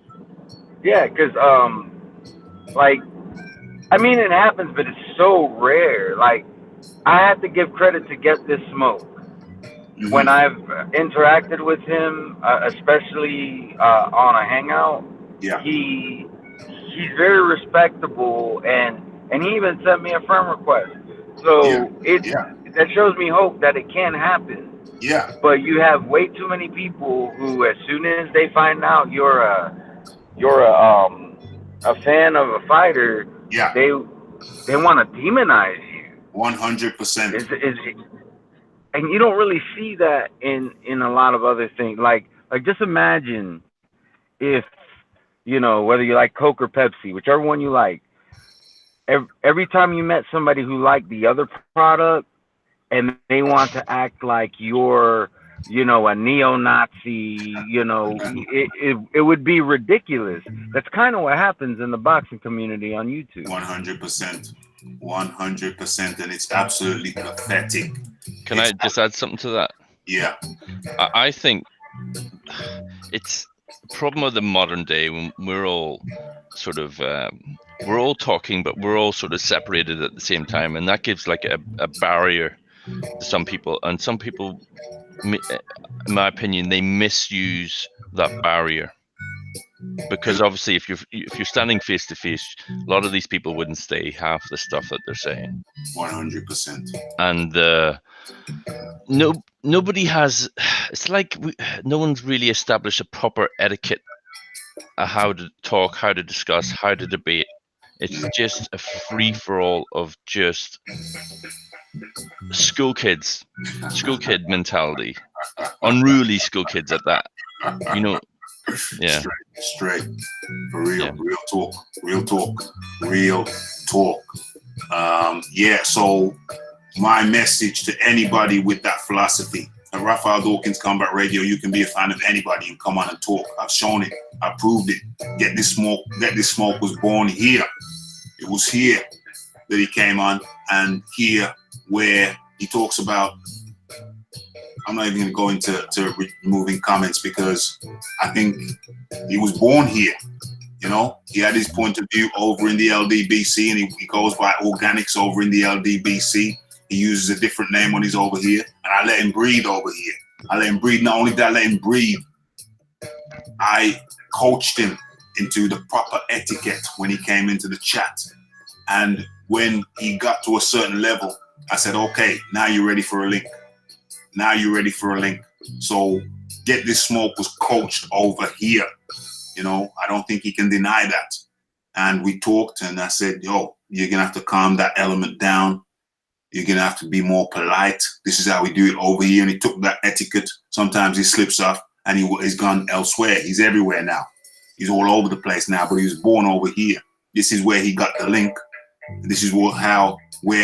Speaker 3: Yeah, because, like, I mean, it happens, but it's so rare. Like, I have to give credit to Get This Smoke. Mm-hmm. When I've interacted with him, especially on a hangout,
Speaker 1: yeah,
Speaker 3: he's very respectable, and he even sent me a friend request. So that shows me hope that it can happen.
Speaker 1: Yeah.
Speaker 3: But you have way too many people who, as soon as they find out you're a fan of a fighter,
Speaker 1: yeah,
Speaker 3: they want to demonize you.
Speaker 1: 100%.
Speaker 3: And you don't really see that in a lot of other things. Like just imagine if, you know, whether you like Coke or Pepsi, whichever one you like, every time you met somebody who liked the other product and they want to act like you're, you know, a neo-Nazi, you know, it would be ridiculous. That's kind of what happens in the boxing community on YouTube.
Speaker 1: 100%. 100%. And it's absolutely pathetic.
Speaker 4: Can I just add something to that?
Speaker 1: Yeah.
Speaker 4: I think it's a problem of the modern day when we're all sort of, we're all talking, but we're all sort of separated at the same time. And that gives like a barrier to some people. And some people, in my opinion, they misuse that barrier. Because obviously, if you're standing face to face, a lot of these people wouldn't say half the stuff that they're saying.
Speaker 1: 100%.
Speaker 4: And nobody has. It's like no one's really established a proper etiquette of how to talk, how to discuss, how to debate. It's just a free for all of just school kid mentality, unruly school kids at that. You know, yeah.
Speaker 1: Straight, for real, real talk. Yeah. So my message to anybody with that philosophy. At Raphael Dawkins Combat Radio, you can be a fan of anybody and come on and talk. I've shown it. I proved it. Get This Smoke was born here. It was here that he came on, and here where he talks about, I'm not even going to go into removing comments because I think he was born here. You know, he had his point of view over in the LDBC, and he goes by organics over in the LDBC. He uses a different name when he's over here, and I let him breathe over here. I let him breathe. Not only did I let him breathe, I coached him into the proper etiquette when he came into the chat. And when he got to a certain level, I said, okay, now you're ready for a link. Now you're ready for a link. So Get This Smoke was coached over here. You know, I don't think he can deny that. And we talked, and I said, yo, you're going to have to calm that element down. You're going to have to be more polite. This is how we do it over here. And he took that etiquette. Sometimes he slips off and he's gone elsewhere. He's everywhere now. He's all over the place now, but he was born over here. This is where he got the link. This is where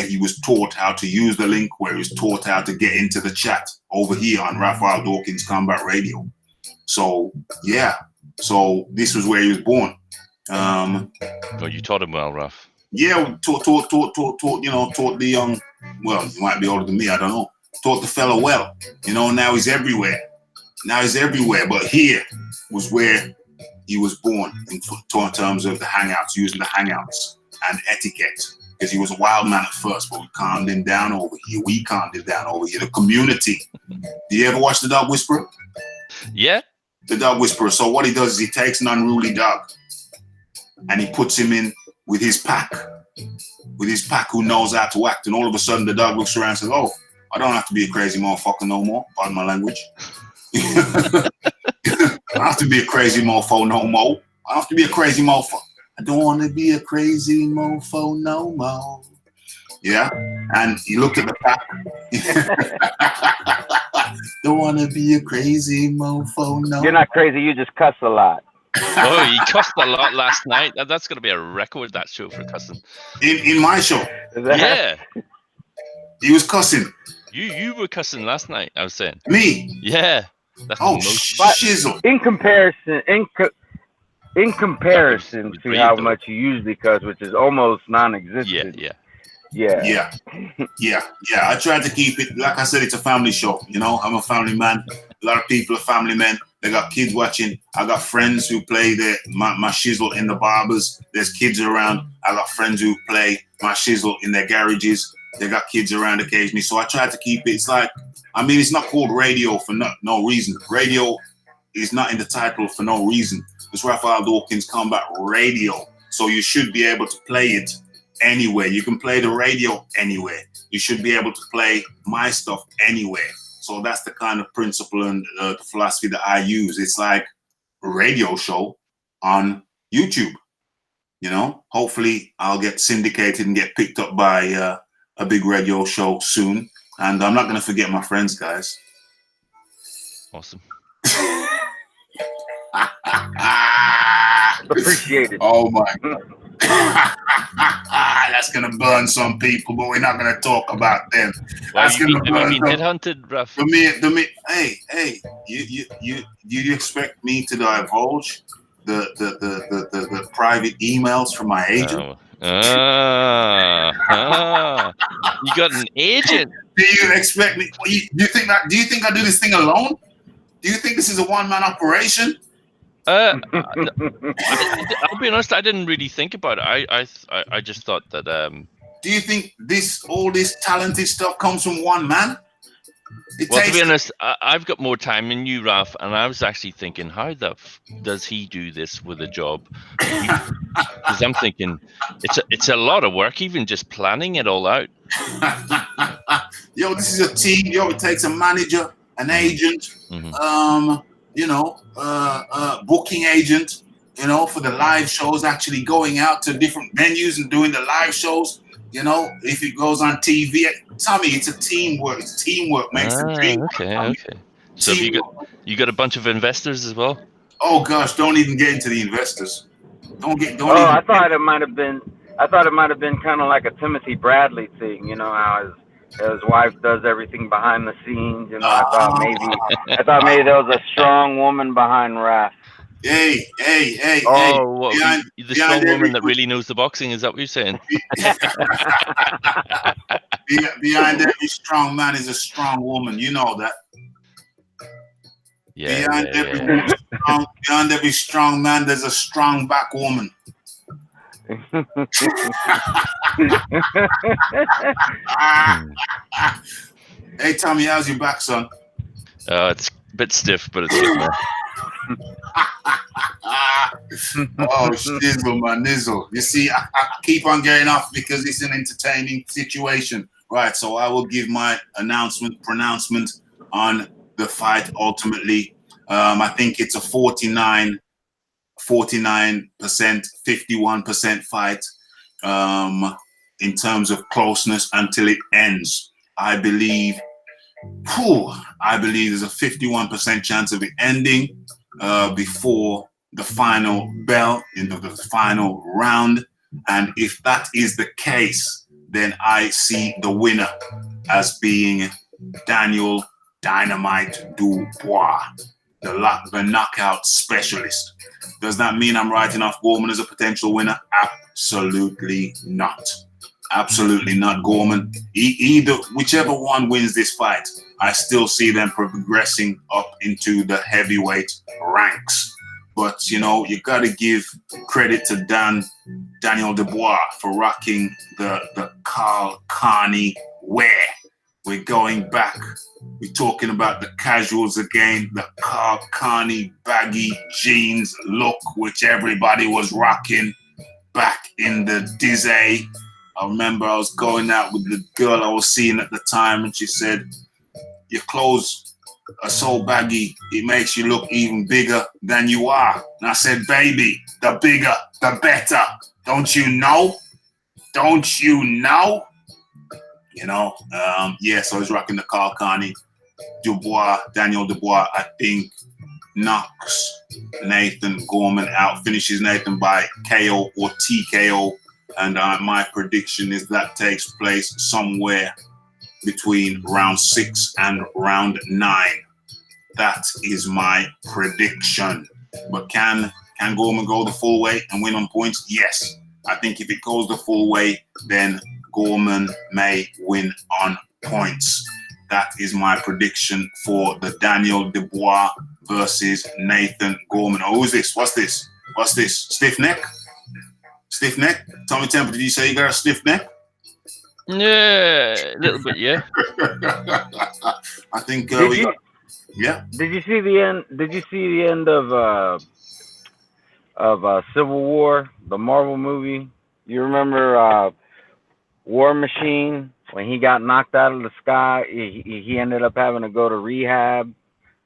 Speaker 1: he was taught how to use the link, where he was taught how to get into the chat over here on Raphael Dawkins Combat Radio. So, yeah. So this was where he was born.
Speaker 4: Oh, you taught him well, Raph.
Speaker 1: Yeah, taught the young, well, you might be older than me, I don't know. Taught the fella well. You know, now he's everywhere. But here was where he was born in terms of the hangouts, using the hangouts and etiquette. Because he was a wild man at first, but we calmed him down over here. The community. Do you ever watch The Dog Whisperer?
Speaker 4: Yeah.
Speaker 1: The Dog Whisperer. So what he does is he takes an unruly dog and he puts him in with his pack who knows how to act. And all of a sudden the dog looks around and says, oh, I don't have to be a crazy motherfucker no more. Pardon my language. I don't have to be a crazy mofo no more. I don't have to be a crazy mofo. I don't want to be a crazy mofo no more. Yeah. And you look at the pack. Don't want to be a crazy mofo no more.
Speaker 3: You're not crazy. You just cuss a lot.
Speaker 4: Oh, he cussed a lot last night. That's going to be a record, that show, for cussing.
Speaker 1: In my show?
Speaker 4: Yeah.
Speaker 1: He was cussing.
Speaker 4: You were cussing last night, I was saying.
Speaker 1: Me?
Speaker 4: Yeah. That's
Speaker 1: shizzle.
Speaker 3: In comparison to how much you usually cuss, which is almost non-existent. Yeah. I tried to keep it, like I said, it's a family show. You know, I'm a family man. A lot of people are family men. They got kids watching. I got friends who play my shizzle in the barbers. There's kids around. I got friends who play my shizzle in their garages. They got kids around occasionally. So I tried to keep it. It's like, I mean, it's not called radio for no reason. Radio is not in the title for no reason. It's Raphael Dawkins Combat Radio. So you should be able to play it anywhere. You can play the radio anywhere. You should be able to play my stuff anywhere. So that's the kind of principle and the philosophy that I use. It's like a radio show on YouTube. You know, hopefully I'll get syndicated and get picked up by a big radio show soon. And I'm not going to forget my friends, guys.
Speaker 4: Awesome.
Speaker 3: Appreciate it.
Speaker 1: Oh my God. That's gonna burn some people, but we're not gonna talk about them. That's gonna burn some.
Speaker 4: Headhunted, Raph.
Speaker 1: Hey, you expect me to divulge the private emails from my agent?
Speaker 4: You got an agent.
Speaker 1: Do you expect me? Do you think I do this thing alone? Do you think this is a one-man operation?
Speaker 4: I'll be honest, I didn't really think about it. I just thought that.
Speaker 1: Do you think all this talented stuff comes from one man?
Speaker 4: To be honest, I've got more time than you, Raph, and I was actually thinking, how does he do this with a job? Because I'm thinking it's a lot of work, even just planning it all out.
Speaker 1: yo, this is a team. Yo, it takes a manager, an agent, booking agent, for the live shows, actually going out to different venues and doing the live shows. If it goes on TV, Tommy, it's a teamwork. It's teamwork makes the dream.
Speaker 4: Okay. So you got a bunch of investors as well?
Speaker 1: Oh gosh, don't even get into the investors.
Speaker 3: I thought it might have been kind of like a Timothy Bradley thing. How his wife does everything behind the scenes. I thought maybe there was a strong woman behind Raph.
Speaker 1: Hey.
Speaker 4: Oh, the strong woman that really knows the boxing, is that what you're saying?
Speaker 1: Behind every strong man is a strong woman. You know that.
Speaker 4: Yeah.
Speaker 1: Behind every strong man, there's a strong back woman. Hey, Tommy, how's your back, son?
Speaker 4: It's a bit stiff, but it's getting there.
Speaker 1: Oh, shizzle, man, nizzle. You see, I keep on getting off because it's an entertaining situation. Right, so I will give my pronouncement on the fight ultimately. I think it's a 49%, 51% fight in terms of closeness until it ends. I believe there's a 51% chance of it ending before the final bell in the final round. And if that is the case, then I see the winner as being Daniel Dynamite Dubois, the knockout specialist. Does that mean I'm writing off Gorman as a potential winner? Absolutely not. Absolutely not, Gorman. Whichever one wins this fight, I still see them progressing up into the heavyweight ranks. But, you got to give credit to Daniel Dubois for rocking the Carl Carney wear. We're going back. We're talking about the casuals again, the Carl Carney baggy jeans look, which everybody was rocking back in the Dizzy. I remember I was going out with the girl I was seeing at the time, and she said, your clothes are so baggy, it makes you look even bigger than you are. And I said, baby, the bigger, the better. Don't you know? Don't you know? So I was rocking the Carl Carney. Daniel Dubois, I think, knocks Nathan Gorman out, finishes Nathan by KO or TKO. And my prediction is that takes place somewhere between round 6 and round 9. That is my prediction. But can Gorman go the full way and win on points? Yes. I think if it goes the full way, then Gorman may win on points. That is my prediction for the Daniel Dubois versus Nathan Gorman. Oh, who's this? What's this? Stiff neck? Stiff neck? Tommy Temple, did you say you got a stiff neck?
Speaker 4: Yeah, a little bit, yeah.
Speaker 1: I think yeah.
Speaker 3: Did you see the end? Did you see the end of Civil War, the Marvel movie? You remember War Machine when he got knocked out of the sky? He ended up having to go to rehab.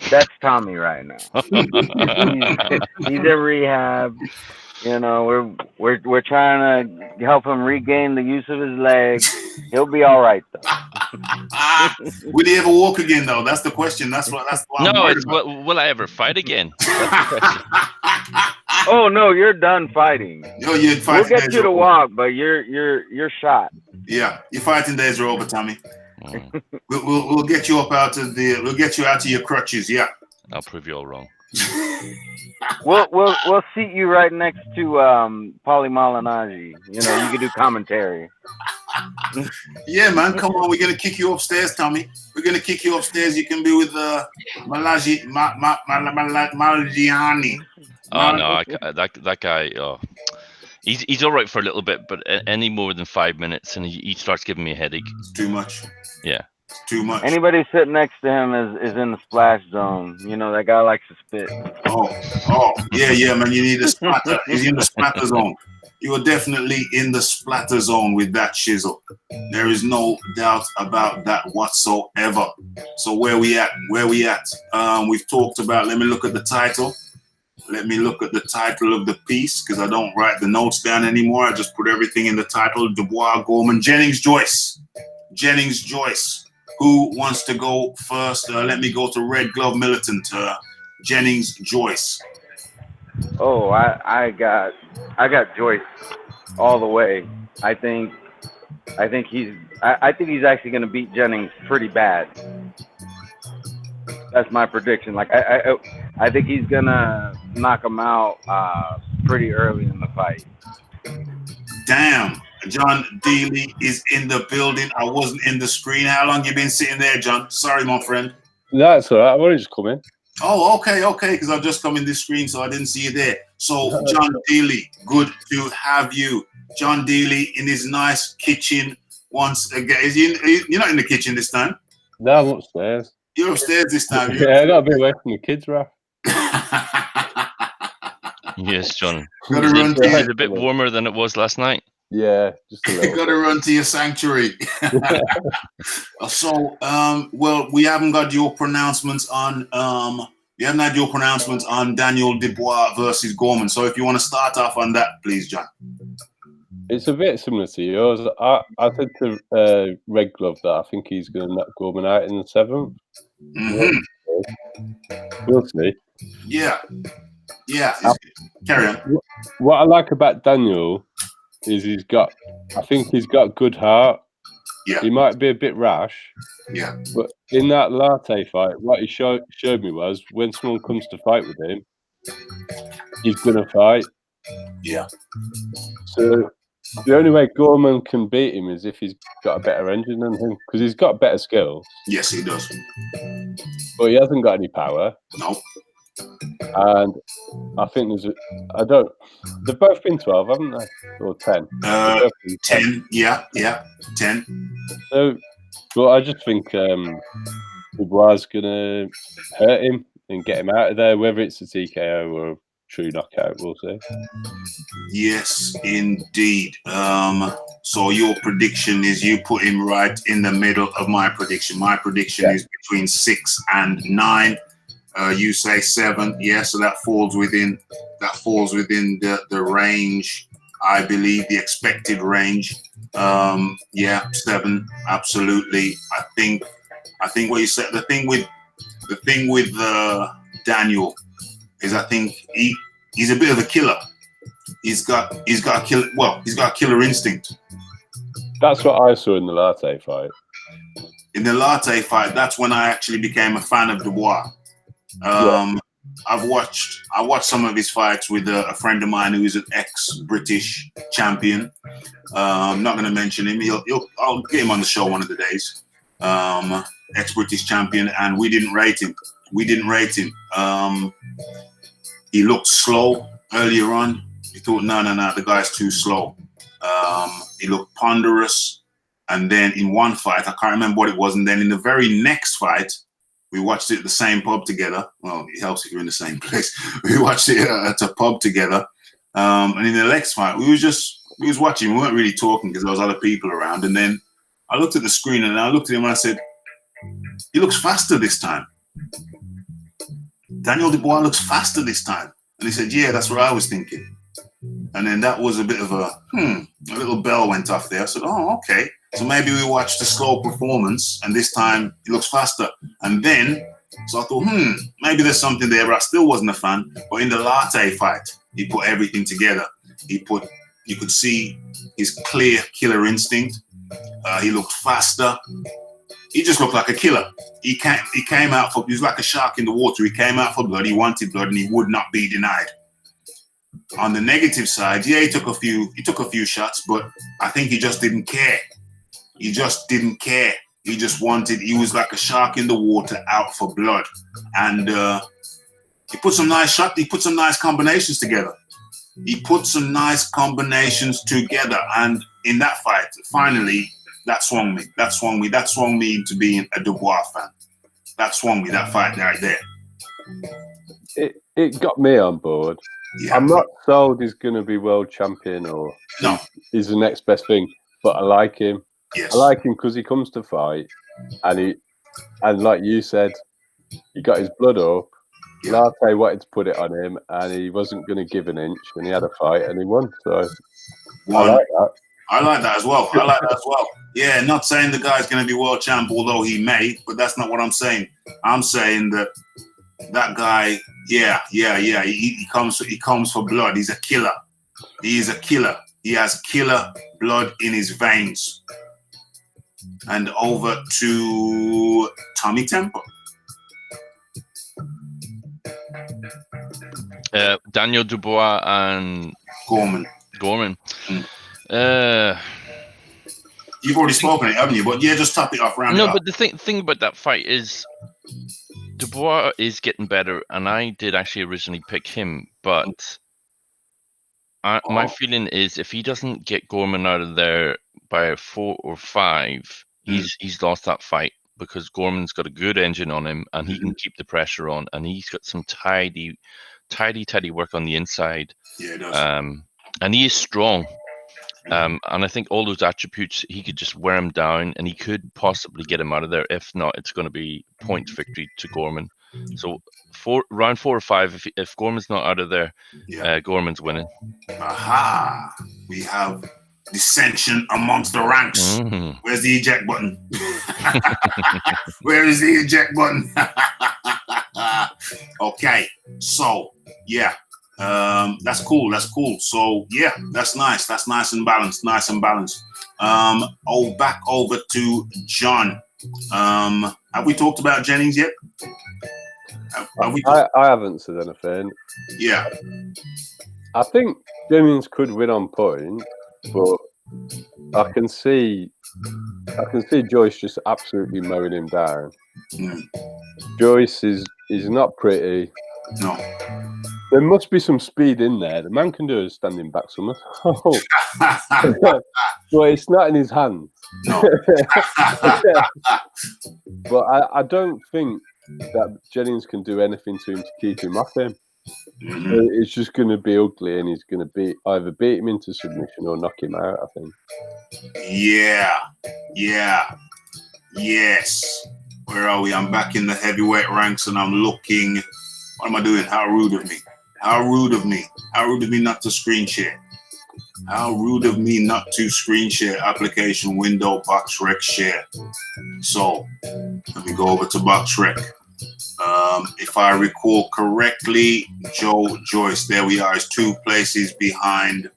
Speaker 3: That's Tommy right now. He's in rehab. We're trying to help him regain the use of his legs. He'll be all right though.
Speaker 1: Will he ever walk again though? That's the question. That's what
Speaker 4: No, it's will I ever fight again?
Speaker 3: Oh no, you're done fighting.
Speaker 1: We'll
Speaker 3: get you to walk, but you're shot.
Speaker 1: Yeah, your fighting days are over, Tommy. We'll get you out of your crutches. Yeah,
Speaker 4: I'll prove you all wrong.
Speaker 3: We'll seat you right next to Paulie Malignaggi. You can do commentary.
Speaker 1: Yeah, man, come on. We're gonna kick you upstairs, Tommy. We're gonna kick you upstairs. You can be with Malignaggi.
Speaker 4: Oh no, that guy. Oh, he's all right for a little bit, but any more than 5 minutes, and he starts giving me a headache.
Speaker 1: It's too much.
Speaker 4: Yeah.
Speaker 1: Too much.
Speaker 3: Anybody sitting next to him is in the splash zone. That guy likes to spit.
Speaker 1: Oh, yeah, man. You need a splatter. He's in the splatter zone. You are definitely in the splatter zone with that shizzle. There is no doubt about that whatsoever. So where we at? We've talked about, let me look at the title. Let me look at the title of the piece, because I don't write the notes down anymore. I just put everything in the title. Dubois, Gorman, Jennings, Joyce. Who wants to go first? Let me go to Red Glove Militant. Jennings, Joyce.
Speaker 3: Oh, I got Joyce all the way. I think he's actually going to beat Jennings pretty bad. That's my prediction. Like I think he's gonna knock him out pretty early in the fight.
Speaker 1: Damn, John Dealey is in the building. I wasn't in the screen. How long you been sitting there, John? Sorry, my friend.
Speaker 5: That's all right. I've only just come in.
Speaker 1: Oh, okay, because I've just come in this screen, so I didn't see you there. So, John Dealey, good to have you. John Dealey in his nice kitchen once again. You're not in the kitchen this time?
Speaker 5: No, I'm upstairs.
Speaker 1: You're upstairs this time.
Speaker 5: Yeah, I got to be away from the kids, Raph.
Speaker 4: Yes, John.
Speaker 1: It's
Speaker 4: a bit warmer than it was last night.
Speaker 5: Yeah, just a little.
Speaker 1: Got to run to your sanctuary. So, well, we haven't got your pronouncements on. You haven't had your pronouncements on Daniel Dubois versus Gorman. So, if you want to start off on that, please, John.
Speaker 5: It's a bit similar to yours. I said to Red Glove that I think he's going to knock Gorman out in the 7th.
Speaker 1: Mm-hmm.
Speaker 5: We'll see.
Speaker 1: Yeah. Carry on.
Speaker 5: What I like about Daniel is I think he's got good heart.
Speaker 1: Yeah.
Speaker 5: He might be a bit rash.
Speaker 1: Yeah.
Speaker 5: But in that latte fight, what he showed me was when someone comes to fight with him, he's going to fight.
Speaker 1: Yeah.
Speaker 5: So the only way Gorman can beat him is if he's got a better engine than him, because he's got better skills.
Speaker 1: Yes, he does.
Speaker 5: But he hasn't got any power.
Speaker 1: No.
Speaker 5: And I think they've both been 12, haven't they? Or 10?
Speaker 1: 10, yeah, 10.
Speaker 5: So, but I just think Dubois is going to hurt him and get him out of there, whether it's a TKO or a true knockout, we'll see.
Speaker 1: Yes, indeed. So your prediction is you put him right in the middle of my prediction. My prediction is between 6 and 9. You say 7, so that falls within the range, I believe, the expected range. 7, absolutely. I think what you said. The thing with Daniel is I think he's a bit of a killer. He's got a killer. Well, he's got a killer instinct.
Speaker 5: That's what I saw in the latte fight.
Speaker 1: In the latte fight, that's when I actually became a fan of Dubois. I watched some of his fights with a friend of mine who is an ex-British champion. I'm not going to mention him. I'll get him on the show one of the days. Ex-British champion, and we didn't rate him. He looked slow earlier on. We thought, no, the guy's too slow. He looked ponderous. And then in one fight, I can't remember what it was. And then in the very next fight, we watched it at the same pub together. Well, it helps if you're in the same place. We watched it at a pub together. And in the next fight, we was watching. We weren't really talking because there was other people around. And then I looked at the screen and I looked at him and I said, he looks faster this time. Daniel Dubois looks faster this time. And he said, yeah, that's what I was thinking. And then that was a bit of a little bell went off there. I said, oh, okay. So maybe we watched a slow performance and this time he looks faster. And then, so I thought, maybe there's something there, but I still wasn't a fan. But in the latte fight, he put everything together. You could see his clear killer instinct. He looked faster. He just looked like a killer. He came out for, he was like a shark in the water. He came out for blood. He wanted blood and he would not be denied. On the negative side, he took a few shots, but I think he just didn't care. He just was like a shark in the water out for blood. And he put some nice shots, he put some nice combinations together. And in that fight, finally, that swung me into being a Dubois fan. That swung me, that fight right there.
Speaker 5: It got me on board.
Speaker 1: Yeah.
Speaker 5: I'm not sold he's going to be world champion or
Speaker 1: No.
Speaker 5: he's the next best thing, but I like him.
Speaker 1: Yes.
Speaker 5: I like him because he comes to fight, and like you said, he got his blood up.
Speaker 1: Yeah.
Speaker 5: Latte wanted to put it on him, and he wasn't going to give an inch, and he had a fight, and he won. So I like that.
Speaker 1: I like that as well. Yeah, not saying the guy's going to be world champ, although he may, but that's not what I'm saying. I'm saying that guy, he comes for blood. He's a killer. He is a killer. He has killer blood in his veins. And over to Tommy Temple.
Speaker 4: Daniel Dubois and
Speaker 1: Gorman. You've already spoken it, haven't you? But yeah, just top it off. Round it up.
Speaker 4: But the thing about that fight is Dubois is getting better, and I did actually originally pick him, but my feeling is if he doesn't get Gorman out of there by a 4 or 5, he's lost that fight, because Gorman's got a good engine on him, and he can keep the pressure on, and he's got some tidy work on the inside.
Speaker 1: Yeah, it does.
Speaker 4: And he is strong. And I think all those attributes, he could just wear him down, and he could possibly get him out of there. If not, it's going to be point victory to Gorman. So round 4 or 5, if Gorman's not out of there, Gorman's winning.
Speaker 1: Aha! We have dissension amongst the ranks.
Speaker 4: Mm-hmm.
Speaker 1: Where's the eject button? Where is the eject button? Okay, so yeah. That's cool. So yeah, that's nice and balanced. Back over to John. Have we talked about Jennings yet?
Speaker 5: I haven't said anything.
Speaker 1: Yeah.
Speaker 5: I think Jennings could win on point, but I can see Joyce just absolutely mowing him down. Joyce is not pretty.
Speaker 1: No.
Speaker 5: There must be some speed in there. The man can do a standing back somersault. But it's not in his hands.
Speaker 1: No.
Speaker 5: But I don't think that Jennings can do anything to him to keep him off him. Mm-hmm. It's just going to be ugly, and he's going to either beat him into submission or knock him out, I think.
Speaker 1: Yes. Where are we? I'm back in the heavyweight ranks, and I'm looking. What am I doing? How rude of me. How rude of me not to screen share. Application window, box rec share. So let me go over to box rec. If I recall correctly, Joyce, there we are, is 2 places behind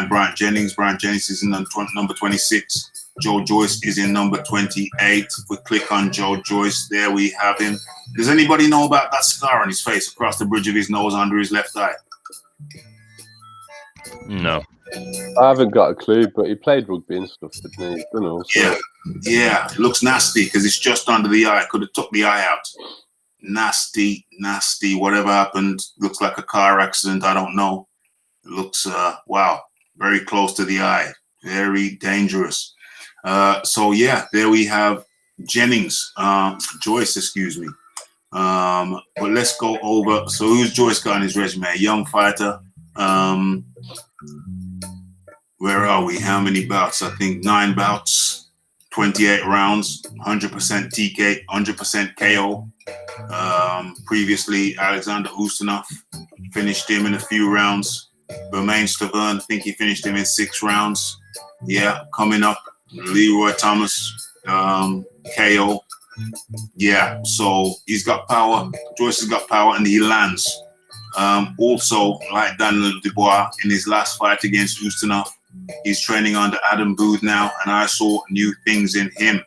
Speaker 1: Bryant Jennings. Bryant Jennings is in number 26. Joyce is in number 28. If we click on Joyce, there we have him. Does anybody know about that scar on his face across the bridge of his nose under his left eye?
Speaker 4: No.
Speaker 5: I haven't got a clue, but he played rugby and stuff, didn't he? Don't know, so.
Speaker 1: Yeah. It looks nasty because it's just under the eye. Could have took the eye out. Nasty. Whatever happened, looks like a car accident. I don't know. It looks, very close to the eye. Very dangerous. So yeah, there we have Jennings, Joyce, excuse me. But let's go over. So who's Joyce got on his resume? A young fighter. Where are we? How many bouts? I think 9 bouts, 28 rounds, 100% TK, 100% KO. Previously, Alexander Ustinov finished him in a few rounds. Bermain Stavern, I think he finished him in 6 rounds. Yeah, coming up, Leroy Thomas, KO. Yeah, so he's got power. Joyce has got power, and he lands. Also, like Daniel Dubois in his last fight against Ustinov, he's training under Adam Booth now, and I saw new things in him.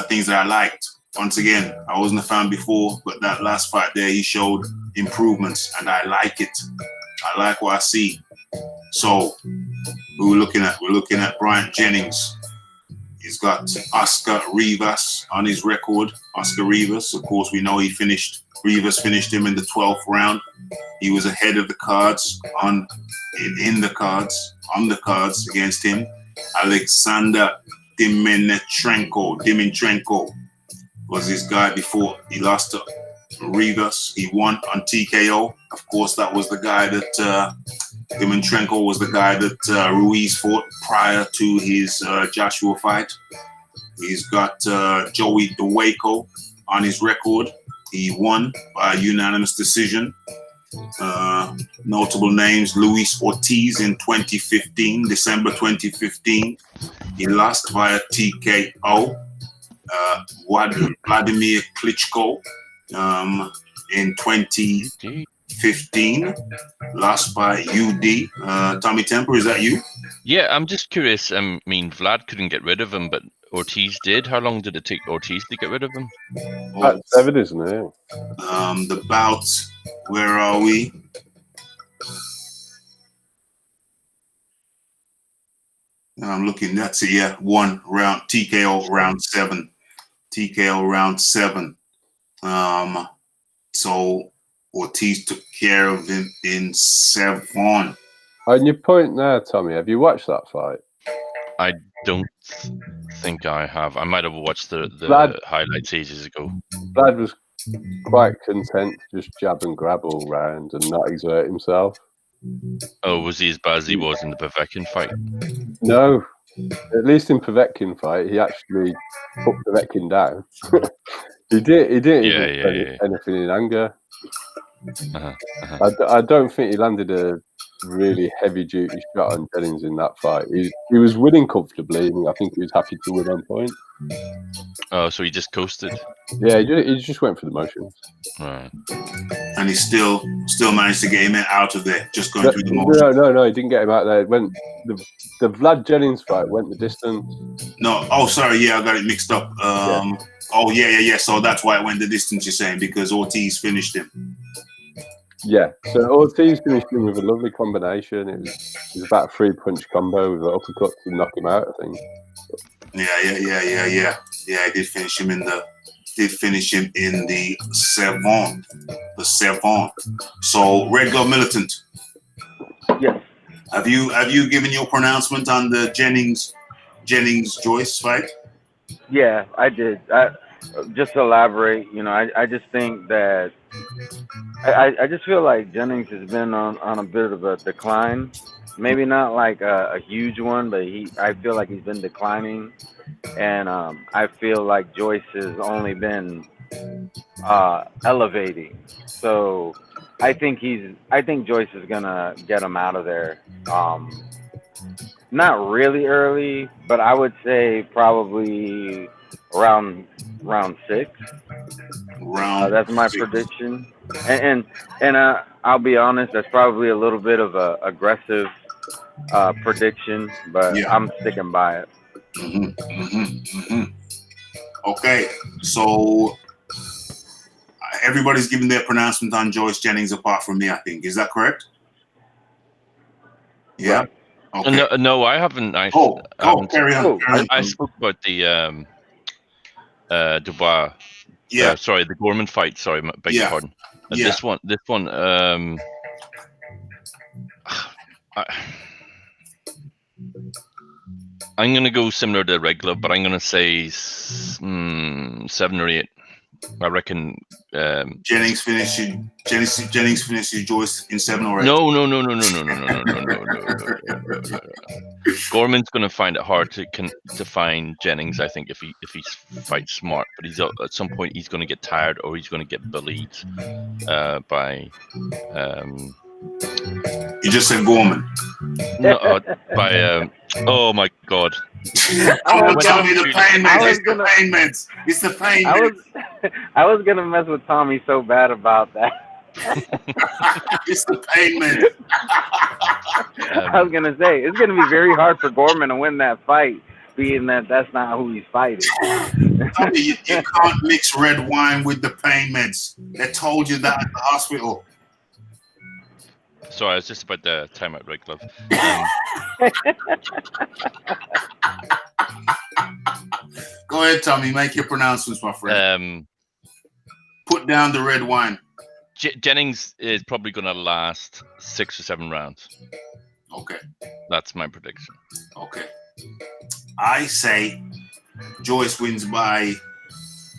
Speaker 1: Things that I liked. Once again, I wasn't a fan before, but that last fight there, he showed improvements, and I like it. I like what I see. So, who we're looking at? We're looking at Bryant Jennings. He's got Oscar Rivas on his record. Oscar Rivas, of course, we know Rivas finished him in the 12th round. He was ahead of the cards on the cards against him. Alexander Dimitrenko was his guy before he lost to Rivas. He won on TKO. Of course, that was the guy that Dimitrenko was the guy that Ruiz fought prior to his Joshua fight. He's got Joey DeWaco on his record. He won by unanimous decision. Notable names: Luis Ortiz in 2015, December 2015. He lost via TKO. Vladimir Klitschko in 2015, lost by UD. Tommy Temper, is that you?
Speaker 4: Yeah, I'm just curious. I mean, Vlad couldn't get rid of him, but Ortiz did. How long did it take Ortiz to get rid of him?
Speaker 5: That's 7, isn't it?
Speaker 1: The bout, where are we? I'm looking, that's it, yeah, 1 round, TKO round 7. TKO round 7. So Ortiz took care of him in 7.
Speaker 5: On your point there, Tommy, have you watched that fight?
Speaker 4: I don't think I have. I might have watched the
Speaker 5: Vlad,
Speaker 4: highlights ages ago.
Speaker 5: Vlad was quite content to just jab and grab all round and not exert himself.
Speaker 4: Oh, was he as bad as he was in the Povetkin fight?
Speaker 5: No, at least in Povetkin fight, he actually put Povetkin down. He didn't even anything in anger. I don't think he landed a really heavy duty shot on Jennings in that fight. He was winning comfortably, and I think he was happy to win on point.
Speaker 4: Oh, so he just coasted?
Speaker 5: Yeah, he just went for the motions.
Speaker 4: Right.
Speaker 1: And he still managed to get him out of there, just going through the motions.
Speaker 5: No, he didn't get him out there. It went the Vlad Jennings fight went the distance.
Speaker 1: No, oh sorry, yeah, I got it mixed up. Oh yeah. So that's why it went the distance, you're saying, because Ortiz finished him.
Speaker 5: Yeah, so Ortiz finished him with a lovely combination. It was about a 3-punch combo with an uppercut to knock him out, I think.
Speaker 1: Yeah. He did finish him in the 7. The 7. So Red Glove Militant.
Speaker 3: Yes.
Speaker 1: Have you given your pronouncement on the Jennings Joyce fight?
Speaker 3: Yeah, I did. Just to elaborate, I just think that I just feel like Jennings has been on a bit of a decline. Maybe not like a huge one, but I feel like he's been declining, and I feel like Joyce has only been elevating. So I think Joyce is gonna get him out of there. Not really early, but I would say probably around round 6. That's my prediction, and I'll be honest, that's probably a little bit of a aggressive prediction, but yeah. I'm sticking by it.
Speaker 1: Okay, so everybody's giving their pronouncement on Joyce Jennings apart from me, I think. Is that correct? Yeah. Okay.
Speaker 4: No, I haven't. I
Speaker 1: carry on.
Speaker 4: I spoke about the Dubois.
Speaker 1: Yeah.
Speaker 4: Sorry, the Gorman fight. Sorry, beg your pardon. This one. I'm gonna go similar to Red Glove, but I'm gonna say 7 or 8. I reckon
Speaker 1: Jennings finishes Joyce in 7 or 8.
Speaker 4: No. Gorman's going to find it hard to find Jennings, I think, if he fights smart. But at some point he's going to get tired, or he's going to get bullied by.
Speaker 1: You just said Gorman.
Speaker 4: No, by oh my God.
Speaker 1: Tell me the pain meds. It's the pain meds.
Speaker 3: I was gonna mess with Tommy so bad about that.
Speaker 1: It's the pain meds.
Speaker 3: I was gonna say it's gonna be very hard for Gorman to win that fight, being that that's not who he's fighting.
Speaker 1: Tommy, you can't mix red wine with the pain meds. They told you that at the hospital.
Speaker 4: Sorry, I was just about to time out Red Glove.
Speaker 1: Go ahead, Tommy. Make your pronouncements, my friend. Put down the red wine.
Speaker 4: Jennings is probably going to last 6 or 7 rounds.
Speaker 1: Okay.
Speaker 4: That's my prediction.
Speaker 1: Okay. I say Joyce wins by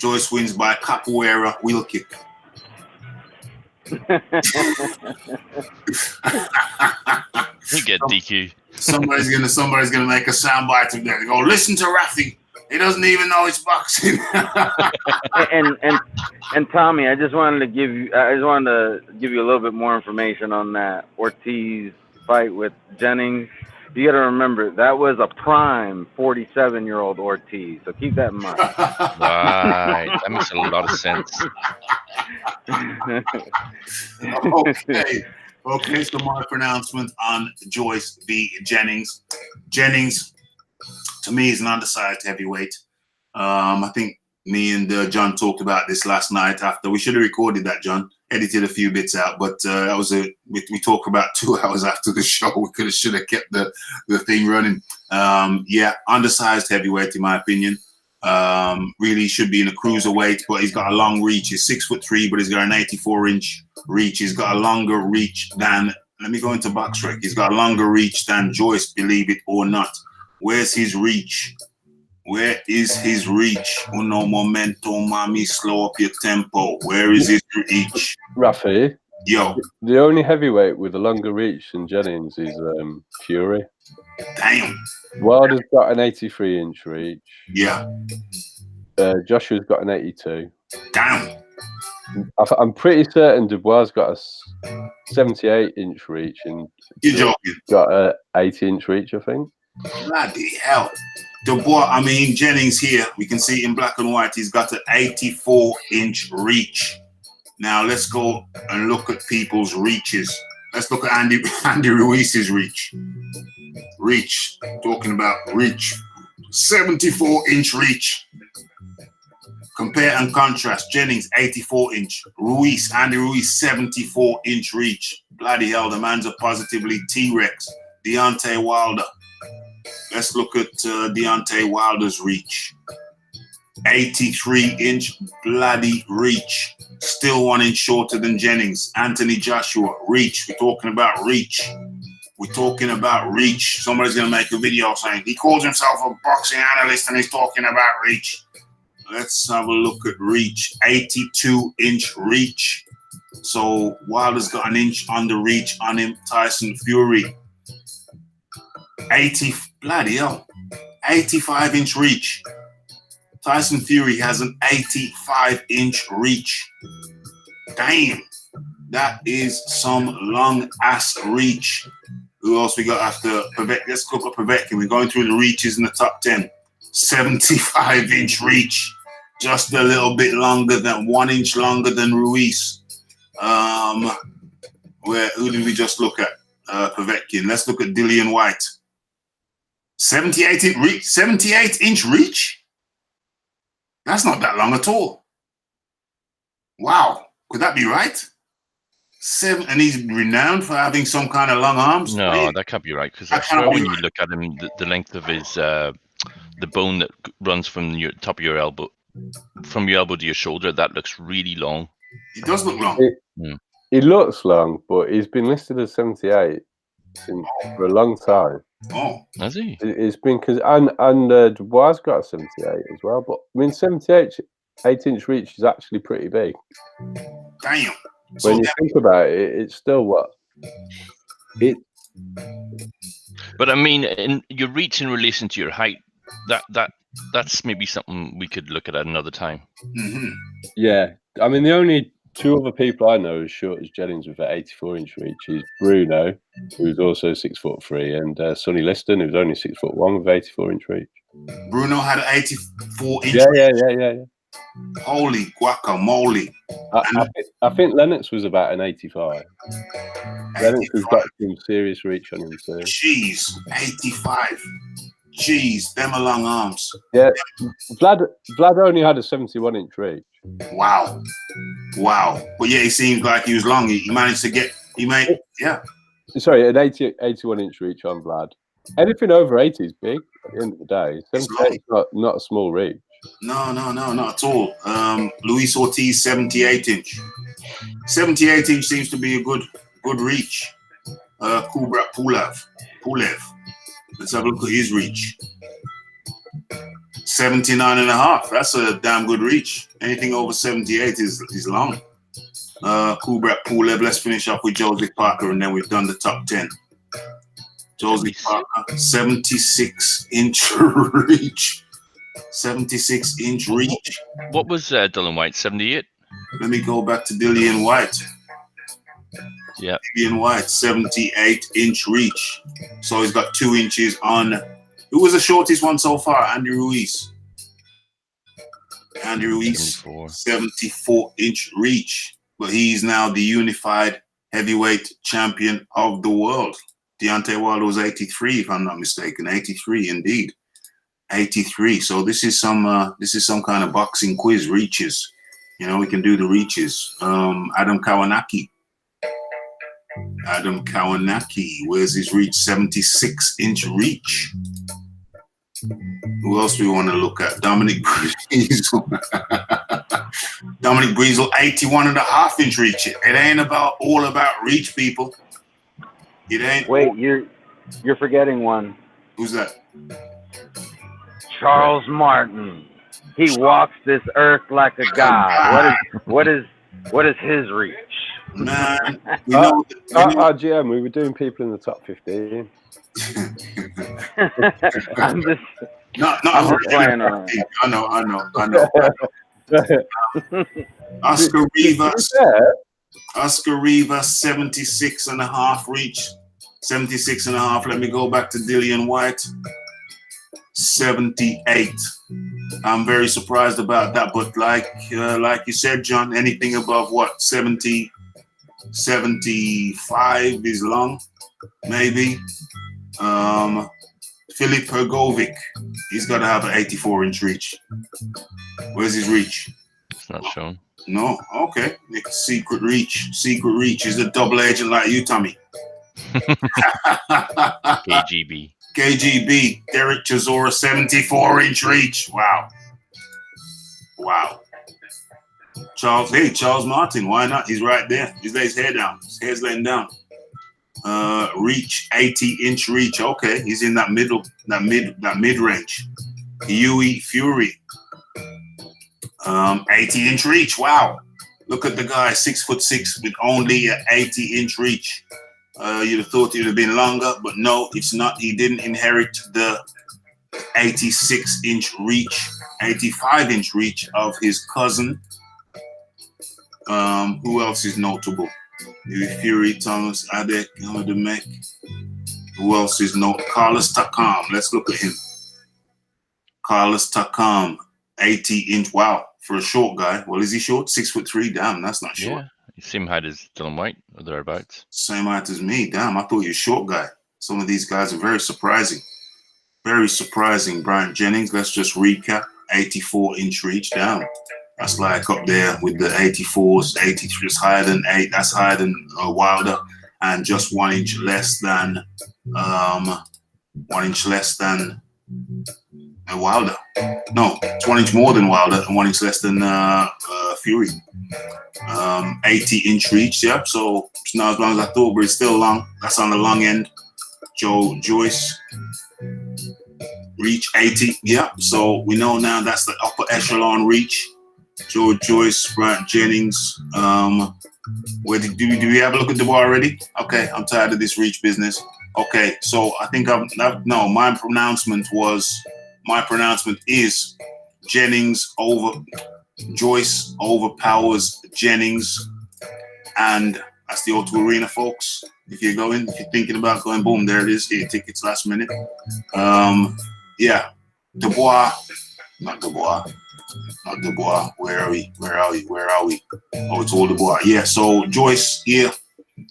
Speaker 1: capoeira wheel kick.
Speaker 4: You get DQ.
Speaker 1: Somebody's gonna make a soundbite of that. They go, listen to Raphie. He doesn't even know it's boxing.
Speaker 3: and Tommy, I just wanted to give you a little bit more information on that Ortiz fight with Jennings. You got to remember that was a prime 47-year-old Ortiz, so keep that in mind.
Speaker 4: Right, that makes a lot of sense.
Speaker 1: Okay. So my pronouncement on Joyce v. Jennings. Jennings, to me, is an undersized heavyweight. I think me and John talked about this last night after. We should have recorded that, John. Edited a few bits out, but that was we talked about 2 hours after the show. We should have kept the thing running. Undersized heavyweight in my opinion. Really should be in a cruiserweight, but he's got a long reach. He's 6'3", but he's got an 84-inch reach. He's got a longer reach than. Let me go into BoxRec. He's got a longer reach than Joyce, believe it or not. Where's his reach? Where is his reach? Uno momento, mami, slow up your tempo. Where is his reach?
Speaker 5: Raphie?
Speaker 1: Yo.
Speaker 5: The only heavyweight with a longer reach than Jennings is Fury.
Speaker 1: Damn.
Speaker 5: Wilder's got an 83-inch reach.
Speaker 1: Yeah.
Speaker 5: Joshua's got an 82.
Speaker 1: Damn.
Speaker 5: I'm pretty certain Dubois got a 78-inch reach and
Speaker 1: You're joking.
Speaker 5: Got a 80-inch reach, I think.
Speaker 1: Bloody hell. Dubois, I mean, Jennings here, we can see in black and white, he's got an 84-inch reach. Now, let's go and look at people's reaches. Let's look at Andy Ruiz's reach. Talking about reach. 74-inch reach. Compare and contrast. Jennings, 84-inch. Andy Ruiz, 74-inch reach. Bloody hell, the man's a positively T-Rex. Deontay Wilder. Let's look at Deontay Wilder's reach. 83-inch bloody reach. Still 1 inch shorter than Jennings. Anthony Joshua, reach. We're talking about reach. Somebody's going to make a video saying he calls himself a boxing analyst and he's talking about reach. Let's have a look at reach. 82-inch reach. So Wilder's got an inch on the reach on him. Tyson Fury. 85-inch reach. Tyson Fury has an 85-inch reach. Damn. That is some long ass reach. Who else we got after Povetkin? Let's look at Povetkin. We're going through the reaches in the top 10. 75-inch reach. Just a little bit longer than 1 inch longer than Ruiz. Who did we just look at? Povetkin. Let's look at Dealey White. 78-inch reach? That's not that long at all. Wow. Could that be right? And he's renowned for having some kind of long arms?
Speaker 4: No, that can't be right, because I swear when you look at him, the length of his, the bone that runs from your top of your elbow, from your elbow to your shoulder, that looks really long.
Speaker 1: It does look long.
Speaker 5: It looks long, but he's been listed as 78 for a long time.
Speaker 1: Oh,
Speaker 4: has he?
Speaker 5: It's been and Dubois got a 78 as well. But I mean, 8-inch reach is actually pretty big.
Speaker 1: Damn.
Speaker 5: When you think about it, it's still what it.
Speaker 4: But I mean, in your reach in relation to your height, that's maybe something we could look at another time.
Speaker 1: Mm-hmm.
Speaker 5: Yeah, I mean, the only 2 other people I know as short as Jennings with an 84-inch reach is Bruno, who's also 6'3", and Sonny Liston, who's only 6'1" with 84-inch reach.
Speaker 1: Bruno had an 84-inch
Speaker 5: reach. Yeah.
Speaker 1: Holy guacamole.
Speaker 5: I think Lennox was about an 85. Lennox has got some serious reach on him too.
Speaker 1: Jeez, 85. Jeez, them are long arms.
Speaker 5: Yeah, Vlad only had a 71-inch reach.
Speaker 1: Wow. But yeah, he seems like he was long. He managed to get.
Speaker 5: Sorry, an 81-inch reach on Vlad. Anything over 80 is big at the end of the day. 78 is not a small reach.
Speaker 1: No, not at all. Luis Ortiz, 78-inch. 78-inch seems to be a good reach. Kubrat Pulev. Let's have a look at his reach. 79.5. That's a damn good reach. Anything over 78 is long. Kubrat Pulev. Let's finish up with Joseph Parker, and then we've done the top 10. Joseph Parker, 76-inch reach. 76-inch reach.
Speaker 4: What was Dylan White? 78.
Speaker 1: Let me go back to Dillian White.
Speaker 4: Yeah.
Speaker 1: Dillian White, 78-inch reach. So he's got 2 inches on. Who was the shortest one so far? Andy Ruiz. Andy Ruiz, 74-inch reach. But he's now the unified heavyweight champion of the world. Deontay Wilder was 83, if I'm not mistaken. 83, indeed. 83. So this is some kind of boxing quiz. Reaches. You know, we can do the reaches. Adam Kawanaki. Where's his reach? 76-inch reach. Who else do we want to look at? Dominic Breezel. Dominic Breezel, 81.5-inch reach. It ain't all about reach, people. It ain't.
Speaker 3: Wait, you're forgetting one.
Speaker 1: Who's that?
Speaker 3: Charles Martin. He walks this earth like a god. What is his reach?
Speaker 1: Man,
Speaker 5: our GM, we were doing people in the top 15.
Speaker 3: I'm just
Speaker 1: playing around. I know. Oscar Rivas, 76.5 reach. 76.5. Let me go back to Dillian White. 78. I'm very surprised about that, but like you said, John, anything above what 70, 75 is long, maybe. Filip Hrgovic, he's got to have an 84-inch reach. Where's his reach?
Speaker 4: It's not shown.
Speaker 1: No, okay. Secret reach is a double agent like you, Tommy. KGB, Derek Chisora, 74-inch reach. Wow. Charles Martin, why not? He's right there. He's laid his hair down. His hair's laying down. Reach, 80-inch reach. Okay, he's in that mid range. Huey Fury, 80-inch reach. Wow. Look at the guy, 6'6" with only an 80-inch reach. You'd have thought it would have been longer, but no, it's not. He didn't inherit the 86-inch reach, 85-inch reach of his cousin. Who else is notable? Fury, Thomas, Adek, Demek. Who else is notable? Carlos Takam. Let's look at him. Carlos Takam, 80-inch. Wow, for a short guy. Well, is he short? 6'3". Damn, that's not short.
Speaker 4: Yeah. Same height as Dylan White, or thereabouts.
Speaker 1: Same height as me. Damn, I thought you were a short guy. Some of these guys are very surprising. Very surprising. Brian Jennings, let's just recap. 84-inch reach down. That's like up there with the 84s, 83 is higher than 8. That's higher than Wilder, and just 1 inch less than 1 inch less than Wilder. No, it's 1 inch more than Wilder and 1 inch less than Fury. 80-inch reach, yeah. So it's not as long as I thought, but it's still long. That's on the long end. Joyce. Reach 80, yeah. So we know now that's the upper echelon reach. Joyce, Brian Jennings. Where did we have a look at the bar already? Okay, I'm tired of this reach business. Okay, so I think my pronouncement is Jennings over Joyce overpowers Jennings, and that's the O2 Arena, folks. If you're thinking about going, boom, there it is. Get your tickets last minute. Yeah, not Dubois. Where are we? Oh, it's all Dubois. Yeah, so Joyce here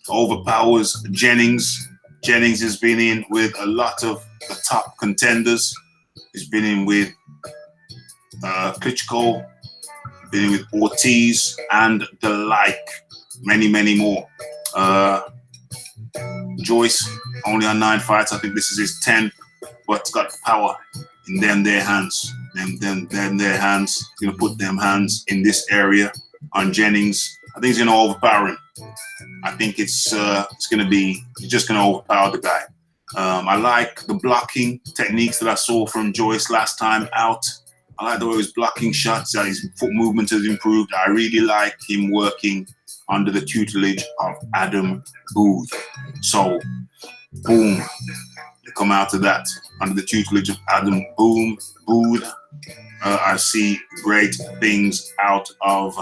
Speaker 1: overpowers Jennings. Jennings has been in with a lot of the top contenders. He's been in with Klitschko, been in with Ortiz, and the like. Many more. Joyce only on 9 fights. I think this is his 10th, but it's got power in their hands. Their hands. He's gonna put them hands in this area on Jennings. I think he's gonna overpower him. I think it's gonna be, he's just gonna overpower the guy. I like the blocking techniques that I saw from Joyce last time out. I like the way he was blocking shots. His foot movement has improved. I really like him working under the tutelage of Adam Booth. So, boom, they come out of that under the tutelage of Adam Booth. I see great things out of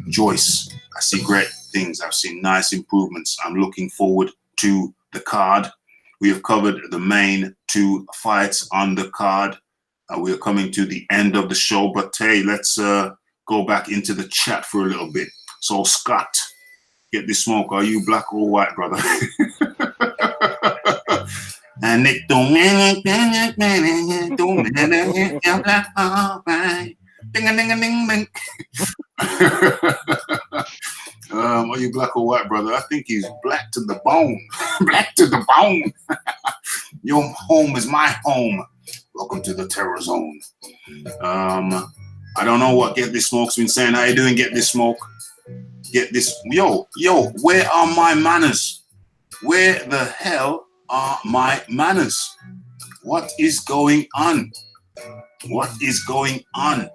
Speaker 1: Joyce. I see great things. I've seen nice improvements. I'm looking forward to the card. We have covered the main 2 fights on the card. We are coming to the end of the show, but hey, let's go back into the chat for a little bit. So Scott, get this smoke. Are you black or white, brother? And it don't matter, are you black or white, brother? I think he's black to the bone. Black to the bone. Your home is my home. Welcome to the terror zone. I don't know what Get This Smoke's been saying. How you doing, Get This Smoke? Get this. Yo, where are my manners? Where the hell are my manners? What is going on? What is going on?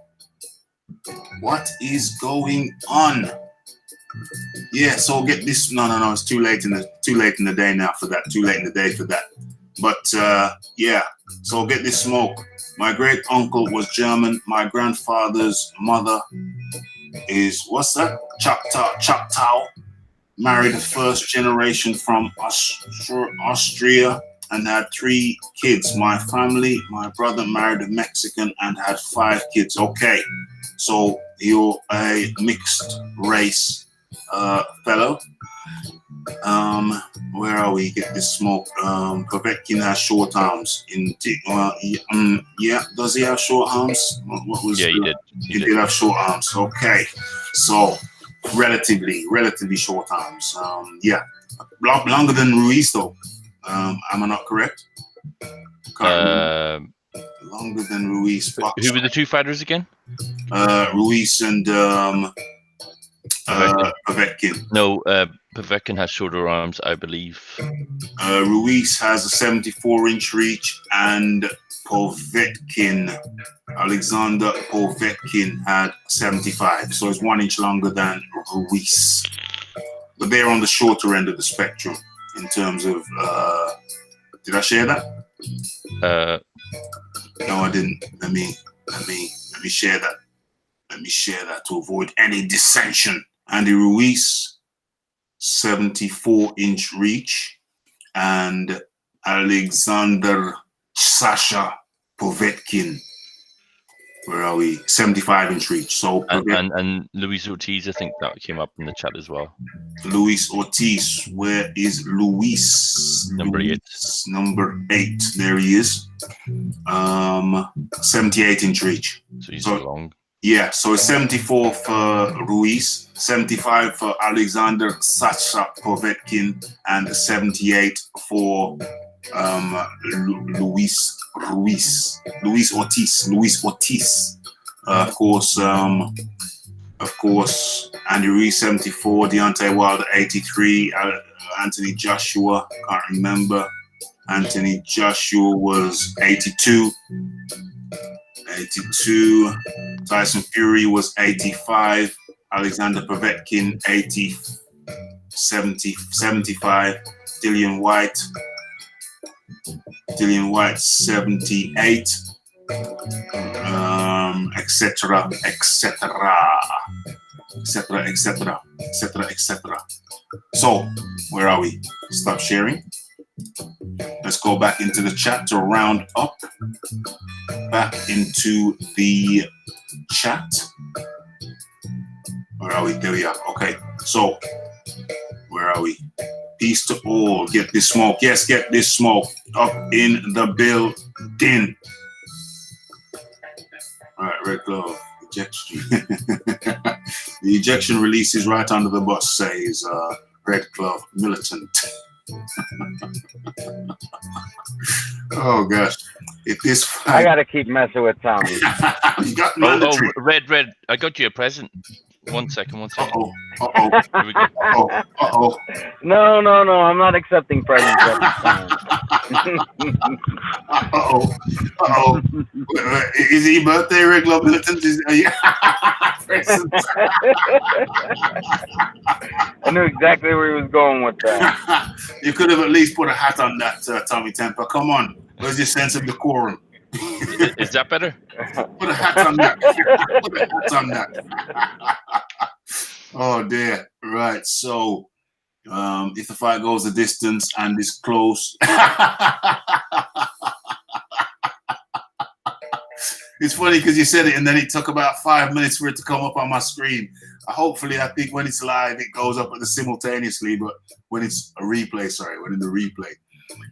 Speaker 1: What is going on? Yeah, so get this. No, it's too late in the day now for that. Too late in the day for that. But yeah, so get this smoke. My great uncle was German. My grandfather's mother is, what's that? Choctaw. Married the first generation from Austria and had 3 kids. My family, my brother married a Mexican and had 5 kids. Okay, so you're a mixed race fellow. Where are we? Get this smoke. Povetkin has short arms. Yeah, does he have short arms? What was?
Speaker 4: Yeah, he did.
Speaker 1: He did have short arms. Okay, so relatively short arms. Yeah, longer than Ruiz though. Am I not correct? Longer than Ruiz.
Speaker 4: Who were the 2 fighters again?
Speaker 1: Ruiz and Povetkin.
Speaker 4: No, Povetkin has shorter arms, I believe.
Speaker 1: Ruiz has a 74-inch reach, and Alexander Povetkin had 75, so it's 1 inch longer than Ruiz. But they're on the shorter end of the spectrum in terms of. Did I share that? No, I didn't. Let me share that. Let me share that to avoid any dissension. Andy Ruiz, 74-inch reach, and Alexander Sasha Povetkin. Where are we? 75-inch reach. So
Speaker 4: and Luis Ortiz, I think that came up in the chat as well.
Speaker 1: Luis Ortiz, where is Luis?
Speaker 4: Number 8.
Speaker 1: Number 8. There he is. 78-inch reach.
Speaker 4: So he's long.
Speaker 1: Yeah, so it's 74 for Ruiz, 75 for Alexander Sasha Povetkin, and 78 for Luis Ortiz. Of course, Andy Ruiz 74, Deontay Wilder 83, Anthony Joshua, can't remember. Anthony Joshua was 82. Tyson Fury was 85. Alexander Povetkin 75. Dillian White 78. Etc. So where are we? Stop sharing. Let's go back into the chat to round up. Back into the chat. Where are we? There we are. Okay. So, where are we? Peace to all. Get this smoke. Yes, get this smoke. Up in the building. All right, red glove. Ejection. The ejection release is right under the bus, says red glove militant. Oh gosh, if this fight...
Speaker 3: I gotta keep messing with Tommy.
Speaker 1: You got
Speaker 4: Red, I got you a present. 1 second.
Speaker 1: Uh-oh.
Speaker 4: Here we go.
Speaker 1: Uh-oh.
Speaker 3: No, I'm not accepting presents at this time.
Speaker 1: Uh-oh. Is he birthday, regular Militant? Presents.
Speaker 3: I knew exactly where he was going with that.
Speaker 1: You could have at least put a hat on that, Tommy Temper. Come on. Where's your sense of decorum?
Speaker 4: Is that better?
Speaker 1: Put a hat on that. Put a hat on that. Oh dear. Right. So if the fight goes the distance and is close. It's funny because you said it and then it took about 5 minutes for it to come up on my screen. Hopefully, I think when it's live, it goes up simultaneously, but when it's a replay, when in the replay.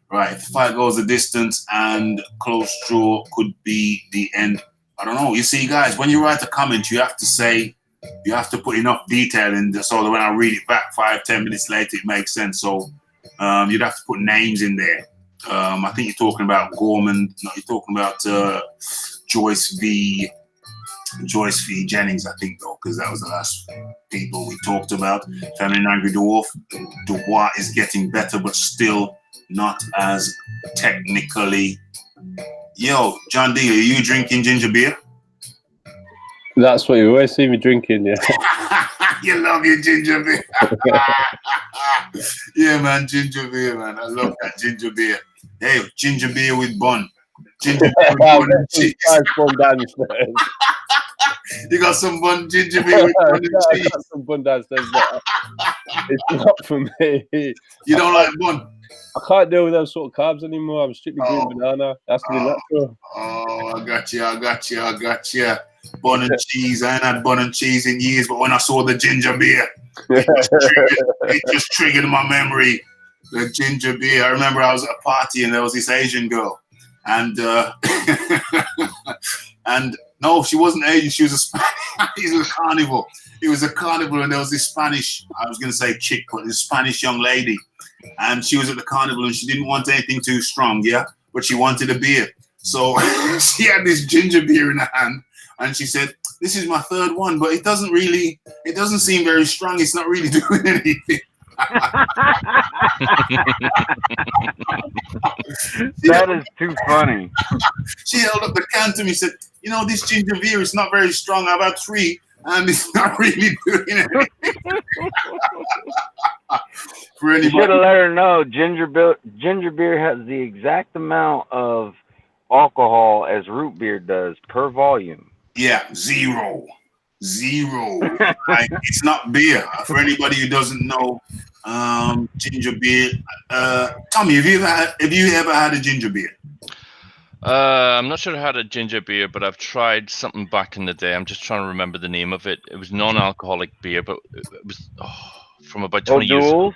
Speaker 1: Right, if the fight goes the distance and close draw could be the end. I don't know. You see, guys, when you write a comment, you have to put enough detail in there so that when I read it back 5-10 minutes later, it makes sense. So you'd have to put names in there. I think you're talking about Gorman. No, you're talking about Joyce v. Jennings, I think, though, because that was the last people we talked about. Family Angry Dwarf. Dubois is getting better, but still not as technically. Yo, John D, are you drinking ginger beer?
Speaker 5: That's what you always see me drinking, yeah.
Speaker 1: You love your ginger beer. Yeah, man, ginger beer, man. I love that ginger beer. Hey, ginger beer with bun. Ginger beer with bun and cheese. You got some bun, ginger beer with bun and cheese.
Speaker 5: I got some bun downstairs, but it's not for me.
Speaker 1: You don't like bun?
Speaker 5: I can't deal with those sort of carbs anymore. I'm strictly green banana. That's to be natural.
Speaker 1: Oh, I got you. Bun and cheese. I ain't had bun and cheese in years, but when I saw the ginger beer, it just triggered my memory. The ginger beer. I remember I was at a party and there was this Asian girl, and and no, she wasn't Asian. She was a Spanish. It was a carnival. It was a carnival, and there was this Spanish. I was going to say chick, but this Spanish young lady, and she was at the carnival, and she didn't want anything too strong, but she wanted a beer. So she had this ginger beer in her hand, and she said, "This is my third one, but it doesn't seem very strong. It's not really doing anything."
Speaker 3: That is too funny.
Speaker 1: She held up the can to me and said, "You know, this ginger beer is not very strong. I've had 3, and it's not really doing anything." For anybody, you
Speaker 3: should have let her know ginger beer has the exact amount of alcohol as root beer does per volume.
Speaker 1: Yeah, zero. It's not beer. For anybody who doesn't know, ginger beer. Tommy, have you ever had a ginger beer?
Speaker 4: I'm not sure I had a ginger beer, but I've tried something back in the day. I'm just trying to remember the name of it. It was non-alcoholic beer, but it was from about 20 years ago.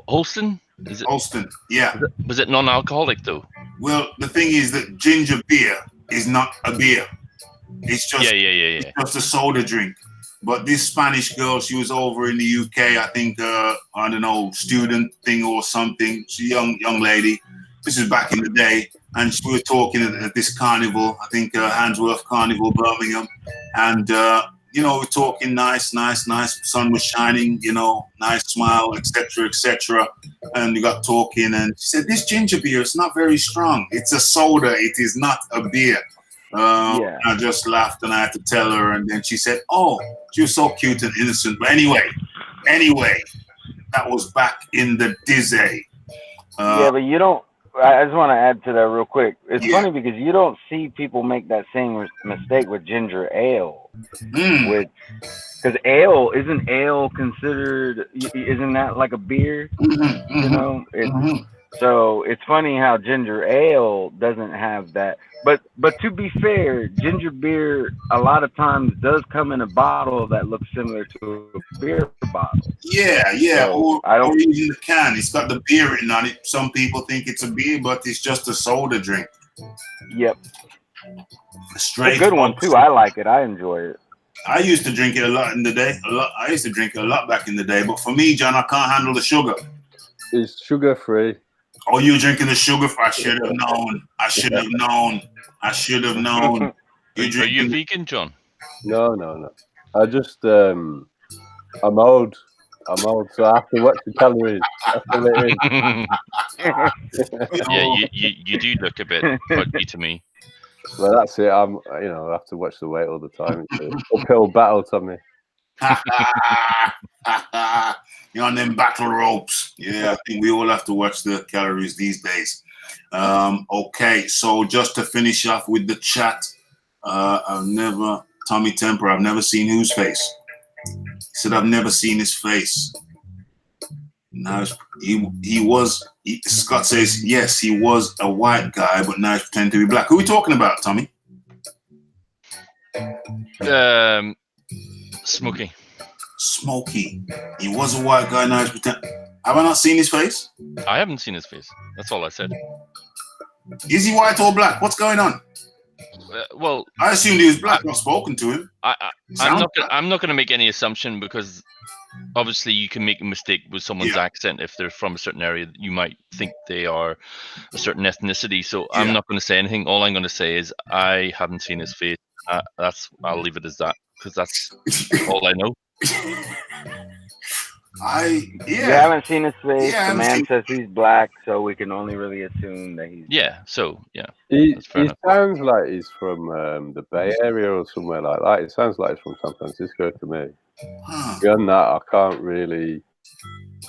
Speaker 4: Holston? Is it?
Speaker 1: Holston, yeah.
Speaker 4: Was it non-alcoholic though?
Speaker 1: Well, the thing is that ginger beer is not a beer. It's just It's just a soda drink. But this Spanish girl, she was over in the UK, I think, I don't know, student thing or something. She's a young lady. This is back in the day. And we were talking at this carnival, I think Handsworth Carnival, Birmingham. And, we're talking nice. Sun was shining, nice smile, etc. And we got talking. And she said, "This ginger beer is not very strong. It's a soda. It is not a beer." I just laughed and I had to tell her, and then she said, "Oh," she was so cute and innocent. But anyway, that was back in the dizzy.
Speaker 3: But you don't. I just want to add to that real quick. It's funny because you don't see people make that same mistake with ginger ale, because isn't ale considered? Isn't that like a beer? So it's funny how ginger ale doesn't have that. But to be fair, ginger beer a lot of times does come in a bottle that looks similar to a beer bottle.
Speaker 1: Yeah.
Speaker 3: So
Speaker 1: or even the can. It's got the beer written on it. Some people think it's a beer, but it's just a soda drink.
Speaker 3: Yep.
Speaker 1: Straight.
Speaker 3: A good one too. I like it. I enjoy it.
Speaker 1: I used to drink it a lot in the day. I used to drink it a lot back in the day. But for me, John, I can't handle the sugar.
Speaker 5: It's sugar free.
Speaker 1: Oh, you drinking the sugar? I should have known.
Speaker 4: Are you vegan, John?
Speaker 5: No. I'm old, so I have to watch the calories. That's all it is.
Speaker 4: Yeah, you do look a bit pudgy to me.
Speaker 5: Well, that's it. I have to watch the weight all the time. It's an uphill battle, Tommy.
Speaker 1: You're on them battle ropes. Yeah, I think we all have to watch the calories these days. Okay, so just to finish off with the chat, Tommy Temper, I've never seen whose face. He said, I've never seen his face. Now Scott says, yes, he was a white guy, but now he's pretending to be black. Who are we talking about, Tommy?
Speaker 4: Smokey.
Speaker 1: Smokey. He was a white guy, now he's pretending. Have I not seen his face?
Speaker 4: I haven't seen his face. That's all I said.
Speaker 1: Is he white or black? What's going on?
Speaker 4: Well,
Speaker 1: I assumed he was black. I've spoken to him.
Speaker 4: I'm not going to make any assumption, because obviously you can make a mistake with someone's accent. If they're from a certain area, you might think they are a certain ethnicity. So I'm not going to say anything. All I'm going to say is I haven't seen his face. I'll leave it as that, because that's all I know.
Speaker 3: You haven't seen his face. The man says he's black, so we can only really assume that he's
Speaker 5: He sounds like he's from the Bay Area or somewhere like that. It sounds like he's from San Francisco to me. Beyond that, I can't really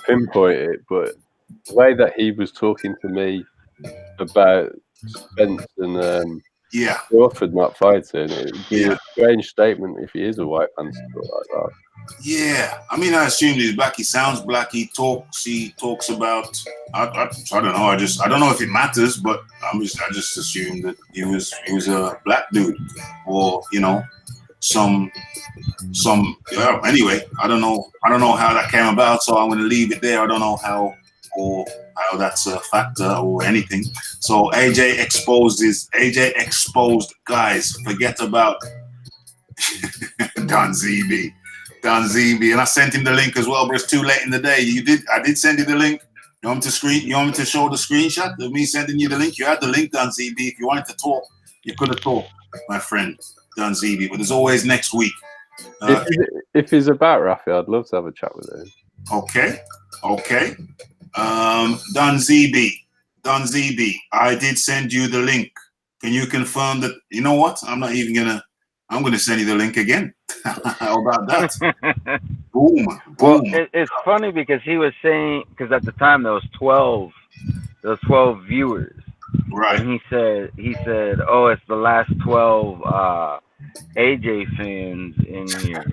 Speaker 5: pinpoint it, but the way that he was talking to me about Spence and Crawford not fighting, it would be a strange statement if he is a white man like that.
Speaker 1: Yeah, I mean, I assumed he's black. He sounds black. He talks about. I don't know. I don't know if it matters, but I just assumed that he was a black dude, or some. Anyway, I don't know how that came about, so I'm going to leave it there. I don't know how that's a factor or anything. So AJ exposed guys. Forget about Don ZB, and I sent him the link as well, but it's too late in the day. I did send you the link. You want me to show the screenshot of me sending you the link? You had the link, Don ZB. If you wanted to talk, you could have talked, my friend, Don ZB. But there's always next week.
Speaker 5: If he's about Raphie, I'd love to have a chat with him. Okay.
Speaker 1: Don ZB, I did send you the link. Can you confirm that? You know what? I'm going to send you the link again. How about that? Boom.
Speaker 3: Well, it's funny because he was saying, because at the time there was 12 viewers.
Speaker 1: Right.
Speaker 3: And he said, oh, it's the last 12 AJ fans in here.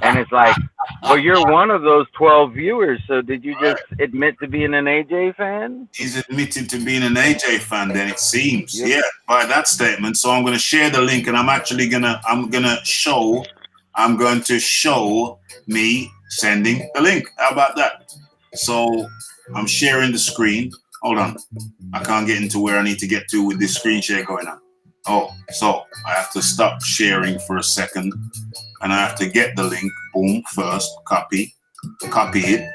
Speaker 3: And it's like, well, you're one of those 12 viewers, so did you just admit to being an AJ fan?
Speaker 1: He's admitted to being an AJ fan, then it seems. Yep. Yeah, by that statement. So I'm going to share the link, and I'm going to show me sending the link. How about that? So I'm sharing the screen. Hold on. I can't get into where I need to get to with this screen share going on. Oh, so I have to stop sharing for a second, and I have to get the link. Boom, first, copy it.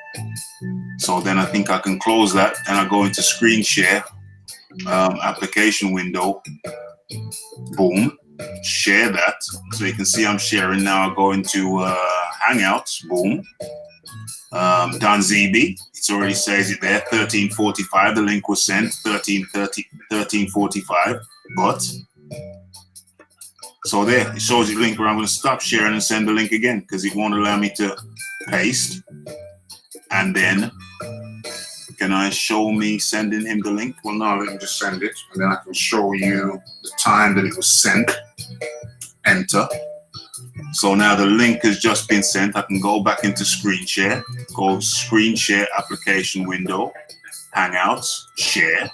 Speaker 1: So then I think I can close that, and I go into screen share, application window. Boom, share that. So you can see I'm sharing now. I go into Hangouts. Boom. Don ZB, it already says it there, 13:45. The link was sent 13:45. But so there, it shows you the link where I'm going to stop sharing and send the link again because it won't allow me to paste. And then, can I show me sending him the link? Well, no, let me just send it, and then I can show you the time that it was sent. Enter. So now the link has just been sent. I can go back into screen share, go screen share application window, Hangouts, share.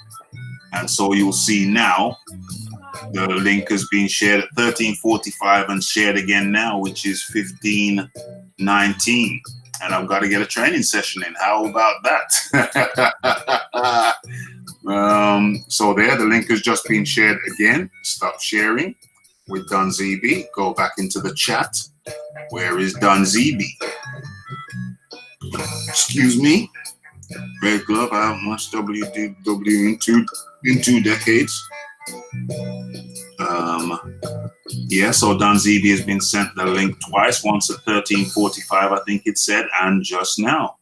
Speaker 1: And so you'll see now the link has been shared at 13:45 and shared again now, which is 15:19. And I've got to get a training session in. How about that? So there, the link has just been shared again. Stop sharing with Don ZB. Go back into the chat. Where is Don ZB? Excuse me. Red Glove. I haven't watched WDW in two decades. Yeah, so Don ZB has been sent the link twice, once at 13:45, I think it said, and just now.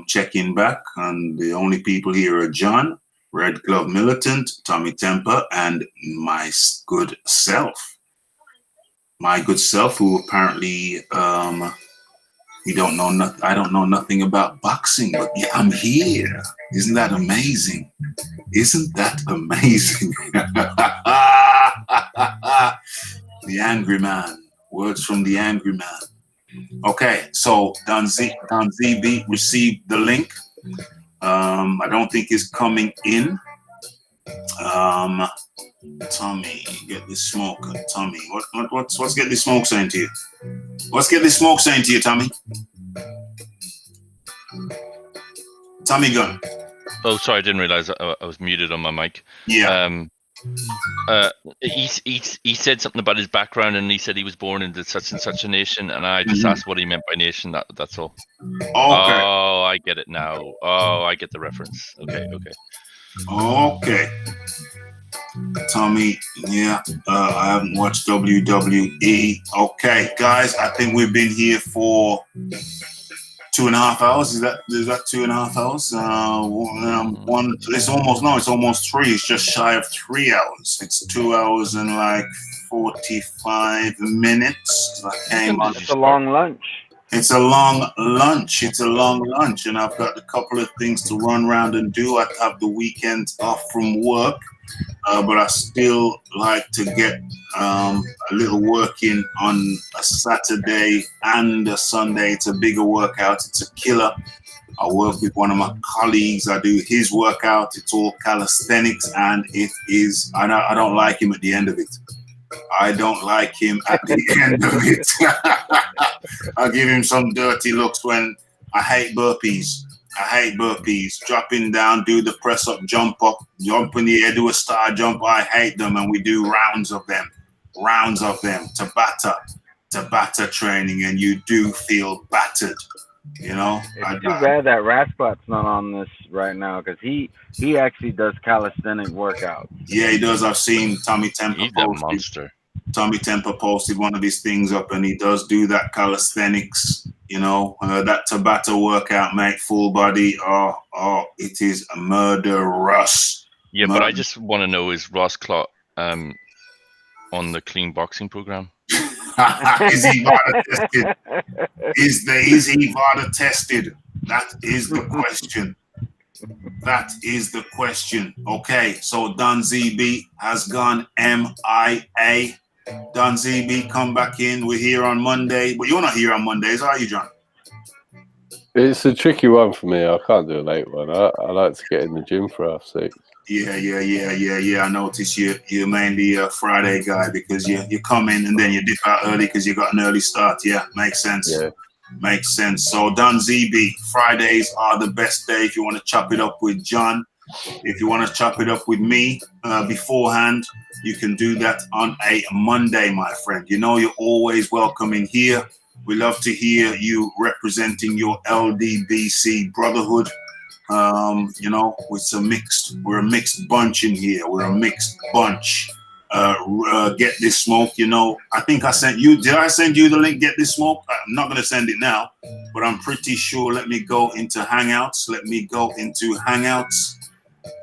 Speaker 1: Checking back, and the only people here are John, Red Glove Militant, Tommy Temper, and my good self. My good self, who apparently we don't know. I don't know nothing about boxing, but yeah, I'm here. Isn't that amazing? Isn't that amazing? The Angry Man. Words from the Angry Man. Okay, so Don ZB received the link. I don't think it's coming in. Tommy, get this smoke. Tommy, what's get this smoke saying to you? What's get this smoke saying to you, Tommy? Tommy Gunn.
Speaker 4: Oh, sorry, I didn't realize I was muted on my mic.
Speaker 1: Yeah.
Speaker 4: He said something about his background, and he said he was born into such and such a nation, and I just asked what he meant by nation. That's all.
Speaker 1: Okay.
Speaker 4: Oh, I get it now. Oh, I get the reference. Okay.
Speaker 1: Okay. Tommy, yeah, I haven't watched WWE. Okay, guys, I think we've been here for 2.5 hours. Is that 2.5 hours? It's almost 3. It's just shy of 3 hours. It's 2 hours and like 45 minutes.
Speaker 3: It's a long lunch.
Speaker 1: It's a long lunch. And I've got a couple of things to run around and do. I have the weekend off from work, but I still like to get a little work in on a Saturday and a Sunday. It's a bigger workout. It's a killer. I work with one of my colleagues. I do his workout. It's all calisthenics, and it is. I don't like him at the end of it. I don't like him at the end of it. I'll give him some dirty looks when I hate burpees. Dropping down, do the press up, jump up, jump in the air, do a star jump. I hate them, and we do rounds of them, Tabata training, and you do feel battered. You know,
Speaker 3: it's too bad that Ratspot's not on this right now, because he actually does calisthenic workouts.
Speaker 1: Yeah, he does. I've seen Tommy Temper.
Speaker 4: He's a monster.
Speaker 1: Tommy Temper posted one of his things up, and he does do that calisthenics. You know, that Tabata workout, mate, full body. Oh, it is murderous.
Speaker 4: Yeah, but I just want to know, is Ross Clot on the clean boxing program?
Speaker 1: Is he VADA tested? Is he VADA tested? That is the question. Okay, so Don ZB has gone MIA. Don ZB, come back in. We're here on Monday, but you're not here on Mondays, are you, John?
Speaker 5: It's a tricky one for me. I can't do a late one. I like to get in the gym for 6:30.
Speaker 1: Yeah. I notice you're mainly a Friday guy, because you come in and then you dip out early because you got an early start. Yeah, makes sense.
Speaker 5: Yeah.
Speaker 1: Makes sense. So Don ZB, Fridays are the best day if you want to chop it up with John. If you want to chop it up with me beforehand, you can do that on a Monday, my friend. You know, you're always welcome in here. We love to hear you representing your LDBC brotherhood. You know, we're a mixed bunch in here. We're a mixed bunch. Get this smoke, you know. I think I sent you. Did I send you the link? Get this smoke. I'm not going to send it now, but I'm pretty sure. Let me go into Hangouts.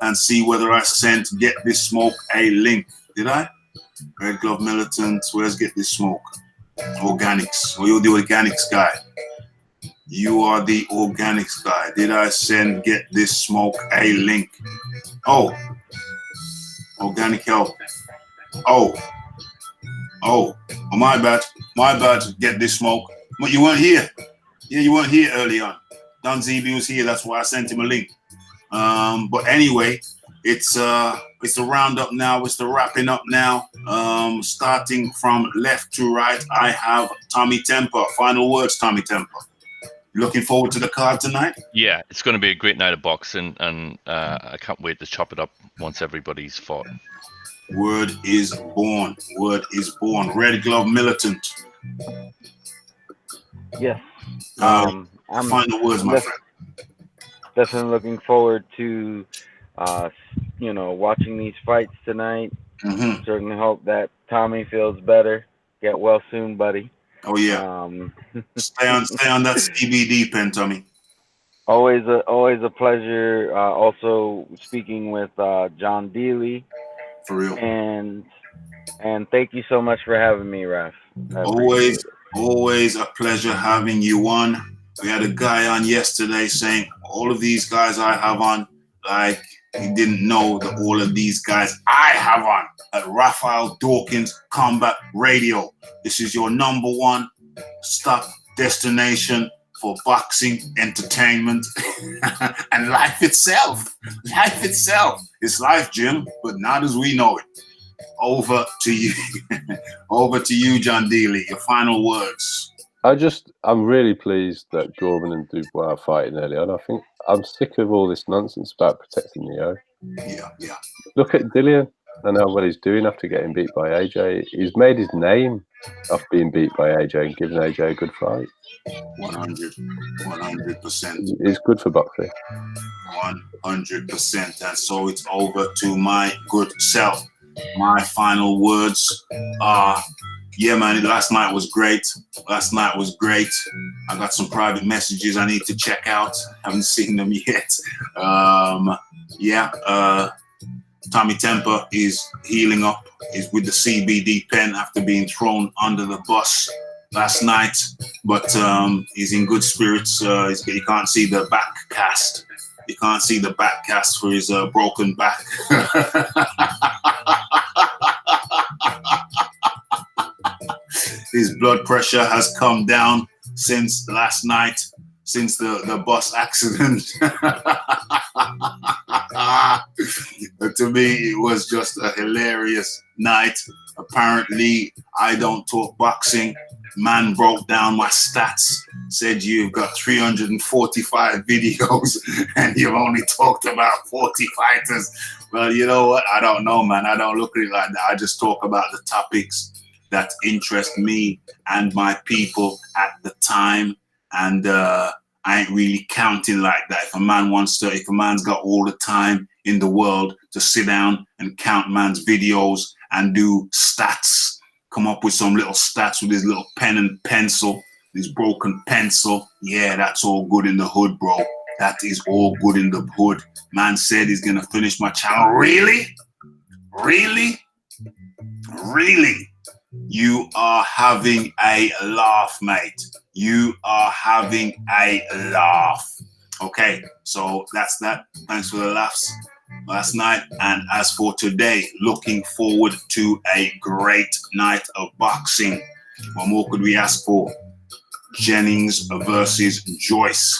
Speaker 1: And see whether I sent Get This Smoke a link. Did I? Red Glove Militant. Where's Get This Smoke? Organics. Well, you're the organics guy. You are the organics guy. Did I send Get This Smoke a link? Oh. Organic Health. Oh, my bad. Get This Smoke. But you weren't here. Yeah, you weren't here early on. Don ZB was here. That's why I sent him a link. But anyway, it's the roundup now. It's the wrapping up now. Starting from left to right, I have Tommy Temper. Final words, Tommy Temper. Looking forward to the card tonight?
Speaker 4: Yeah, it's going to be a great night of boxing, and I can't wait to chop it up once everybody's fought.
Speaker 1: Word is born. Red Glove Militant.
Speaker 3: Yes.
Speaker 1: Final words, my friend.
Speaker 3: Definitely looking forward to, watching these fights tonight. Certainly hope that Tommy feels better. Get well soon, buddy.
Speaker 1: Oh yeah. Stay on that CBD pen, Tommy.
Speaker 3: Always a pleasure. Also speaking with John Dealey.
Speaker 1: For real.
Speaker 3: And thank you so much for having me, Raph.
Speaker 1: Always a pleasure having you on. We had a guy on yesterday saying all of these guys I have on, like he didn't know that all of these guys I have on at Raphael Dawkins Combat Radio. This is your #1 stop destination for boxing entertainment and life itself. Life itself. It's life, Jim, but not as we know it. Over to you. Over to you, John Dealey. Your final words.
Speaker 5: I'm really pleased that Gorman and Dubois are fighting early on. I think I'm sick of all this nonsense about protecting Neo.
Speaker 1: Yeah.
Speaker 5: Look at Dillian and how well he's doing after getting beat by AJ. He's made his name off being beat by AJ and giving AJ a good fight.
Speaker 1: 100%.
Speaker 5: It's good for boxing.
Speaker 1: 100%. And so it's over to my good self. My final words are, yeah, man, last night was great. I got some private messages I need to check out. Haven't seen them yet. Tommy Temper is healing up. He's with the CBD pen after being thrown under the bus last night. But he's in good spirits. You can't see the back cast. You can't see the back cast for his broken back. His blood pressure has come down since last night, since the bus accident. To me, it was just a hilarious night. Apparently, I don't talk boxing. Man broke down my stats, said you've got 345 videos and you've only talked about 40 fighters. Well, you know what? I don't know, man. I don't look at it like that. I just talk about the topics that interest me and my people at the time. And I ain't really counting like that. If a man's got all the time in the world to sit down and count man's videos and do stats, come up with some little stats with his little pen and pencil, his broken pencil. Yeah, that's all good in the hood, bro. That is all good in the hood. Man said he's gonna finish my channel. Really? You are having a laugh, mate. You are having a laugh. Okay, so that's that. Thanks for the laughs last night. And as for today, looking forward to a great night of boxing. What more could we ask for? Jennings versus Joyce.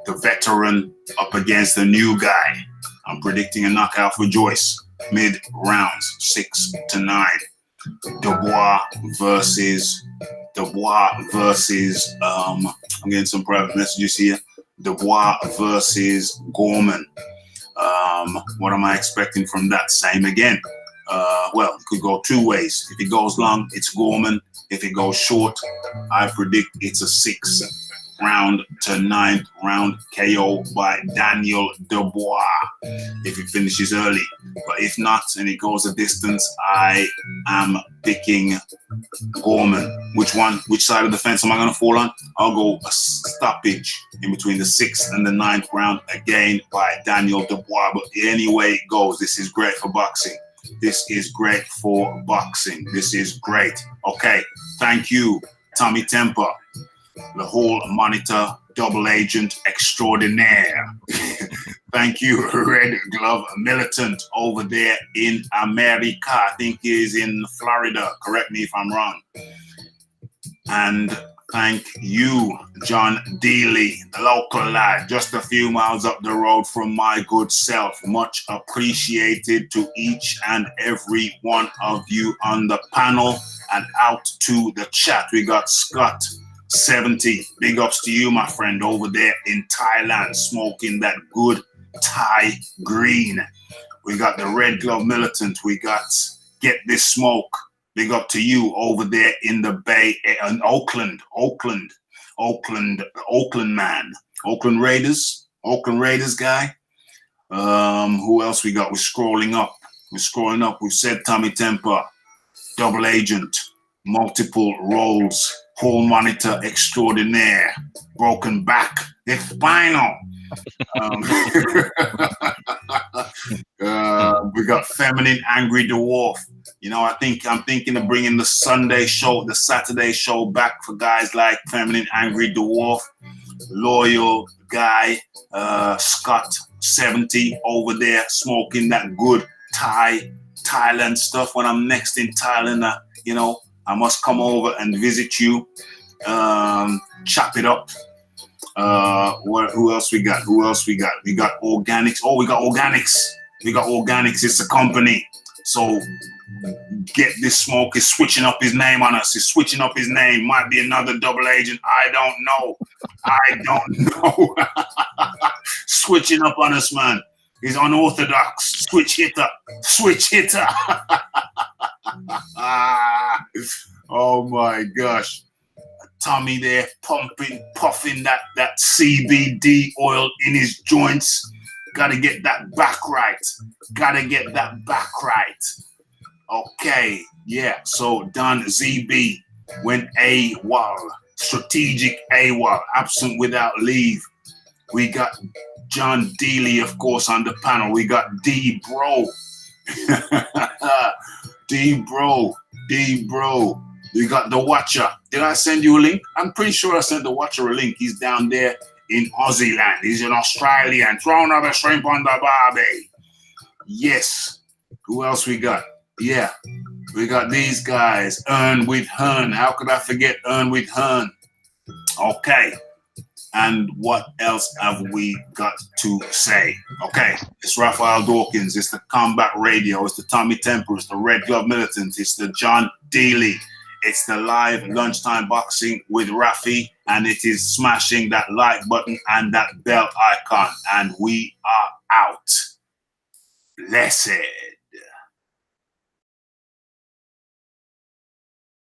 Speaker 1: The veteran up against the new guy. I'm predicting a knockout for Joyce. Mid-rounds, 6 to 9. Dubois versus I'm getting some private messages here. Dubois versus Gorman. What am I expecting from that? Same again. Well, it could go two ways. If it goes long, it's Gorman. If it goes short, I predict it's a 6th round to 9th round KO by Daniel Dubois if it finishes early. But if not and it goes a distance, I am picking Gorman. Which side of the fence am I going to fall on? I'll go a stoppage in between the 6th and the 9th round again by Daniel Dubois. But anyway it goes, this is great for boxing. This is great for boxing. This is great. Okay, thank you, Tommy Temper, the whole monitor double agent extraordinaire. Thank you, Red Glove Militant over there in America. I think he's in Florida. Correct me if I'm wrong. And thank you, John Dealey, the local lad, just a few miles up the road from my good self. Much appreciated to each and every one of you on the panel and out to the chat. We got Scott 70. Big ups to you, my friend, over there in Thailand, smoking that good Thai green. We got the Red Glove Militant. We got Get This Smoke. Big up to you over there in the Bay, in Oakland man. Oakland Raiders guy. Who else we got? We're scrolling up. We're scrolling up. We said Tommy Temper, double agent, multiple roles, hall monitor extraordinaire, broken back, spinal. We got feminine angry dwarf. You know, I'm thinking of bringing the Sunday show, the Saturday show back for guys like feminine angry dwarf, loyal guy, Scott 70 over there smoking that good Thailand stuff. When I'm next in Thailand, you know, I must come over and visit you, chop it up. Who else we got? We got organics. Oh, we got organics. It's a company. So get this smoke is switching up his name on us. He's switching up his name. Might be another double agent. I don't know. Switching up on us, man. He's unorthodox. Switch hitter. Oh my gosh. Tommy there puffing that CBD oil in his joints. Gotta get that back right. Okay, yeah. So Don ZB went AWOL. Strategic AWOL. Absent without leave. We got John Dealey, of course, on the panel. We got D Bro. D Bro. We got the Watcher. Did I send you a link? I'm pretty sure I sent the Watcher a link. He's down there in Aussie land. He's an Australian. Throw another shrimp on the barbie. Yes. Who else we got? Yeah. We got these guys. Earn with Hearn. How could I forget Earn with Hearn? Okay. And what else have we got to say? Okay, it's Raphael Dawkins, it's the Combat Radio, it's the Tommy Temper, it's the Red Glove Militant, it's the John Dealey, it's the live lunchtime boxing with Raphie, and it is smashing that like button and that bell icon, and we are out. Blessed.